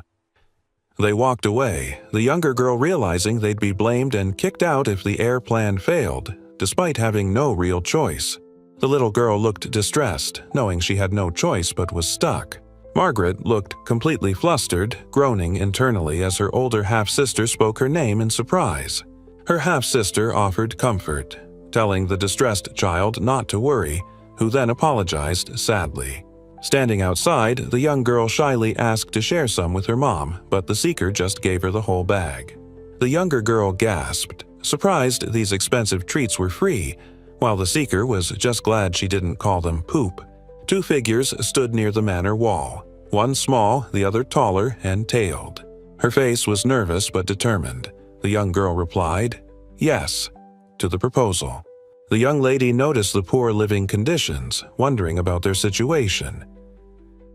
They walked away, the younger girl realizing they'd be blamed and kicked out if the heir plan failed, despite having no real choice. The little girl looked distressed, knowing she had no choice but was stuck. Margaret looked completely flustered, groaning internally as her older half-sister spoke her name in surprise. Her half-sister offered comfort, telling the distressed child not to worry, who then apologized sadly. Standing outside, the young girl shyly asked to share some with her mom, but the seeker just gave her the whole bag. The younger girl gasped, surprised these expensive treats were free, while the seeker was just glad she didn't call them poop. Two figures stood near the manor wall, one small, the other taller and tailed. Her face was nervous but determined. The young girl replied, "Yes," to the proposal. The young lady noticed the poor living conditions, wondering about their situation.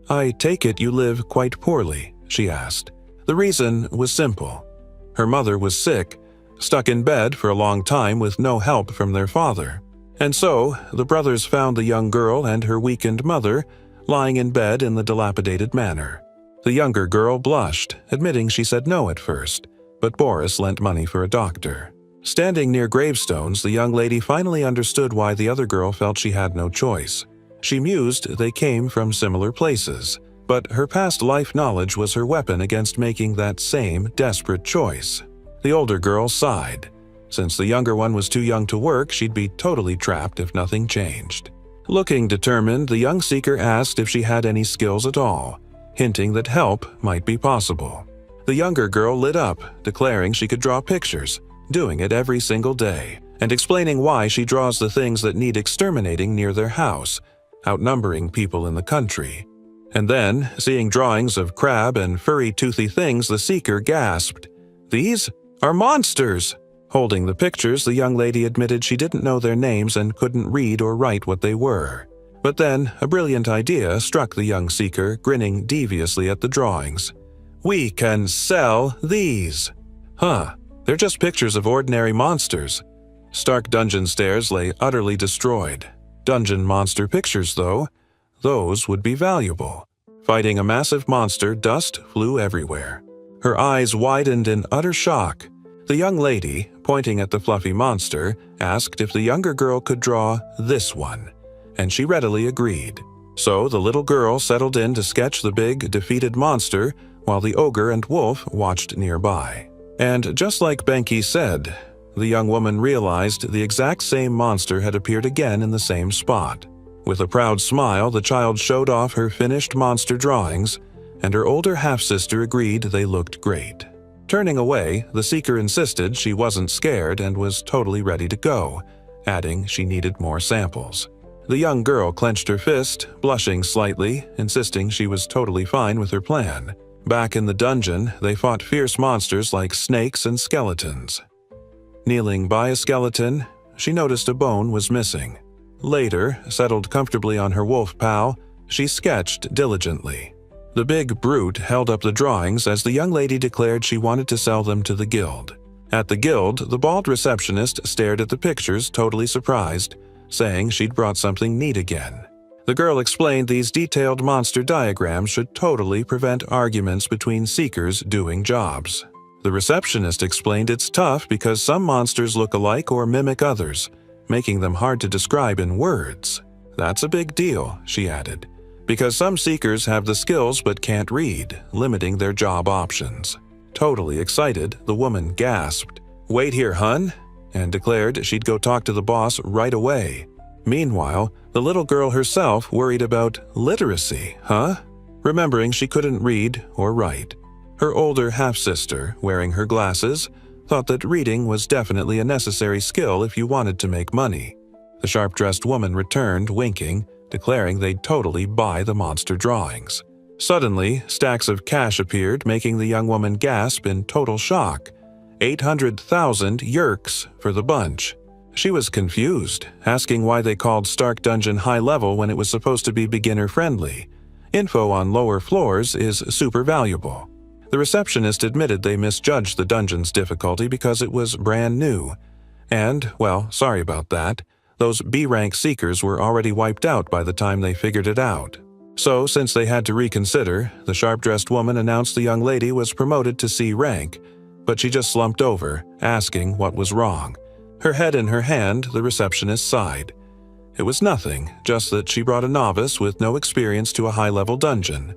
"I take it you live quite poorly?" she asked. The reason was simple. Her mother was sick, stuck in bed for a long time with no help from their father. And so, the brothers found the young girl and her weakened mother lying in bed in the dilapidated manor. The younger girl blushed, admitting she said no at first, but Boris lent money for a doctor. Standing near gravestones, the young lady finally understood why the other girl felt she had no choice. She mused they came from similar places, but her past life knowledge was her weapon against making that same desperate choice. The older girl sighed. Since the younger one was too young to work, she'd be totally trapped if nothing changed. Looking determined, the young seeker asked if she had any skills at all, hinting that help might be possible. The younger girl lit up, declaring she could draw pictures, doing it every single day, and explaining why she draws the things that need exterminating near their house, outnumbering people in the country. And then, seeing drawings of crab and furry toothy things, the seeker gasped, "These are monsters!" Holding the pictures, the young lady admitted she didn't know their names and couldn't read or write what they were. But then, a brilliant idea struck the young seeker, grinning deviously at the drawings. "We can sell these!" They're just pictures of ordinary monsters. Stark dungeon stairs lay utterly destroyed. Dungeon monster pictures, though, those would be valuable. Fighting a massive monster, dust flew everywhere. Her eyes widened in utter shock. The young lady, pointing at the fluffy monster, asked if the younger girl could draw this one, and she readily agreed. So the little girl settled in to sketch the big, defeated monster, while the ogre and wolf watched nearby. And just like Benki said, the young woman realized the exact same monster had appeared again in the same spot. With a proud smile, the child showed off her finished monster drawings, and her older half-sister agreed they looked great. Turning away, the seeker insisted she wasn't scared and was totally ready to go, adding she needed more samples. The young girl clenched her fist, blushing slightly, insisting she was totally fine with her plan. Back in the dungeon, they fought fierce monsters like snakes and skeletons. Kneeling by a skeleton, she noticed a bone was missing. Later, settled comfortably on her wolf pal, she sketched diligently. The big brute held up the drawings as the young lady declared she wanted to sell them to the guild. At the guild, the bald receptionist stared at the pictures, totally surprised, saying she'd brought something neat again. The girl explained these detailed monster diagrams should totally prevent arguments between seekers doing jobs. The receptionist explained it's tough because some monsters look alike or mimic others, making them hard to describe in words. That's a big deal, she added, because some seekers have the skills but can't read, limiting their job options. Totally excited, the woman gasped, "Wait here, hun," and declared she'd go talk to the boss right away. Meanwhile, the little girl herself worried about literacy, remembering she couldn't read or write. Her older half-sister, wearing her glasses, thought that reading was definitely a necessary skill if you wanted to make money. The sharp-dressed woman returned, winking, declaring they'd totally buy the monster drawings. Suddenly, stacks of cash appeared, making the young woman gasp in total shock. 800,000 yerks for the bunch. She was confused, asking why they called Stark Dungeon high level when it was supposed to be beginner-friendly. Info on lower floors is super valuable. The receptionist admitted they misjudged the dungeon's difficulty because it was brand new. And, well, sorry about that. Those B-rank seekers were already wiped out by the time they figured it out. So, since they had to reconsider, the sharp-dressed woman announced the young lady was promoted to C rank, but she just slumped over, asking what was wrong. Her head in her hand, the receptionist sighed. It was nothing, just that she brought a novice with no experience to a high-level dungeon.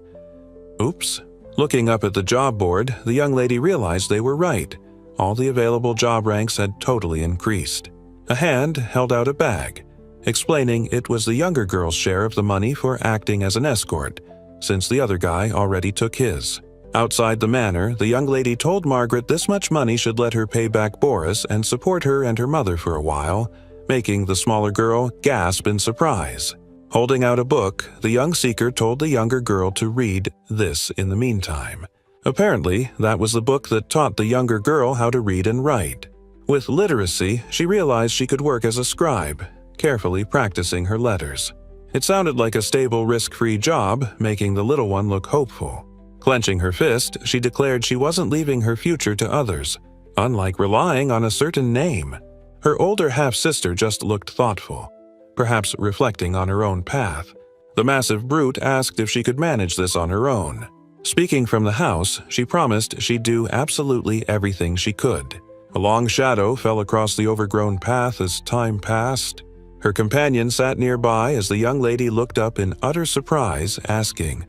Oops. Looking up at the job board, the young lady realized they were right. All the available job ranks had totally increased. A hand held out a bag, explaining it was the younger girl's share of the money for acting as an escort, since the other guy already took his. Outside the manor, the young lady told Margaret this much money should let her pay back Boris and support her and her mother for a while, making the smaller girl gasp in surprise. Holding out a book, the young seeker told the younger girl to read this in the meantime. Apparently, that was the book that taught the younger girl how to read and write. With literacy, she realized she could work as a scribe, carefully practicing her letters. It sounded like a stable, risk-free job, making the little one look hopeful. Clenching her fist, she declared she wasn't leaving her future to others, unlike relying on a certain name. Her older half-sister just looked thoughtful, perhaps reflecting on her own path. The massive brute asked if she could manage this on her own. Speaking from the house, she promised she'd do absolutely everything she could. A long shadow fell across the overgrown path as time passed. Her companion sat nearby as the young lady looked up in utter surprise, asking,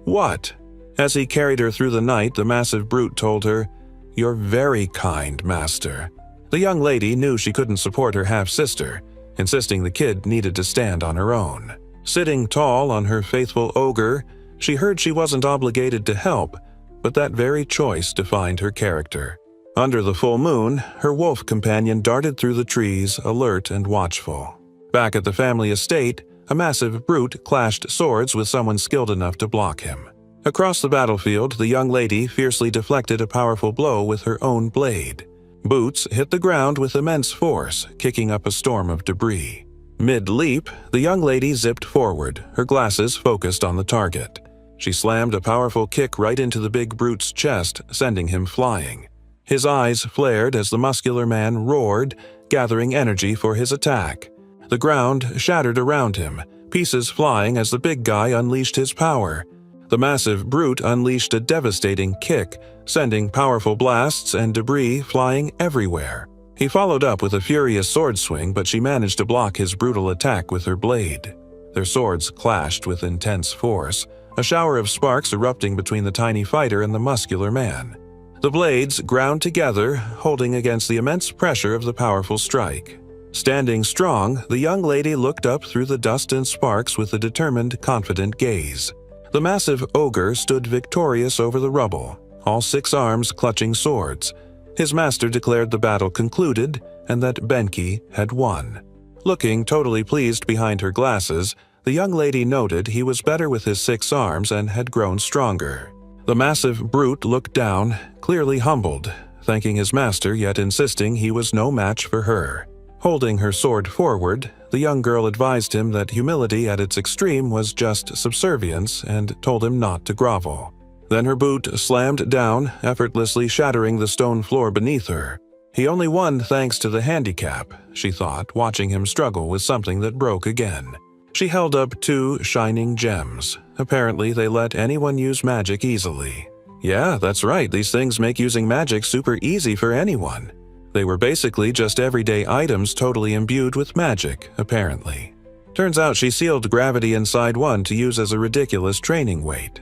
"What?" As he carried her through the night, the massive brute told her, "You're very kind, master." The young lady knew she couldn't support her half-sister, insisting the kid needed to stand on her own. Sitting tall on her faithful ogre, she heard she wasn't obligated to help, but that very choice defined her character. Under the full moon, her wolf companion darted through the trees, alert and watchful. Back at the family estate, a massive brute clashed swords with someone skilled enough to block him. Across the battlefield, the young lady fiercely deflected a powerful blow with her own blade. Boots hit the ground with immense force, kicking up a storm of debris. Mid-leap, the young lady zipped forward, her glasses focused on the target. She slammed a powerful kick right into the big brute's chest, sending him flying. His eyes flared as the muscular man roared, gathering energy for his attack. The ground shattered around him, pieces flying as the big guy unleashed his power. The massive brute unleashed a devastating kick, sending powerful blasts and debris flying everywhere. He followed up with a furious sword swing, but she managed to block his brutal attack with her blade. Their swords clashed with intense force, a shower of sparks erupting between the tiny fighter and the muscular man. The blades ground together, holding against the immense pressure of the powerful strike. Standing strong, the young lady looked up through the dust and sparks with a determined, confident gaze. The massive ogre stood victorious over the rubble, all 6 arms clutching swords. His master declared the battle concluded and that Benki had won. Looking totally pleased behind her glasses, the young lady noted he was better with his 6 arms and had grown stronger. The massive brute looked down, clearly humbled, thanking his master yet insisting he was no match for her. Holding her sword forward, the young girl advised him that humility at its extreme was just subservience and told him not to grovel. Then her boot slammed down, effortlessly shattering the stone floor beneath her. He only won thanks to the handicap, she thought, watching him struggle with something that broke again. She held up 2 shining gems. Apparently, they let anyone use magic easily. Yeah, that's right, these things make using magic super easy for anyone. They were basically just everyday items totally imbued with magic, apparently. Turns out she sealed gravity inside one to use as a ridiculous training weight.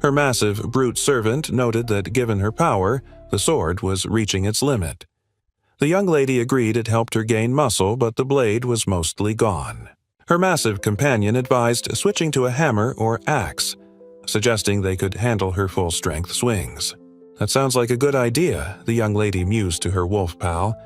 Her massive brute servant noted that given her power, the sword was reaching its limit. The young lady agreed it helped her gain muscle, but the blade was mostly gone. Her massive companion advised switching to a hammer or axe, suggesting they could handle her full-strength swings. That sounds like a good idea, the young lady mused to her wolf pal,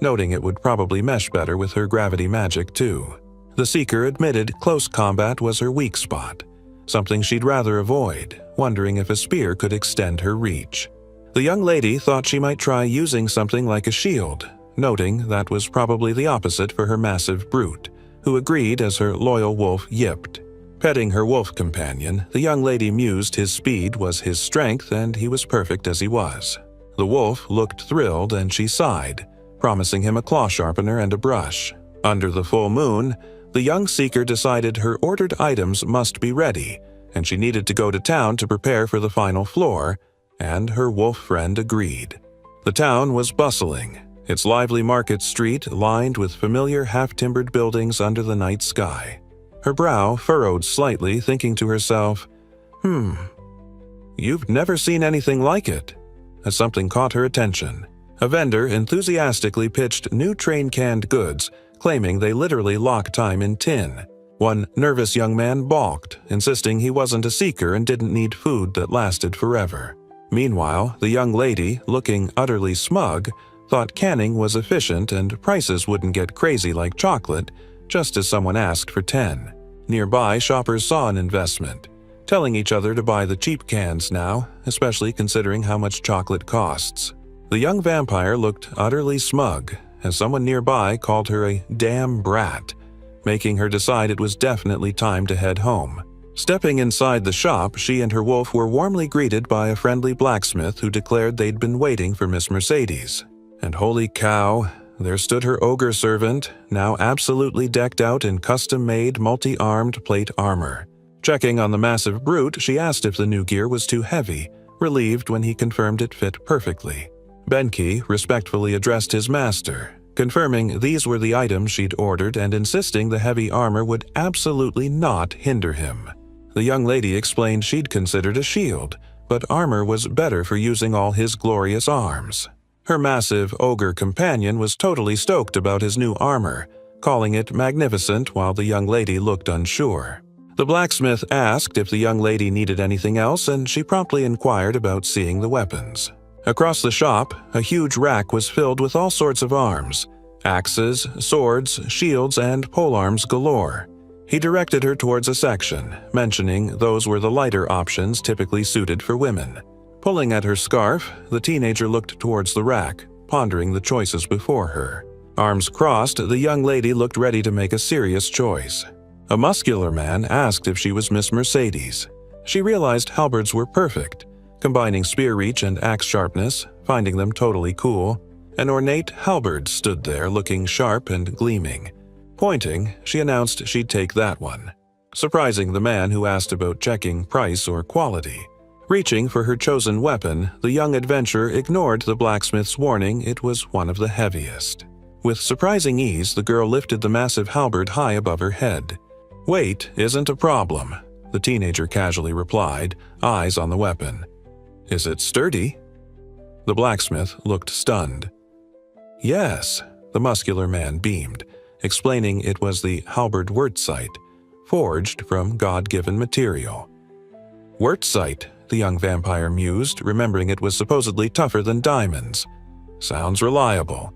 noting it would probably mesh better with her gravity magic too. The seeker admitted close combat was her weak spot, something she'd rather avoid, wondering if a spear could extend her reach. The young lady thought she might try using something like a shield, noting that was probably the opposite for her massive brute, who agreed as her loyal wolf yipped. Petting her wolf companion, the young lady mused his speed was his strength and he was perfect as he was. The wolf looked thrilled and she sighed, promising him a claw sharpener and a brush. Under the full moon, the young seeker decided her ordered items must be ready, and she needed to go to town to prepare for the final floor, and her wolf friend agreed. The town was bustling, its lively market street lined with familiar half-timbered buildings under the night sky. Her brow furrowed slightly, thinking to herself, you've never seen anything like it. As something caught her attention. A vendor enthusiastically pitched new train-canned goods, claiming they literally lock time in tin. One nervous young man balked, insisting he wasn't a seeker and didn't need food that lasted forever. Meanwhile, the young lady, looking utterly smug, thought canning was efficient and prices wouldn't get crazy like chocolate, just as someone asked for 10. Nearby, shoppers saw an investment, telling each other to buy the cheap cans now, especially considering how much chocolate costs. The young vampire looked utterly smug, as someone nearby called her a damn brat, making her decide it was definitely time to head home. Stepping inside the shop, she and her wolf were warmly greeted by a friendly blacksmith who declared they'd been waiting for Miss Mercedes. And holy cow, there stood her ogre servant, now absolutely decked out in custom-made, multi-armed plate armor. Checking on the massive brute, she asked if the new gear was too heavy, relieved when he confirmed it fit perfectly. Benki respectfully addressed his master, confirming these were the items she'd ordered and insisting the heavy armor would absolutely not hinder him. The young lady explained she'd considered a shield, but armor was better for using all his glorious arms. Her massive ogre companion was totally stoked about his new armor, calling it magnificent while the young lady looked unsure. The blacksmith asked if the young lady needed anything else, and she promptly inquired about seeing the weapons. Across the shop, a huge rack was filled with all sorts of arms, axes, swords, shields, and polearms galore. He directed her towards a section, mentioning those were the lighter options typically suited for women. Pulling at her scarf, the teenager looked towards the rack, pondering the choices before her. Arms crossed, the young lady looked ready to make a serious choice. A muscular man asked if she was Miss Mercedes. She realized halberds were perfect, combining spear reach and axe sharpness, finding them totally cool. An ornate halberd stood there looking sharp and gleaming. Pointing, she announced she'd take that one, surprising the man who asked about checking price or quality. Reaching for her chosen weapon, the young adventurer ignored the blacksmith's warning it was one of the heaviest. With surprising ease, the girl lifted the massive halberd high above her head. "Weight isn't a problem," the teenager casually replied, eyes on the weapon. "Is it sturdy?" The blacksmith looked stunned. "Yes," the muscular man beamed, explaining it was the halberd Wertzeit, forged from God-given material. Wertzeit, the young vampire mused, remembering it was supposedly tougher than diamonds. Sounds reliable.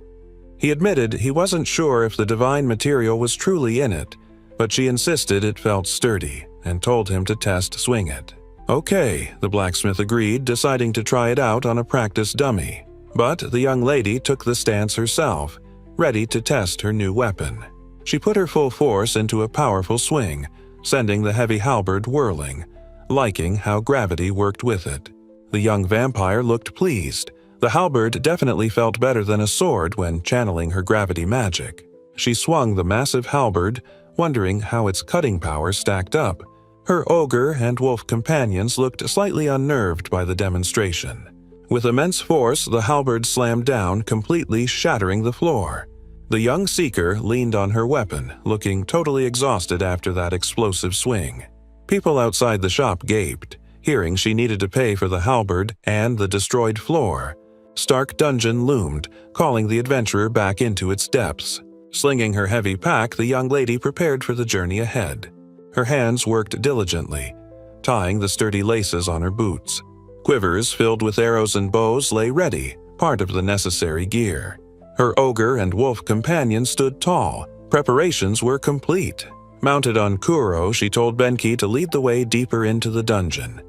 He admitted he wasn't sure if the divine material was truly in it, but she insisted it felt sturdy and told him to test swing it. Okay, the blacksmith agreed, deciding to try it out on a practice dummy. But the young lady took the stance herself, ready to test her new weapon. She put her full force into a powerful swing, sending the heavy halberd whirling, liking how gravity worked with it. The young vampire looked pleased. The halberd definitely felt better than a sword when channeling her gravity magic. She swung the massive halberd, wondering how its cutting power stacked up. Her ogre and wolf companions looked slightly unnerved by the demonstration. With immense force, the halberd slammed down, completely shattering the floor. The young seeker leaned on her weapon, looking totally exhausted after that explosive swing. People outside the shop gaped, hearing she needed to pay for the halberd and the destroyed floor. Stark Dungeon loomed, calling the adventurer back into its depths. Slinging her heavy pack, the young lady prepared for the journey ahead. Her hands worked diligently, tying the sturdy laces on her boots. Quivers filled with arrows and bows lay ready, part of the necessary gear. Her ogre and wolf companion stood tall. Preparations were complete. Mounted on Kuro, she told Benki to lead the way deeper into the dungeon.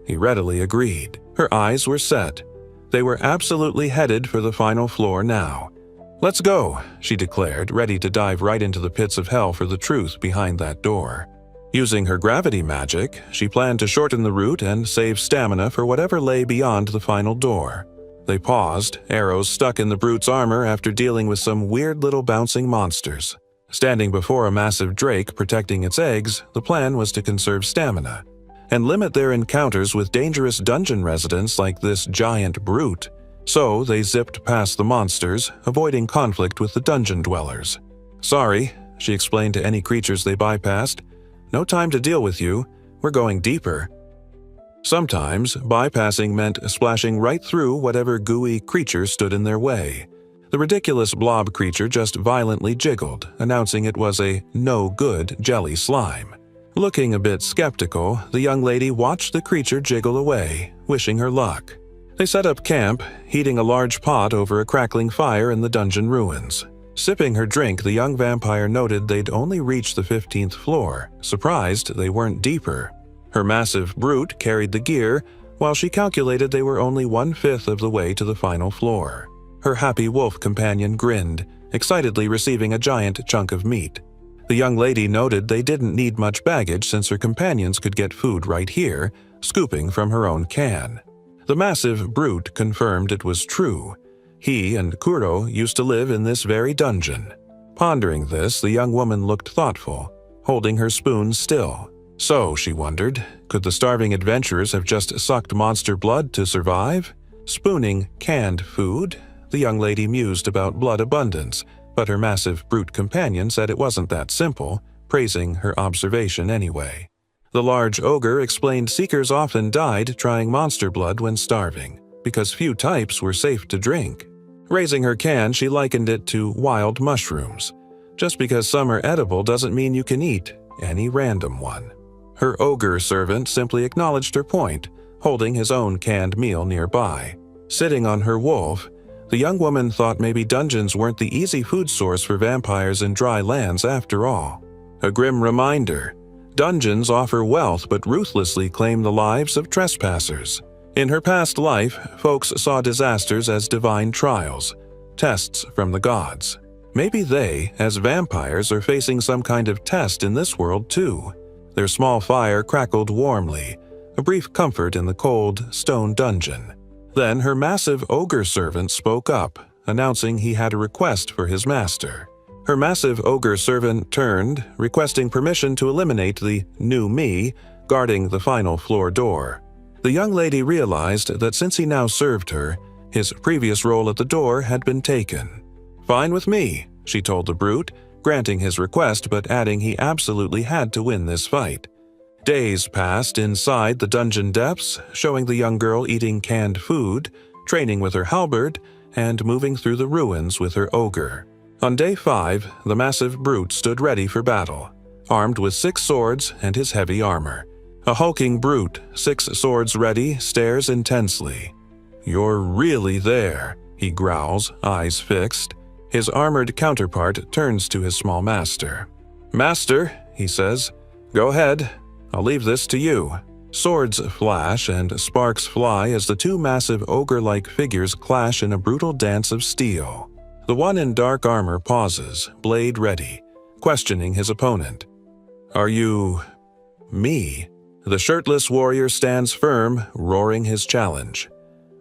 He readily agreed. Her eyes were set. They were absolutely headed for the final floor now. "Let's go," she declared, ready to dive right into the pits of hell for the truth behind that door. Using her gravity magic, she planned to shorten the route and save stamina for whatever lay beyond the final door. They paused, arrows stuck in the brute's armor after dealing with some weird little bouncing monsters. Standing before a massive drake protecting its eggs, the plan was to conserve stamina and limit their encounters with dangerous dungeon residents like this giant brute. So they zipped past the monsters, avoiding conflict with the dungeon dwellers. "Sorry," she explained to any creatures they bypassed. "No time to deal with you. We're going deeper." Sometimes, bypassing meant splashing right through whatever gooey creature stood in their way. The ridiculous blob creature just violently jiggled, announcing it was a no-good jelly slime. Looking a bit skeptical, the young lady watched the creature jiggle away, wishing her luck. They set up camp, heating a large pot over a crackling fire in the dungeon ruins. Sipping her drink, the young vampire noted they'd only reached the 15th floor, surprised they weren't deeper. Her massive brute carried the gear, while she calculated they were only 1/5 of the way to the final floor. Her happy wolf companion grinned, excitedly receiving a giant chunk of meat. The young lady noted they didn't need much baggage since her companions could get food right here, scooping from her own can. The massive brute confirmed it was true. He and Kuro used to live in this very dungeon. Pondering this, the young woman looked thoughtful, holding her spoon still. So, she wondered, could the starving adventurers have just sucked monster blood to survive? Spooning canned food? The young lady mused about blood abundance, but her massive brute companion said it wasn't that simple, praising her observation anyway. The large ogre explained seekers often died trying monster blood when starving, because few types were safe to drink. Raising her can, she likened it to wild mushrooms. Just because some are edible doesn't mean you can eat any random one. Her ogre servant simply acknowledged her point, holding his own canned meal nearby. Sitting on her wolf, the young woman thought maybe dungeons weren't the easy food source for vampires in dry lands after all. A grim reminder. Dungeons offer wealth but ruthlessly claim the lives of trespassers. In her past life, folks saw disasters as divine trials, tests from the gods. Maybe they, as vampires, are facing some kind of test in this world too. Their small fire crackled warmly, a brief comfort in the cold, stone dungeon. Then her massive ogre servant spoke up, announcing he had a request for his master. Her massive ogre servant turned, requesting permission to eliminate the new me guarding the final floor door. The young lady realized that since he now served her, his previous role at the door had been taken. "Fine with me," she told the brute, granting his request but adding he absolutely had to win this fight. Days passed inside the dungeon depths, showing the young girl eating canned food, training with her halberd, and moving through the ruins with her ogre. On day 5, the massive brute stood ready for battle, armed with 6 swords and his heavy armor. A hulking brute, 6 swords ready, stares intensely. "You're really there," he growls, eyes fixed. His armored counterpart turns to his small master. "Master," he says, "go ahead. I'll leave this to you." Swords flash and sparks fly as the 2 massive ogre-like figures clash in a brutal dance of steel. The one in dark armor pauses, blade ready, questioning his opponent. "Are you... me?" The shirtless warrior stands firm, roaring his challenge.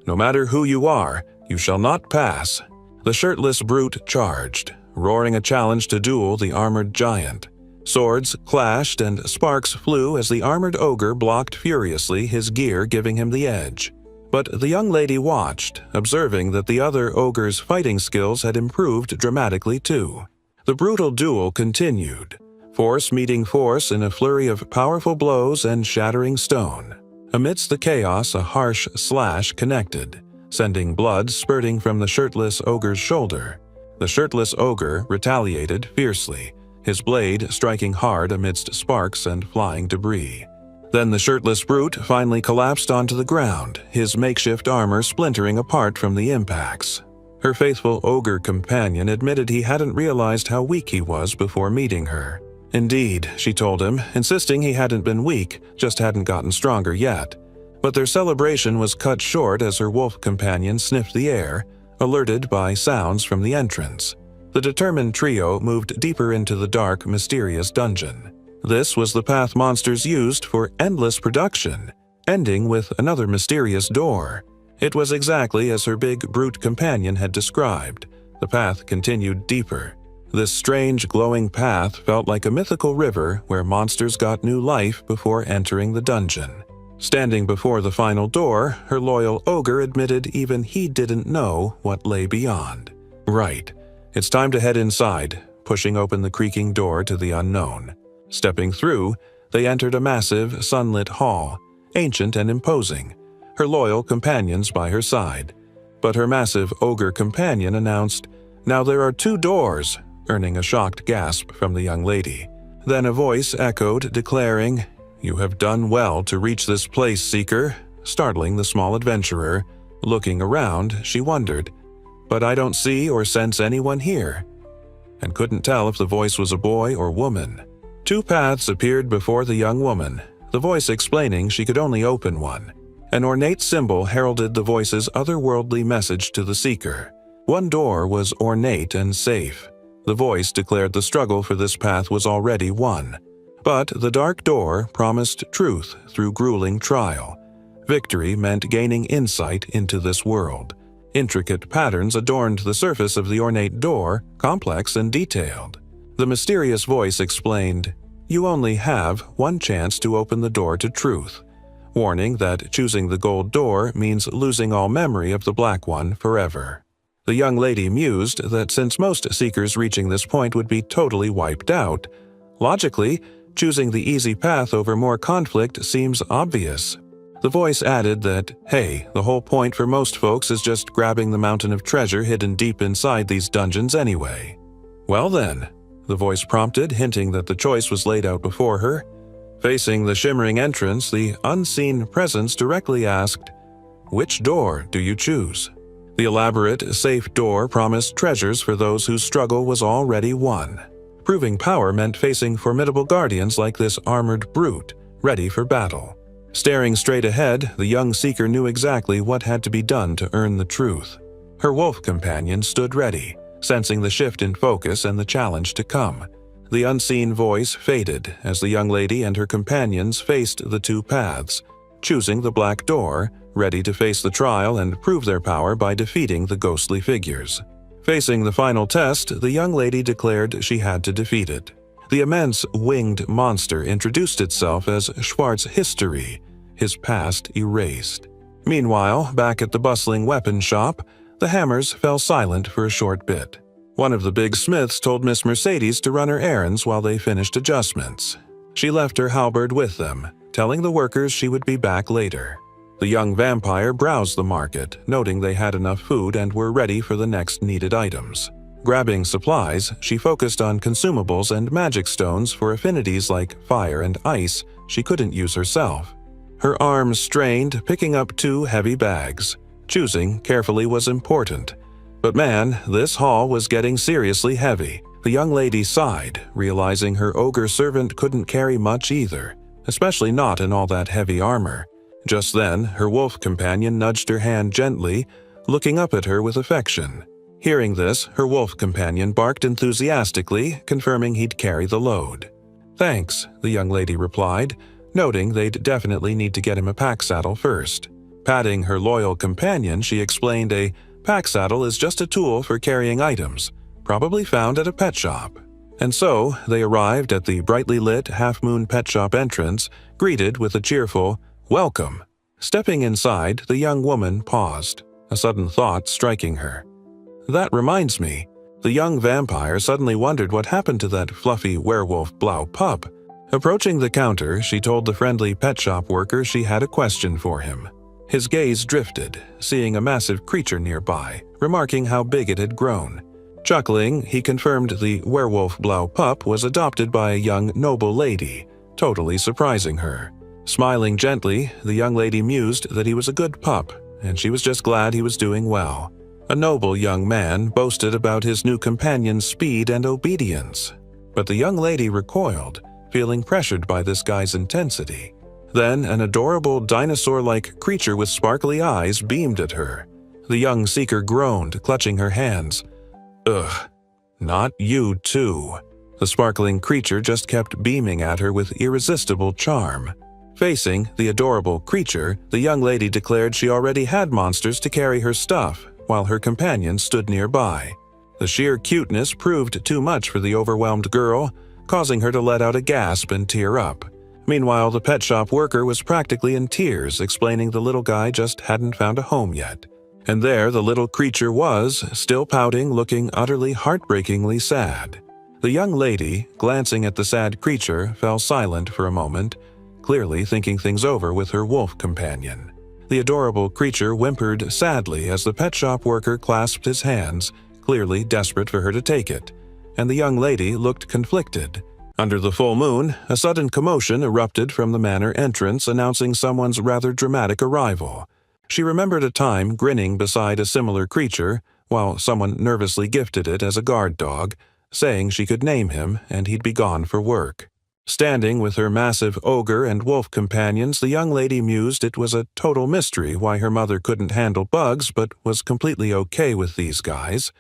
"No matter who you are, you shall not pass." The shirtless brute charged, roaring a challenge to duel the armored giant. Swords clashed and sparks flew as the armored ogre blocked furiously, his gear giving him the edge. But the young lady watched, observing that the other ogre's fighting skills had improved dramatically too. The brutal duel continued, force meeting force in a flurry of powerful blows and shattering stone. Amidst the chaos, a harsh slash connected, sending blood spurting from the shirtless ogre's shoulder. The shirtless ogre retaliated fiercely, his blade striking hard amidst sparks and flying debris. Then the shirtless brute finally collapsed onto the ground, his makeshift armor splintering apart from the impacts. Her faithful ogre companion admitted he hadn't realized how weak he was before meeting her. Indeed, she told him, insisting he hadn't been weak, just hadn't gotten stronger yet. But their celebration was cut short as her wolf companion sniffed the air, alerted by sounds from the entrance. The determined trio moved deeper into the dark, mysterious dungeon. This was the path monsters used for endless production, ending with another mysterious door. It was exactly as her big brute companion had described. The path continued deeper. This strange, glowing path felt like a mythical river where monsters got new life before entering the dungeon. Standing before the final door, her loyal ogre admitted even he didn't know what lay beyond. Right. It's time to head inside, pushing open the creaking door to the unknown. Stepping through, they entered a massive, sunlit hall, ancient and imposing, her loyal companions by her side. But her massive ogre companion announced, "Now there are 2 doors," earning a shocked gasp from the young lady. Then a voice echoed, declaring, "You have done well to reach this place, Seeker," startling the small adventurer. Looking around, she wondered, "But I don't see or sense anyone here," and couldn't tell if the voice was a boy or woman. 2 paths appeared before the young woman, the voice explaining she could only open one. An ornate symbol heralded the voice's otherworldly message to the seeker. One door was ornate and safe. The voice declared the struggle for this path was already won. But the dark door promised truth through grueling trial. Victory meant gaining insight into this world. Intricate patterns adorned the surface of the ornate door, complex and detailed. The mysterious voice explained, "You only have one chance to open the door to truth," warning that choosing the gold door means losing all memory of the black one forever. The young lady mused that since most seekers reaching this point would be totally wiped out, logically, choosing the easy path over more conflict seems obvious. The voice added that, hey, the whole point for most folks is just grabbing the mountain of treasure hidden deep inside these dungeons anyway. "Well then," the voice prompted, hinting that the choice was laid out before her. Facing the shimmering entrance, the unseen presence directly asked, "Which door do you choose?" The elaborate, safe door promised treasures for those whose struggle was already won. Proving power meant facing formidable guardians like this armored brute, ready for battle. Staring straight ahead, the young seeker knew exactly what had to be done to earn the truth. Her wolf companion stood ready, sensing the shift in focus and the challenge to come. The unseen voice faded as the young lady and her companions faced the 2 paths, choosing the black door, ready to face the trial and prove their power by defeating the ghostly figures. Facing the final test, the young lady declared she had to defeat it. The immense winged monster introduced itself as Schwartz History, his past erased. Meanwhile, back at the bustling weapon shop, the hammers fell silent for a short bit. One of the big smiths told Miss Mercedes to run her errands while they finished adjustments. She left her halberd with them, telling the workers she would be back later. The young vampire browsed the market, noting they had enough food and were ready for the next needed items. Grabbing supplies, she focused on consumables and magic stones for affinities like fire and ice she couldn't use herself. Her arms strained, picking up 2 heavy bags. Choosing carefully was important. But man, this haul was getting seriously heavy. The young lady sighed, realizing her ogre servant couldn't carry much either, especially not in all that heavy armor. Just then, her wolf companion nudged her hand gently, looking up at her with affection. Hearing this, her wolf companion barked enthusiastically, confirming he'd carry the load. "Thanks," the young lady replied, noting they'd definitely need to get him a pack saddle first. Patting her loyal companion, she explained a pack saddle is just a tool for carrying items, probably found at a pet shop. And so, they arrived at the brightly lit half-moon pet shop entrance, greeted with a cheerful, "Welcome." Stepping inside, the young woman paused, a sudden thought striking her. That reminds me, the young vampire suddenly wondered what happened to that fluffy werewolf Blau pup. Approaching the counter, she told the friendly pet shop worker she had a question for him. His gaze drifted, seeing a massive creature nearby, remarking how big it had grown. Chuckling, he confirmed the werewolf Blau pup was adopted by a young noble lady, totally surprising her. Smiling gently, the young lady mused that he was a good pup, and she was just glad he was doing well. A noble young man boasted about his new companion's speed and obedience. But the young lady recoiled, feeling pressured by this guy's intensity. Then an adorable dinosaur-like creature with sparkly eyes beamed at her. The young seeker groaned, clutching her hands. "Ugh, not you too." The sparkling creature just kept beaming at her with irresistible charm. Facing the adorable creature, the young lady declared she already had monsters to carry her stuff, while her companion stood nearby. The sheer cuteness proved too much for the overwhelmed girl, causing her to let out a gasp and tear up. Meanwhile, the pet shop worker was practically in tears, explaining the little guy just hadn't found a home yet. And there the little creature was, still pouting, looking utterly heartbreakingly sad. The young lady, glancing at the sad creature, fell silent for a moment, clearly thinking things over with her wolf companion. The adorable creature whimpered sadly as the pet shop worker clasped his hands, clearly desperate for her to take it, and the young lady looked conflicted. Under the full moon, a sudden commotion erupted from the manor entrance, announcing someone's rather dramatic arrival. She remembered a time grinning beside a similar creature, while someone nervously gifted it as a guard dog, saying she could name him and he'd be gone for work. Standing with her massive ogre and wolf companions, the young lady mused it was a total mystery why her mother couldn't handle bugs but was completely okay with these guys.